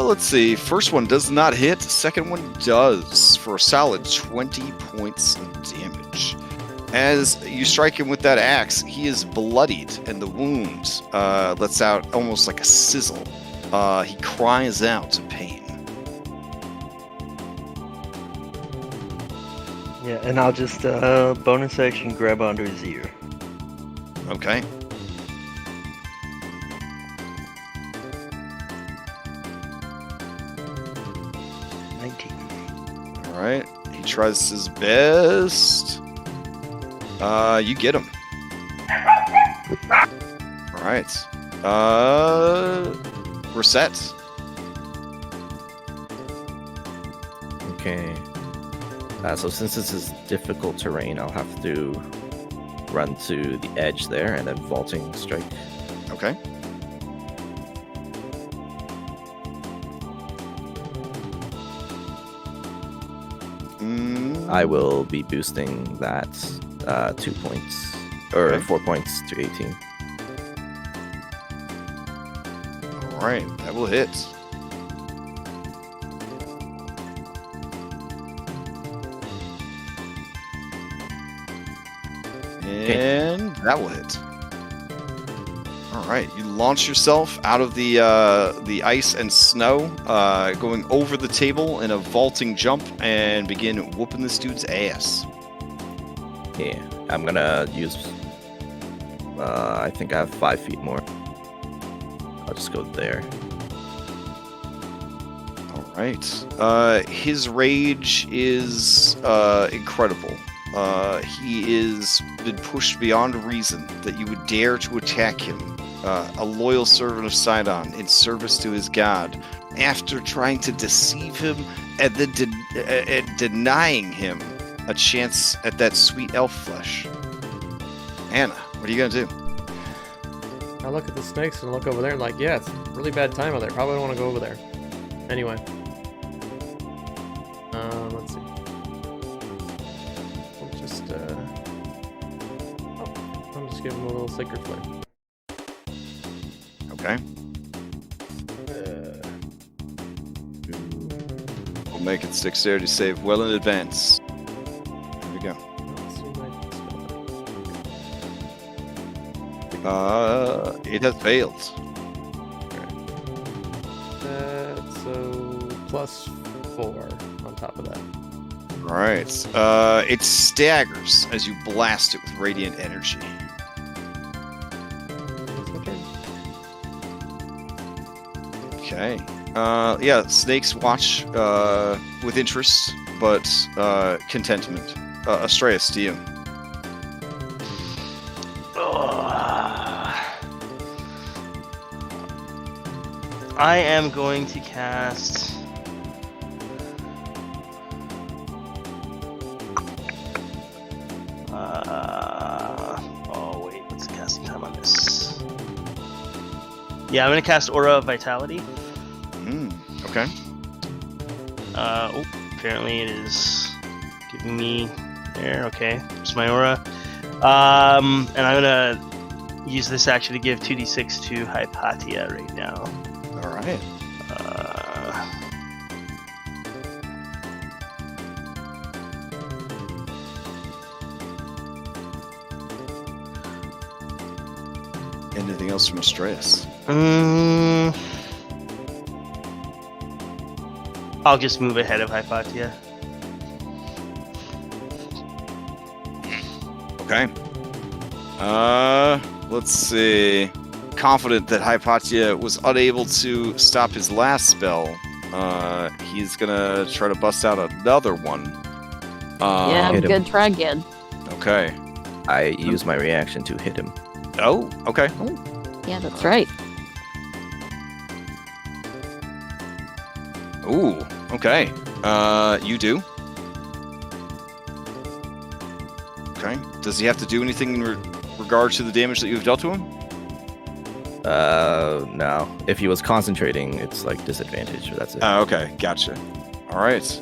Let's see. First one does not hit. Second one does for a solid 20 points of damage. As you strike him with that axe, he is bloodied, and the wound lets out almost like a sizzle. He cries out in pain. Yeah, and I'll just bonus action grab onto his ear. Okay. All right. He tries his best. You get him. All right. We're set. Okay. So since this is difficult terrain, I'll have to run to the edge there and then vaulting strike. Okay. I will be boosting that 2 points, or Okay. 4 points to 18. All right. That will hit. And that will hit. All right, you launch yourself out of the ice and snow, going over the table in a vaulting jump, and begin whooping this dude's ass. Yeah, I'm gonna use. I think I have 5 feet more. I'll just go there. All right. His rage is incredible. He is been pushed beyond reason that you would dare to attack him, a loyal servant of Sidon in service to his god, after trying to deceive him and then denying him a chance at that sweet elf flesh. Anna, what are you gonna do? I look at the snakes and look over there and like, yeah, it's a really bad time out there. Probably don't want to go over there. Anyway. Let's see. I'll just give him a little sacred flame. Okay. We'll make its dexterity save well in advance. There we go. Let's see my It has failed. so plus 4 on top of that. All right. It staggers as you blast it with radiant energy. That's my turn. Okay. Yeah, snakes watch with interest, but contentment. Astreus, to you. I am going to cast. Oh wait, what's the casting time on this? Yeah, I'm gonna cast Aura of Vitality. Okay. Apparently it is giving me there. Okay, it's my aura. And I'm gonna use this action to give 2d6 to Hypatia right now. All right. Anything else from Astreus? I'll just move ahead of Hypatia. Okay. Let's see. Confident that Hypatia was unable to stop his last spell, he's gonna try to bust out another one. Yeah, hit him. good try again. Okay. I use my reaction to hit him. Oh, okay. Yeah, that's right. Ooh, okay. You do. Okay. Does he have to do anything in regard to the damage that you've dealt to him? No. If he was concentrating, it's like disadvantage. That's it. Okay. Gotcha. All right.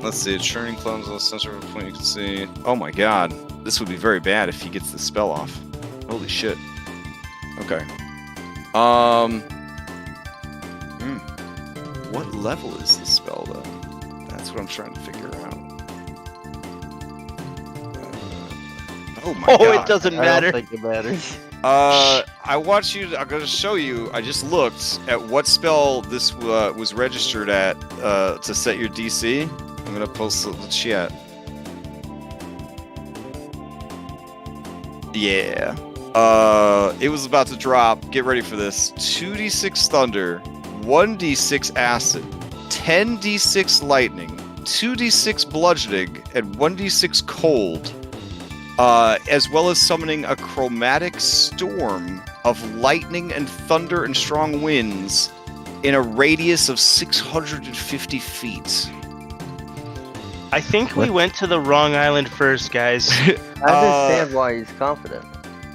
Let's see. Churning clones on the center of a point you can see. Oh my god. This would be very bad if he gets the spell off. Holy shit. Okay. What level is the spell, though? That's what I'm trying to figure out. Oh my god. Oh, it doesn't I matter. don't think it matters. I want you to, I'm going to show you. I just looked at what spell this was registered at to set your DC. I'm going to post the chat. Yeah. It was about to drop. Get ready for this. 2d6 thunder, 1d6 acid, 10d6 lightning, 2d6 bludgeoning, and 1d6 cold. As well as summoning a chromatic storm of lightning and thunder and strong winds in a radius of 650 feet. I think we went to the wrong island first, guys. I understand why he's confident.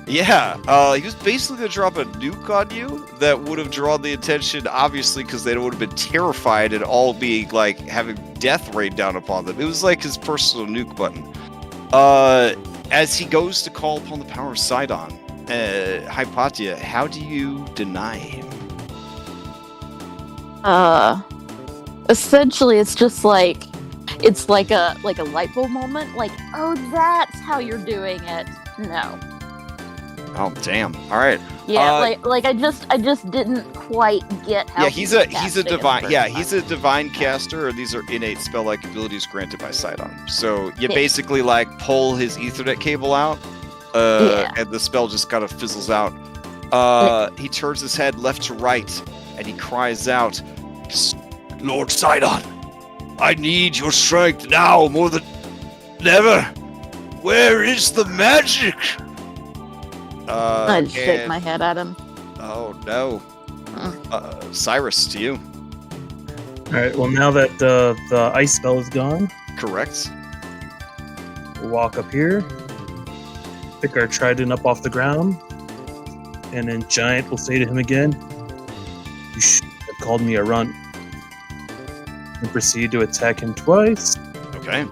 Yeah, he was basically going to drop a nuke on you that would have drawn the attention, obviously, because they would have been terrified and all be, like, having death rain down upon them. It was like his personal nuke button. As he goes to call upon the power of Sidon, Hypatia, how do you deny him? Essentially, it's just like, it's like a light bulb moment. Like, oh, that's how you're doing it. No. Oh, damn. All right. Yeah, like I just didn't quite get how. Yeah, he's a divine. Yeah, he's a divine caster, or these are innate spell-like abilities granted by Sidon. So you basically like pull his Ethernet cable out, and the spell just kind of fizzles out. He turns his head left to right, and he cries out, "Lord Sidon, I need your strength now more than ever. Where is the magic?" I'd shake my head at him. Oh no. Cyrus, to you. Alright, well, now that the ice spell is gone, Correct. we'll walk up here, pick our trident up off the ground, and then Giant will say to him again, "You should have called me a runt." And proceed to attack him twice. Okay.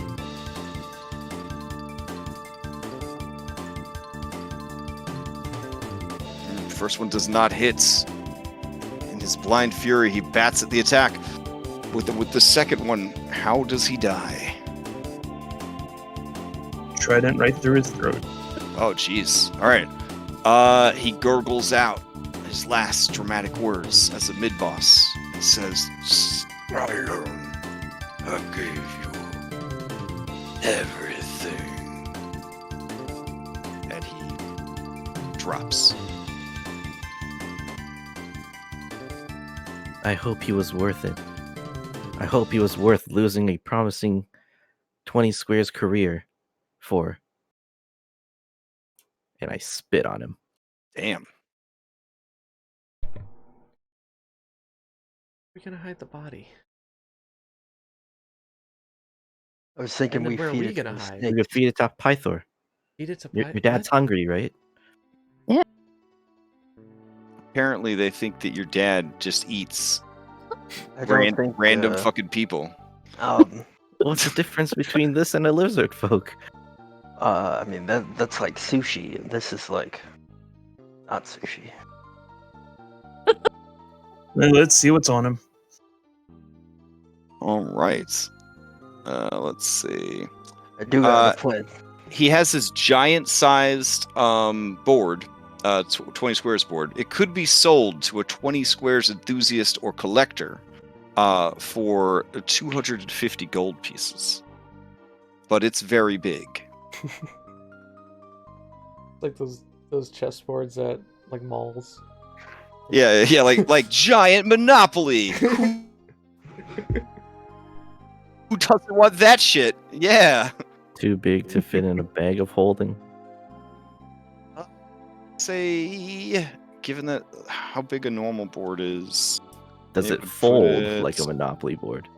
First one does not hit. In his blind fury, he bats at the attack. With the second one, how does he die? Trident right through his throat. Oh, jeez. All right. He gurgles out his last dramatic words as a mid-boss. He says, "Sidon, I gave you everything." And he drops. I hope he was worth it. I hope he was worth losing a promising 20 squares career for. And I spit on him. Damn. We're gonna hide the body. I was thinking And then we where are feed we it to gonna the hide? You snake. could feed it to Pythor. Feed it to Your dad's hungry, right? Apparently, they think that your dad just eats I don't think random fucking people. What's the difference between this and a lizard folk? I mean that's like sushi, and this is like not sushi. Well, let's see what's on him. All right. Let's see. I do got a plan. He has this giant-sized board, 20 squares board. It could be sold to a 20 squares enthusiast or collector for 250 gold pieces. But it's very big. Like those chessboards at like malls. Yeah, like giant Monopoly. Who doesn't want that shit? Yeah. Too big to fit in a bag of holding. Say, given that how big a normal board is, Does it would fold put it- like a Monopoly board?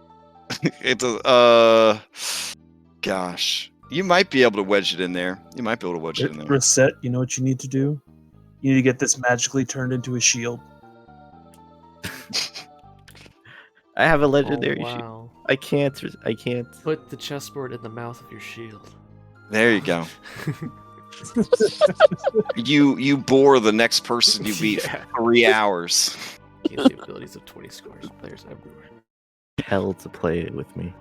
it does. Gosh, you might be able to wedge it in there. You might be able to wedge it in there. Reset, you know what you need to do? You need to get this magically turned into a shield. I have a Oh, legendary shield. wow. I can't. Put the chessboard in the mouth of your shield. There you go. You bore the next person you beat Yeah. for 3 hours. Gains the abilities of 20 scores. Players everywhere. Hell to play it with me.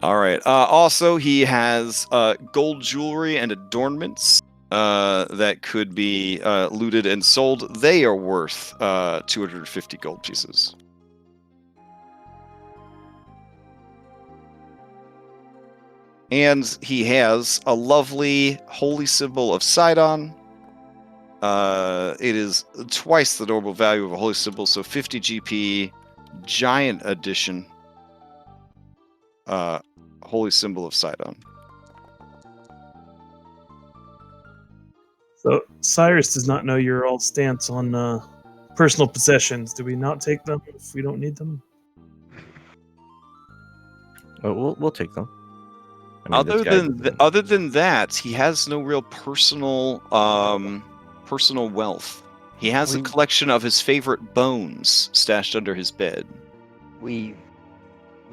All right. Also, he has gold jewelry and adornments that could be looted and sold. They are worth 250 gold pieces. And he has a lovely holy symbol of Sidon. It is twice the normal value of a holy symbol, so 50 GP, giant edition. Holy symbol of Sidon. So Cyrus does not know your all stance on personal possessions. Do we not take them if we don't need them? We'll take them. I mean, this guy- Other than that, he has no real personal wealth. He has a collection of his favorite bones stashed under his bed. We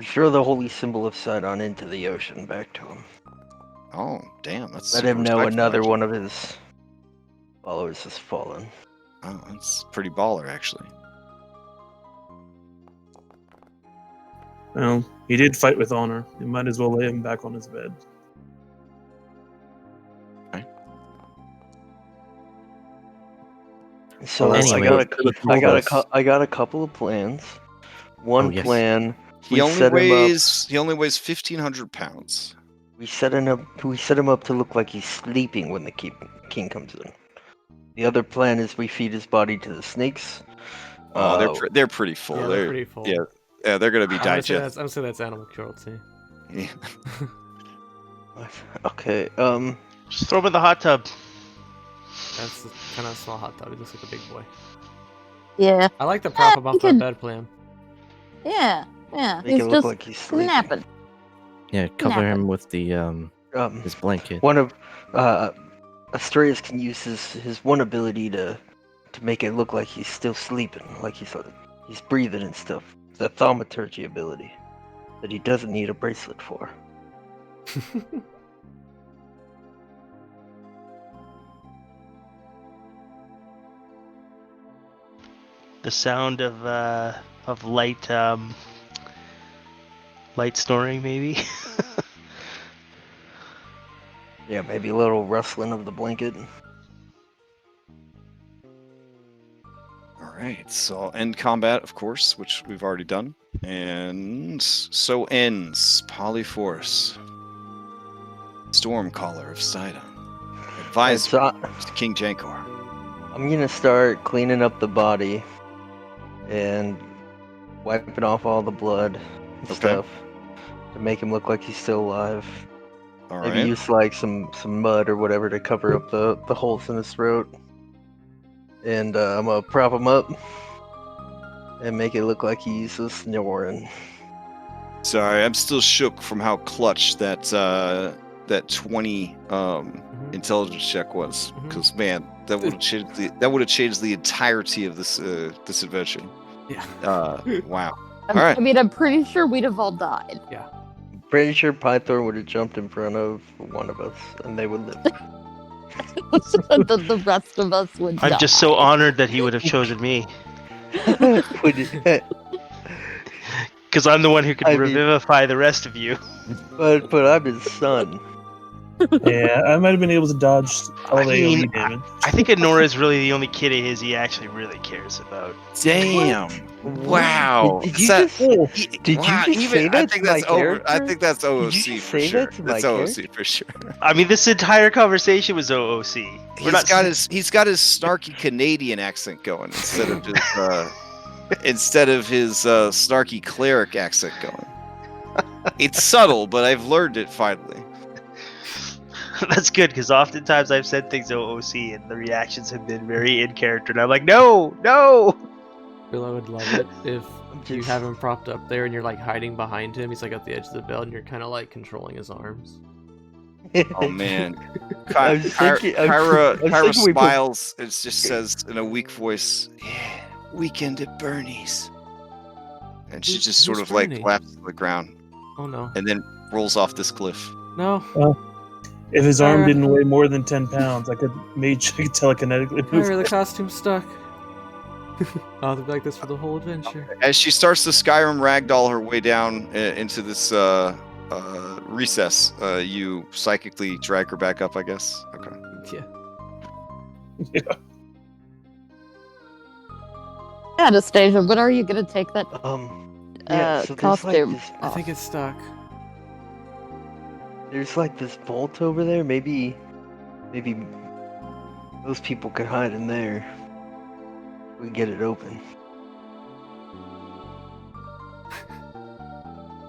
throw the holy symbol of Sidon into the ocean back to him. Oh, damn! That's Let super him know respectful, another actually. one of his followers has fallen. Oh, that's pretty baller, actually. Well, he did fight with honor. You might as well lay him back on his bed. So Well, anyway, I got a couple of plans. One yes. plan. He we only set him up. weighs 1,500 pounds. We set him up to look like he's sleeping when the king comes in. The other plan is we feed his body to the snakes. Oh, they're pretty full. Yeah, they're pretty full. Yeah, they're gonna be I'm gonna digested. say that's animal cruelty. Yeah. Okay. Just throw him in the hot tub. That's kind of a small hot tub. He looks like a big boy. Yeah. I like the prop about you that can- bed plan. Yeah. Make He's it look just like he's sleeping. napping. Yeah, cover Napping. him with the his blanket. One of Asturias can use his one ability to make it look like he's still sleeping, like he's breathing and stuff. The thaumaturgy ability that he doesn't need a bracelet for. The sound of light snoring, maybe. Yeah, maybe a little rustling of the blanket. All right, so I'll end combat, of course, which we've already done, and so ends Polyforce, Stormcaller of Sidon, advisor So to King Jankor. I'm gonna start cleaning up the body and wiping off all the blood and Okay. stuff to make him look like he's still alive. All Maybe right. use like some mud or whatever to cover up the holes in his throat. And I'm gonna prop him up and make it look like he's snoring. Sorry, I'm still shook from how clutch that 20 intelligence check was, because man, that would have changed the entirety of this this adventure. Yeah. Wow. I'm, All right. I mean, I'm pretty sure we'd have all died. Pretty sure Pythor would have jumped in front of one of us and they would live. the rest of us would die. I'm just so honored that he would have chosen me, because I'm the one who could I mean- revivify the rest of you. but I'm his son. Yeah, I might have been able to dodge all I the mean, AoE damage. I think Honora is really the only kid of his he actually really cares about. Damn. Wow. Did you That- just say Did wow, you just say I that think to my that's over. I character? think that's OOC Did you just for say sure. that to my That's OOC for sure. I mean, this entire conversation was OOC. We're not He's got his snarky Canadian accent going instead of his snarky cleric accent going. It's subtle, but I've learned it finally. That's good, because oftentimes I've said things OOC and the reactions have been very in character, and I'm like, no. Bill, I would love it if you just- have him propped up there and you're like hiding behind him. He's like at the edge of the bed and you're kind of like controlling his arms. Oh man. I was thinking- I was Kyra thinking we put- smiles. It just says in a weak voice, "Yeah, weekend at Bernie's." and she Who's- just sort who's of like Franny? collapses to the ground Oh no. and then rolls off this cliff. No. If his arm Kyra. didn't weigh more than 10 pounds, I could telekinetically move. Kyra, the costume's stuck. I'll be like this for the whole adventure. As she starts to Skyrim ragdoll her way down into this recess, you psychically drag her back up, I guess. Okay. Yeah. Anastasia, when are you gonna take that Yeah, so there's costume like this, I off? think it's stuck. there's like this vault over there. Maybe those people could hide in there. We get it open.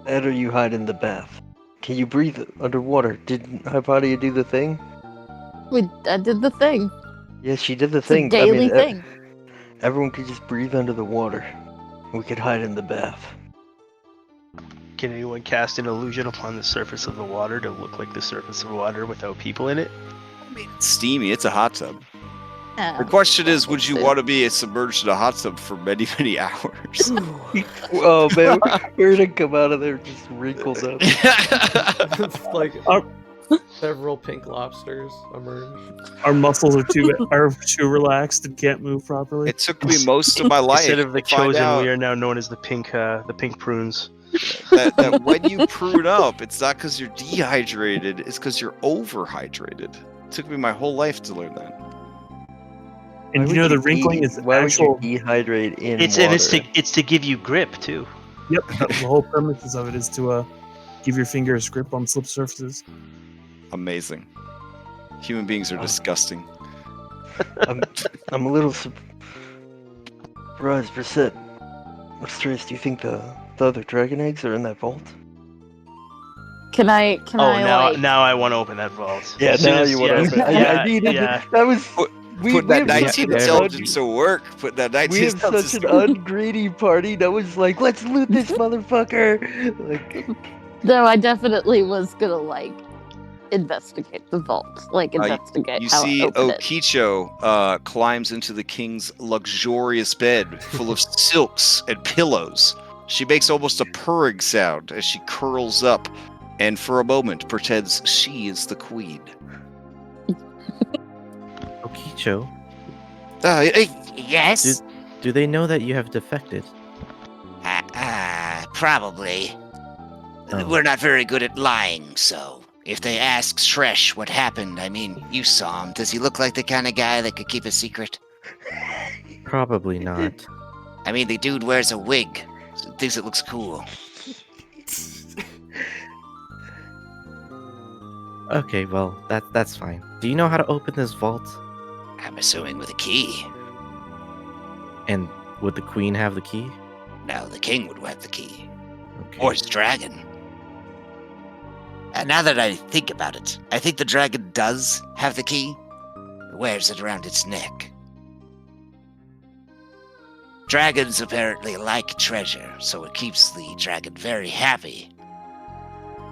That or you hide in the bath. Can you breathe underwater? Didn't Hypatia do the thing? I did the thing. Yeah, she did the It's a thing. daily thing. Everyone could just breathe under the water. We could hide in the bath. Can anyone cast an illusion upon the surface of the water to look like the surface of water without people in it? I mean, it's steamy. It's a hot tub. Yeah. The question is, would you Suit. want to be submerged in a hot tub for many, many hours? Oh man, we're gonna come out of there just wrinkled up. It's like Oh. several pink lobsters emerge. Our muscles are too relaxed and can't move properly. It took me most of my life Instead of the to find chosen, out we are now known as the pink prunes. that when you prune up, it's not because you're dehydrated, it's because you're overhydrated. It took me my whole life to learn that. And you know the wrinkling is why actual. would you dehydrate in It's water? and it's to give you grip too. Yep, the whole premise of it is to give your fingers grip on slip surfaces. Amazing. Human beings are disgusting. I'm a little surprised, Brissette. What stress do you think the other dragon eggs are in that vault? Can I Now I want to open that vault. Yeah, As soon now as- you want to yeah, open it. yeah, I needed yeah. it. That was. Put that have 19 such an intelligence to work. Put that 19 We have intelligence such to an work. ungreedy party that was like, let's loot this motherfucker. Like, No, I definitely was gonna investigate the vault. Investigate You how see to open it. Okicho climbs into the king's luxurious bed full of silks and pillows. She makes almost a purring sound as she curls up and for a moment pretends she is the queen. Okicho, Yes? do they know that you have defected? Probably. Oh. We're not very good at lying, so if they ask Shresh what happened, I mean, you saw him. Does he look like the kind of guy that could keep a secret? Probably not. I mean, the dude wears a wig. So thinks it looks cool. Okay, well, that's fine. Do you know how to open this vault? I'm assuming with a key. And would the queen have the key? No, the king would have the key. Okay. Or his dragon. And now that I think about it, I think the dragon does have the key. It wears it around its neck. Dragons apparently like treasure, so it keeps the dragon very happy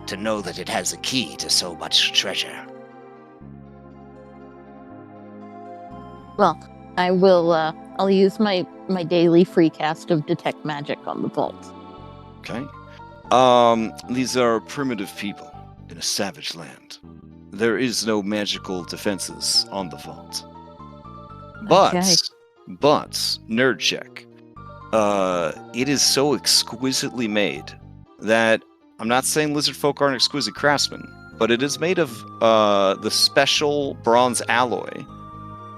to know that it has a key to so much treasure. Well, I will. I'll use my daily free cast of detect magic on the vault. Okay. These are primitive people in a savage land. There is no magical defenses on the vault. But, Okay. nerd check. It is so exquisitely made that I'm not saying Lizardfolk aren't exquisite craftsmen, but it is made of the special bronze alloy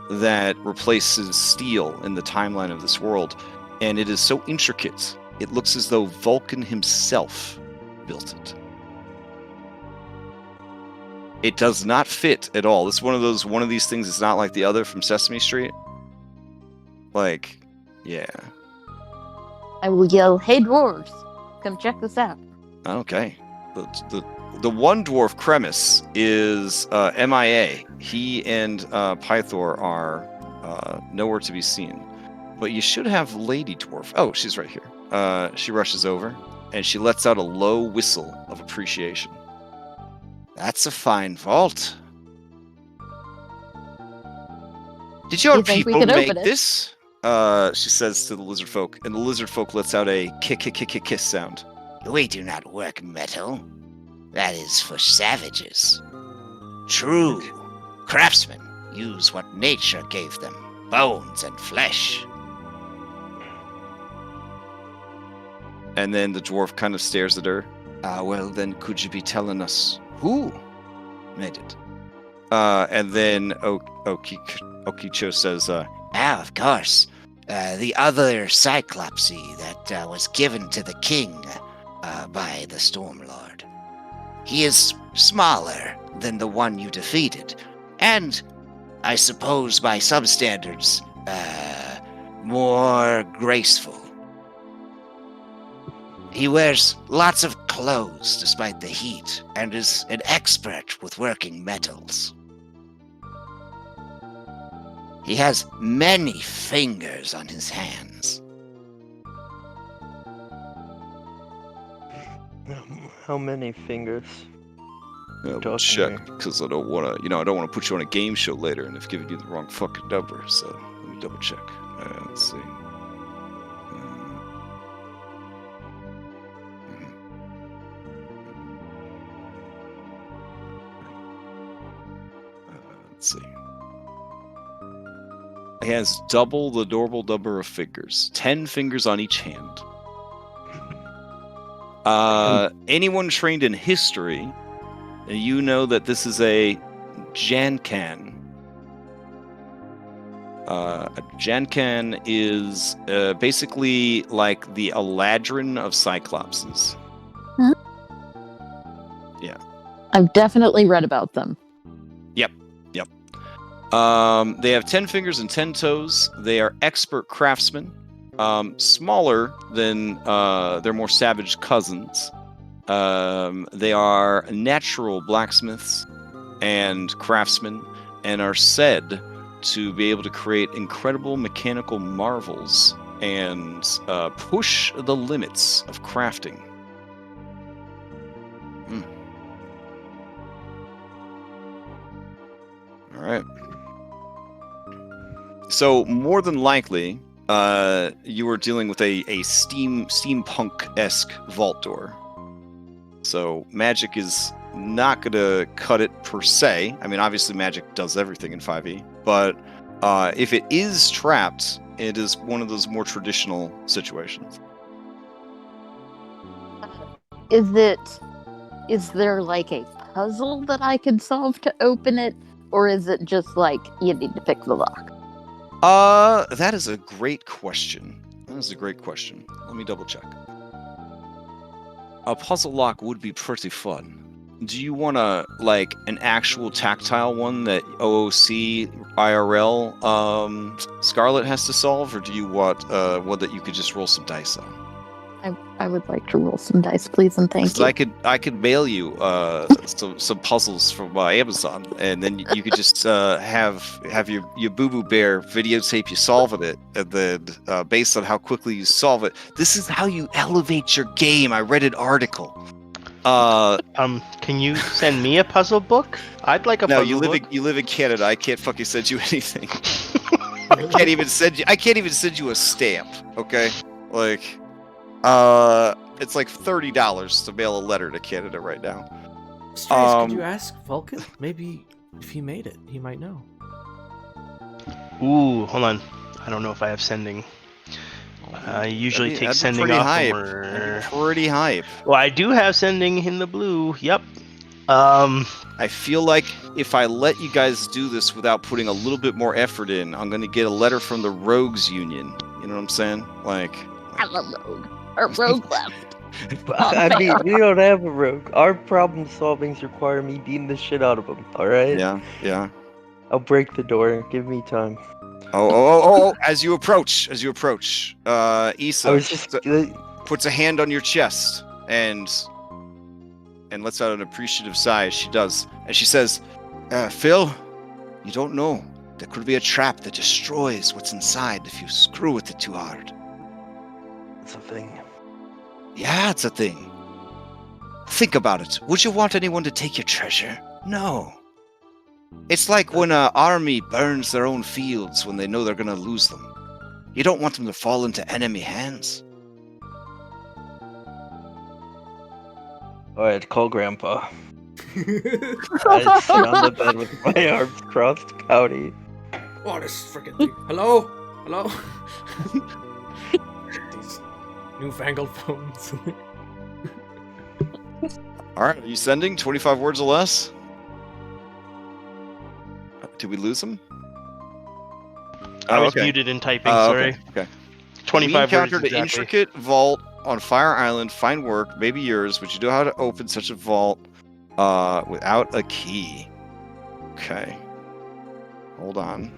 that replaces steel in the timeline of this world, and it is so intricate. It looks as though Vulcan himself built it. It does not fit at all. It's one of these things that's not like the other from Sesame Street. Like, yeah. I will yell, "Hey dwarves, come check this out!" Okay. The one dwarf, Cremis, is MIA. He and Pythor are nowhere to be seen. But you should have Lady Dwarf. Oh, she's right here. She rushes over, and she lets out a low whistle of appreciation. That's a fine vault. Did your You think we people could make open it? this? she says to the Lizardfolk, and the Lizardfolk lets out a kiss sound. We do not work metal. That is for savages. True craftsmen use what nature gave them, bones and flesh. And then the dwarf kind of stares at her. Well, then could you be telling us who made it? And then Okicho says, Of course. The other Cyclopsy that was given to the king by the Stormlord. He is smaller than the one you defeated, and I suppose by some standards, more graceful. He wears lots of clothes despite the heat, and is an expert with working metals. He has many fingers on his hands. How many fingers? We'll Talking check, here. because I don't want to, I don't want to put you on a game show later and have given you the wrong fucking number, so let me double check. Let's see. Let's see. He has double the normal number of fingers. 10 fingers on each hand. Anyone trained in history, you know that this is a Jankan. A Jankan is basically like the Eladrin of Cyclopses. Huh? Yeah. I've definitely read about them. They have 10 fingers and 10 toes. They are expert craftsmen. Smaller than their more savage cousins. They are natural blacksmiths and craftsmen, and are said to be able to create incredible mechanical marvels and push the limits of crafting. All right. So more than likely, you were dealing with a steampunk-esque vault door. So magic is not going to cut it per se. I mean, obviously magic does everything in 5e, but if it is trapped, it is one of those more traditional situations. Is there like a puzzle that I could solve to open it, or is it just like you need to pick the lock? That is a great question. Let me double check. A puzzle lock would be pretty fun. Do you want like an actual tactile one that OOC IRL Scarlet has to solve, or do you want one that you could just roll some dice on? I would like to roll some dice, please, and thank you. I could mail you some puzzles from Amazon, and then you could just have your Boo Boo Bear videotape you solving it, and then based on how quickly you solve it, this is how you elevate your game. I read an article. Can you send me a puzzle book? I'd like a puzzle book. No, you live in Canada. I can't fucking send you anything. I can't even send you a stamp. Okay, like. It's like $30 to mail a letter to Canada right now. Strays, could you ask Vulcan? Maybe if he made it, he might know. Ooh, hold on. I don't know if I have sending. I usually take sending off. Pretty hype. Well, I do have sending in the blue. Yep. I feel like if I let you guys do this without putting a little bit more effort in, I'm going to get a letter from the Rogues Union. You know what I'm saying? Like, I'm a rogue. Or rogue left. I mean, we don't have a rogue. Our problem solvings require me beating the shit out of them, alright? Yeah. I'll break the door. Give me time. Oh, as you approach, Issa puts a hand on your chest and lets out an appreciative sigh as she does. And she says, Phil, you don't know. There could be a trap that destroys what's inside if you screw with it too hard. It's a thing. Yeah, it's a thing. Think about it. Would you want anyone to take your treasure? No. It's like when an army burns their own fields when they know they're going to lose them. You don't want them to fall into enemy hands. Alright, call Grandpa. I sit on the bed with my arms crossed, pouty. Oh, this freaking thing. Hello? Hello? These newfangled phones. All right, are you sending 25 words or less? Did we lose him? I was okay. muted in typing, sorry. Okay. 25 we words encountered an exactly. intricate vault on Fire Island. Fine work, maybe yours, but you know how to open such a vault without a key. Okay. Hold on.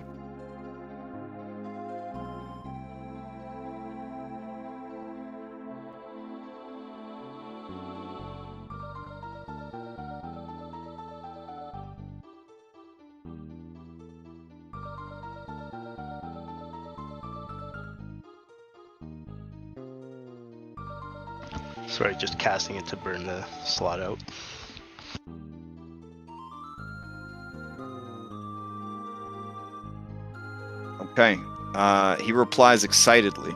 Sorry, just casting it to burn the slot out. Okay. He replies excitedly.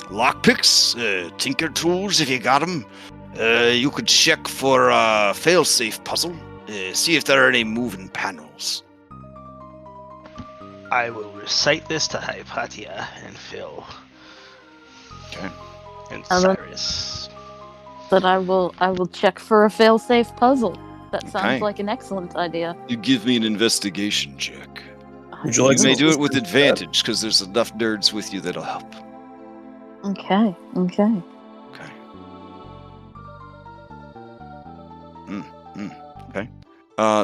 Lockpicks, tinker tools if you got them. You could check for a failsafe puzzle. See if there are any moving panels. I will recite this to Hypatia and Phil. Okay. And I will- Cyrus. But I will check for a failsafe puzzle. That sounds Okay. like an excellent idea. You give me an investigation check. Would you like You may some do it with assistance? advantage because there's enough nerds with you that'll help. Okay. Okay. Okay.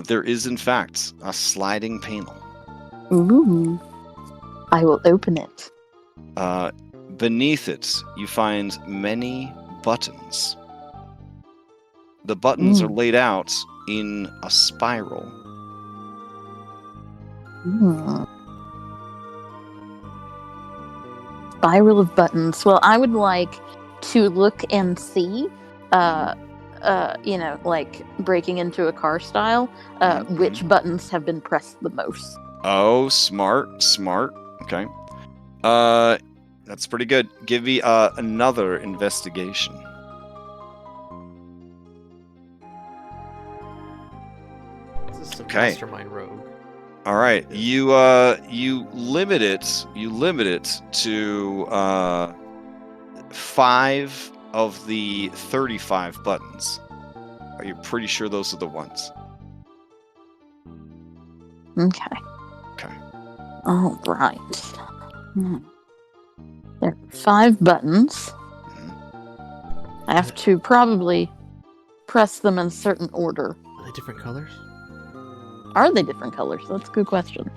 There is in fact a sliding panel. Ooh. I will open it. Beneath it, you find many buttons. The buttons are laid out in a spiral. Spiral of buttons. Well, I would like to look and see, like breaking into a car style, which buttons have been pressed the most. Oh, smart. Okay. That's pretty good. Give me another investigation. This is some Okay. mastermind rogue. All right, you limit it to 5 of the 35 buttons. Are you pretty sure those are the ones? Okay. Okay. All right. There are 5 buttons. I have to probably press them in a certain order. Are they different colors? Are they different colors? That's a good question.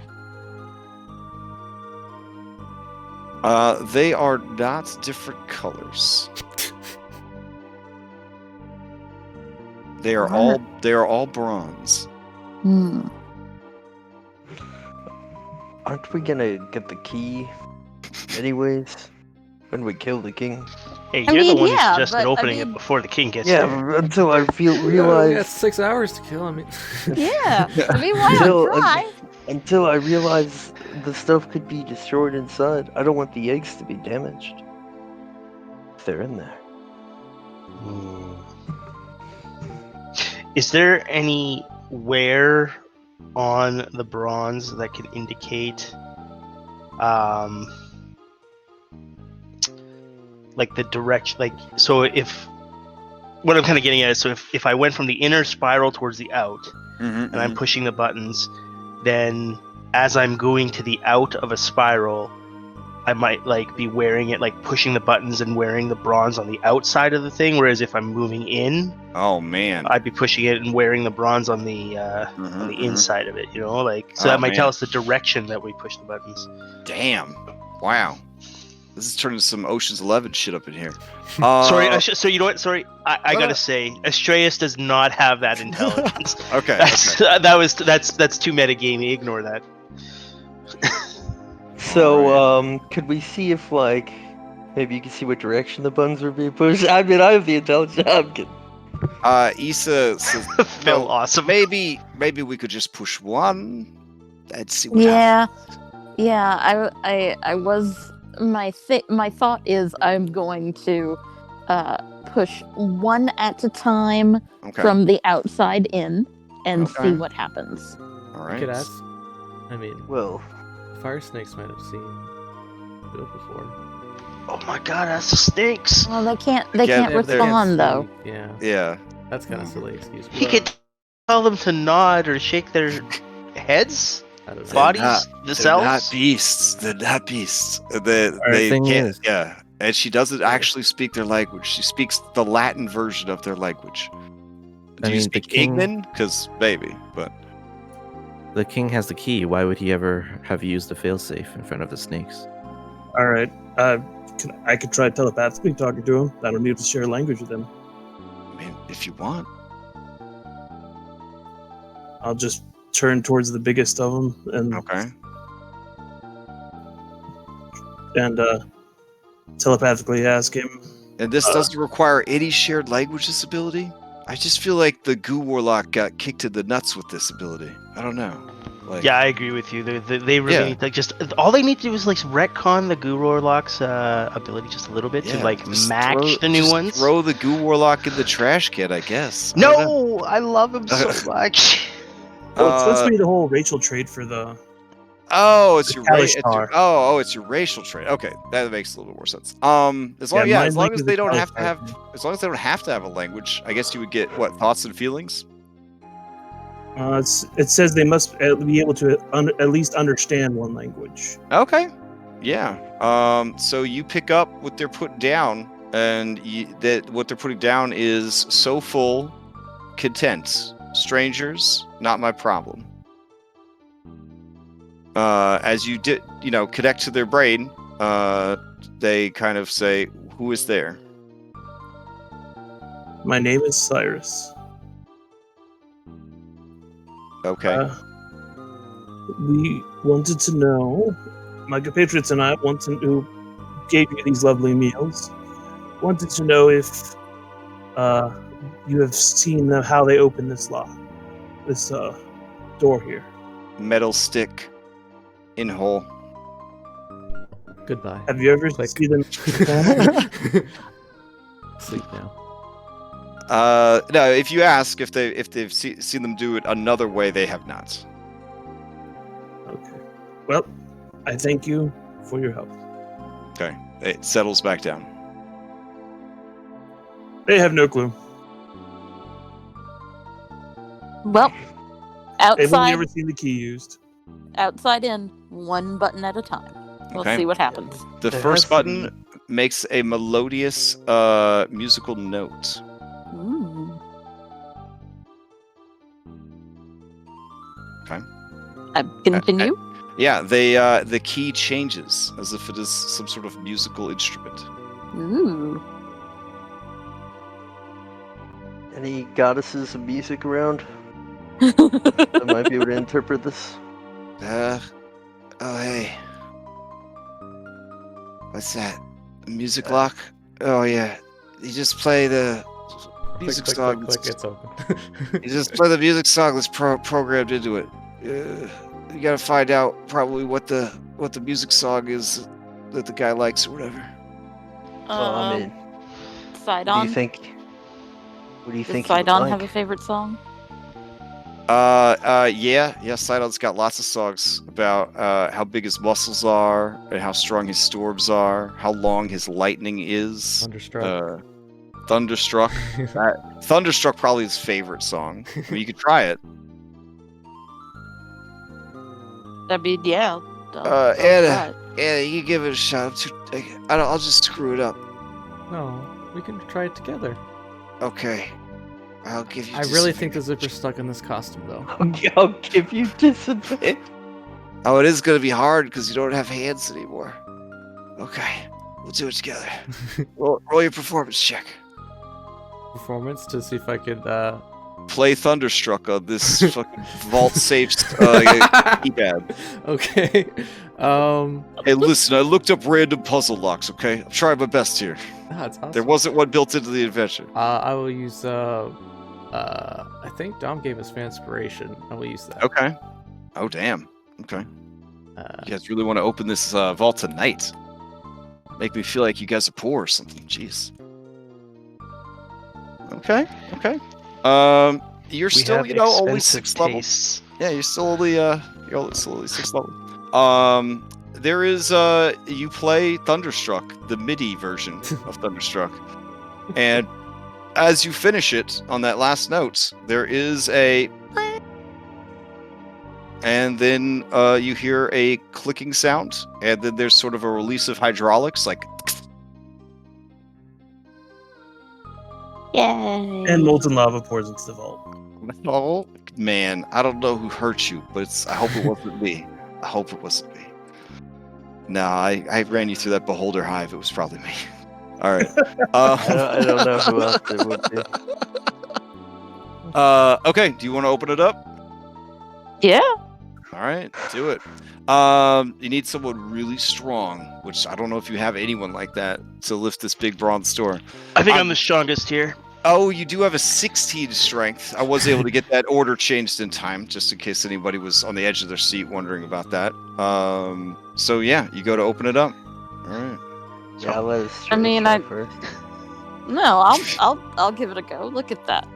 They are not different colors. They are all bronze. Aren't we gonna get the key anyways? When we kill the king? Hey, I you're the mean, one yeah, who suggested but, I opening mean- it before the king gets Yeah, there. until I We got realize 6 hours to kill. I mean, Yeah. I mean, why Still, not try? until I realize the stuff could be destroyed inside. I don't want the eggs to be damaged. If they're in there. Is there any wear on the bronze that could indicate, like the direction? Like, so if what I'm kind of getting at is, so if I went from the inner spiral towards the out, and I'm pushing the buttons, then as I'm going to the out of a spiral, I might like be wearing it, like pushing the buttons and wearing the bronze on the outside of the thing. Whereas if I'm moving in, Oh man. I'd be pushing it and wearing the bronze on the inside of it. You know, like so that might tell us the direction that we push the buttons. Damn. Wow. This is turning some Ocean's 11 shit up in here. Sorry, so you know what? Sorry, I gotta say, Astraeus does not have that intelligence. Okay. That's too metagamey. Ignore that. So, could we see if, like, maybe you can see what direction the buttons are being pushed? I mean, I have the intelligence. I'm kidding. Issa says, Phil, well, awesome. maybe we could just push one. Let's see what Yeah. Yeah, I was my thought is I'm going to push one at a time Okay. from the outside in and Okay. see what happens. All You right. could ask. I mean, Well, fire snakes might have seen do it before. Oh my god, that's the snakes! Well, they can't Again, Yeah, but they can't respond though. see. Yeah, Yeah. that's kind of silly excuse. He could tell them to nod or shake their heads, I don't know. bodies, the They're not cells. beasts. They're not beasts. They thing can't. is- Yeah. And she doesn't actually speak their language. She speaks the Latin version of their language. Do I you mean, the speak king- Ignan? Because maybe, but The king has the key. Why would he ever have used the failsafe in front of the snakes? All right. I could try telepathically talking to him. I don't need to share language with him. I mean, if you want. I'll just turn towards the biggest of them Okay. and telepathically ask him. And this doesn't require any shared languages ability? I just feel like the Goo Warlock got kicked in the nuts with this ability. I don't know. Like, Yeah, I agree with you. They really Yeah. need to just all they need to do is like retcon the Goo Warlock's ability just a little bit to yeah, like just match the new just ones. Throw the Goo Warlock in the trash can, I guess. I don't know. No, I love him so much. Well, it's supposed Uh, to be the whole Rachel trait for the. Oh, it's The your Kalishtar. it's your racial trait. Okay, that makes a little bit more sense. As Yeah, long my as language they is don't have to have Kalishtar. as long as they don't have to have a language, I guess you would get what thoughts and feelings. It says they must be able to at least understand one language. Okay, yeah. So you pick up what they're putting down, and what they're putting down is so full, content. Strangers, not my problem. As you connect to their brain, they kind of say, "Who is there?" My name is Cyrus. Okay. We wanted to know, my compatriots and I who gave you these lovely meals, wanted to know if you have seen how they open this lock, this door here. Metal stick in hole. Goodbye. Have you ever Click. seen them? Sleep now. No. If you ask if they've seen them do it another way, they have not. Okay. Well, I thank you for your help. Okay. It settles back down. They have no clue. Well, They've only outside ever seen the key used. outside in, one button at a time. We'll Okay. see what happens. The There first has to button makes a melodious musical note. Ooh. Okay. Continue. Yeah, the key changes as if it is some sort of musical instrument. Ooh. any goddesses of music around that might be able to interpret this? Oh hey. What's that? A music lock? Oh yeah. You just play the music click, song. click, it's open. You just play the music song that's programmed into it. You gotta find out probably what the music song is that the guy likes or whatever. Well, I mean, Sidon. what do you think? What do you Does think? he would Sidon like? have a favorite song? Yeah, Sidon's got lots of songs about how big his muscles are and how strong his storms are, how long his lightning is. Thunderstruck. Thunderstruck. Thunderstruck probably his favorite song. I mean, you could try it. That'd be yeah. Anna, you give it a shot. I'll just screw it up. No, we can try it together. Okay. I'll give you. I really think the zipper's stuck in this costume, though. I'll give you disadvantage. Oh, it is gonna be hard because you don't have hands anymore. Okay, we'll do it together. roll your performance check. Performance to see if I could. Play Thunderstruck on this fucking vault safe keypad. Okay. Hey, listen, I looked up random puzzle locks. Okay, I'm trying my best here. That's awesome. There wasn't one built into the invention. I will use. I think Dom gave us Fanspiration. I will use that. Okay. Oh damn. Okay. You guys really want to open this vault tonight? Make me feel like you guys are poor or something. Jeez. Okay. You're still, only 6th level. Yeah, you're still only 6th level. There is you play Thunderstruck, the MIDI version of Thunderstruck, and as you finish it on that last note, there is and then you hear a clicking sound, and then there's sort of a release of hydraulics, like. Yay! And molten lava pours into the vault. Oh man, I don't know who hurt you, but I hope it wasn't me. I hope it wasn't me. No, I ran you through that beholder hive. It was probably me. All right. I don't know who else it would be. Okay. Do you want to open it up? Yeah. All right, do it. You need someone really strong, which I don't know if you have anyone like that to lift this big bronze door. I think I'm the strongest here. Oh, you do have a 16 strength. I was able to get that order changed in time, just in case anybody was on the edge of their seat wondering about that. So yeah, you go to open it up. All right. Yeah, I'll let us. I mean, first. No, I'll give it a go. Look at that.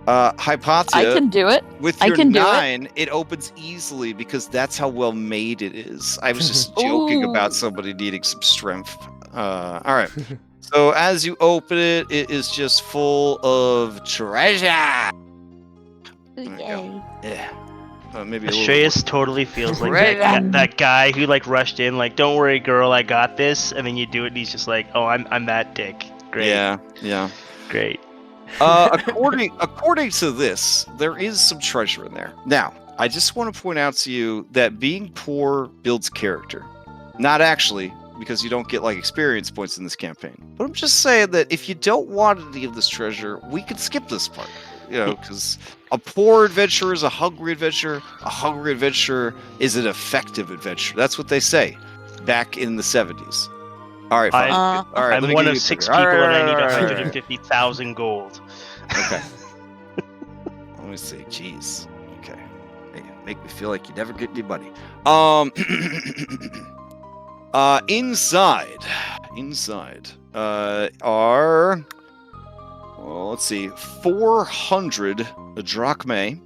Hypatia, I can do it. with I your can do 9, it opens easily because that's how well made it is. I was just joking about somebody needing some strength. All right. So as you open it, it is just full of treasure. There you go. Yeah. Maybe a little Astraeus totally feels like that guy who like rushed in, like, "Don't worry, girl, I got this," and then you do it, and he's just like, "Oh, I'm that dick." Great. Yeah. Great. According to this, there is some treasure in there. Now, I just want to point out to you that being poor builds character. Not actually, because you don't get like experience points in this campaign. But I'm just saying that if you don't want any of this treasure, we can skip this part. Because a poor adventurer is a hungry adventurer. A hungry adventurer is an effective adventurer. That's what they say back in the 70s. All right, fine. All right, I'm one of 6 people, and I need 150,000 gold. Okay. Let me see. Jeez. Okay. Make me feel like you never get any money. Inside are, well, let's see, 400 drachmae,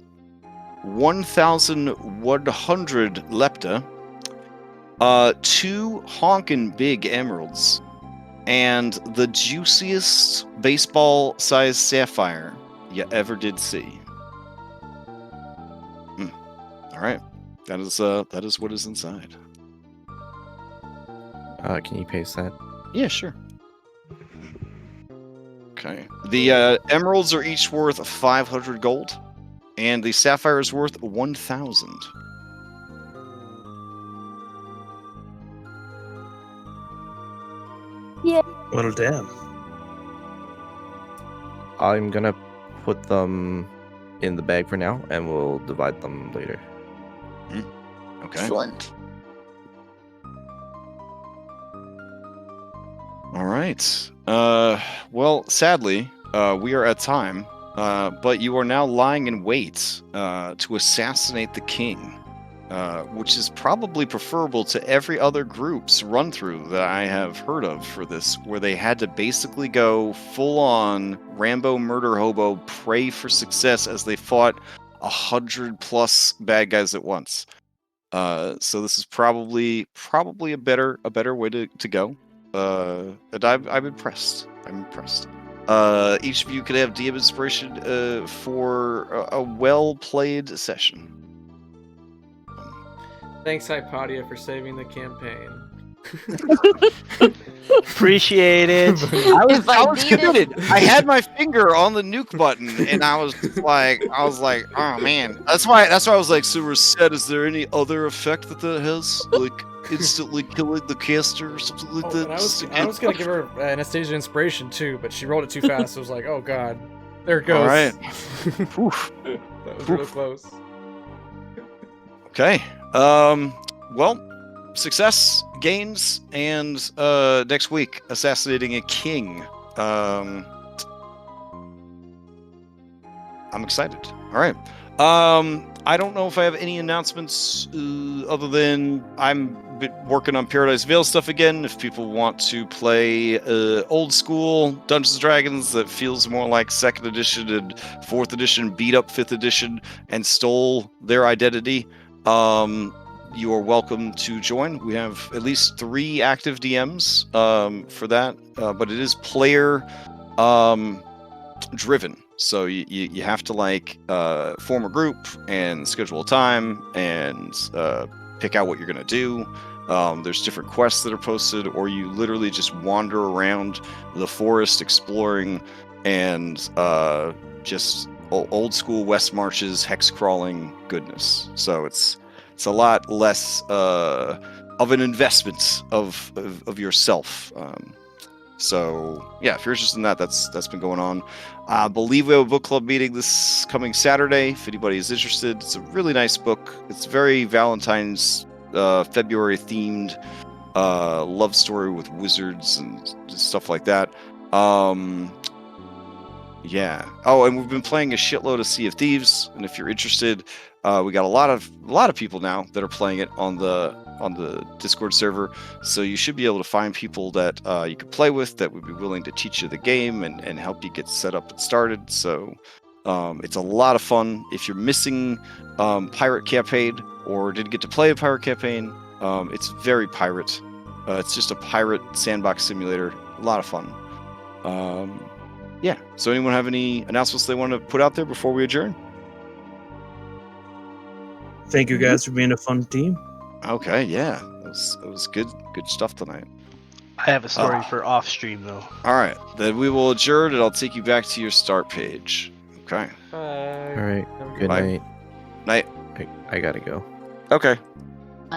1,100 lepta, 2 honkin' big emeralds, and the juiciest baseball-sized sapphire you ever did see. All right, that is what is inside. Can you paste that? Yeah, sure. Okay. The emeralds are each worth 500 gold, and the sapphire is worth 1,000. Yeah. Well, damn. I'm gonna put them in the bag for now, and we'll divide them later. Okay. Excellent. All right. Well, sadly, we are at time, but you are now lying in wait to assassinate the king, which is probably preferable to every other group's run-through that I have heard of for this, where they had to basically go full-on Rambo murder hobo, pray for success as they fought 100+ bad guys at once. So this is probably a better way to go. And I'm impressed. Each of you could have DM inspiration for a well-played session. Thanks, Hypatia, for saving the campaign. Appreciate it. I was committed. I had my finger on the nuke button, and I was like, oh man. That's why I was like, super sad. Is there any other effect that has, like instantly killing the caster or something like that? I was gonna give her Anastasia inspiration too, but she rolled it too fast. So I was like, oh god, there it goes. All right. That was real close. Okay. Well, success, gains, and next week, assassinating a king. I'm excited. All right. I don't know if I have any announcements other than I'm working on Paradise Vale stuff again. If people want to play old school Dungeons & Dragons that feels more like 2nd edition and 4th edition beat up 5th edition and stole their identity, you are welcome to join. We have at least 3 active DMs for that, but it is player driven. So you have to like form a group and schedule a time and pick out what you're gonna do. There's different quests that are posted, or you literally just wander around the forest exploring and just old school West Marches hex crawling goodness. So it's a lot less of an investment of yourself. So yeah, if you're interested in that, that's been going on. I believe we have a book club meeting this coming Saturday. If anybody is interested, it's a really nice book. It's very Valentine's February themed love story with wizards and stuff like that. Yeah. Oh, and we've been playing a shitload of Sea of Thieves, and if you're interested, we got a lot of people now that are playing it on the Discord server. So you should be able to find people that you could play with that would be willing to teach you the game and help you get set up and started. So it's a lot of fun. If you're missing Pirate Campaign or didn't get to play a Pirate Campaign, it's very pirate. It's just a pirate sandbox simulator. A lot of fun. Yeah. So anyone have any announcements they want to put out there before we adjourn? Thank you guys for being a fun team. Okay, yeah. It was good stuff tonight. I have a story for off stream though. All right. Then we will adjourn and I'll take you back to your start page. Okay. Bye. All right. Good Bye. night. Night. I gotta go. Okay.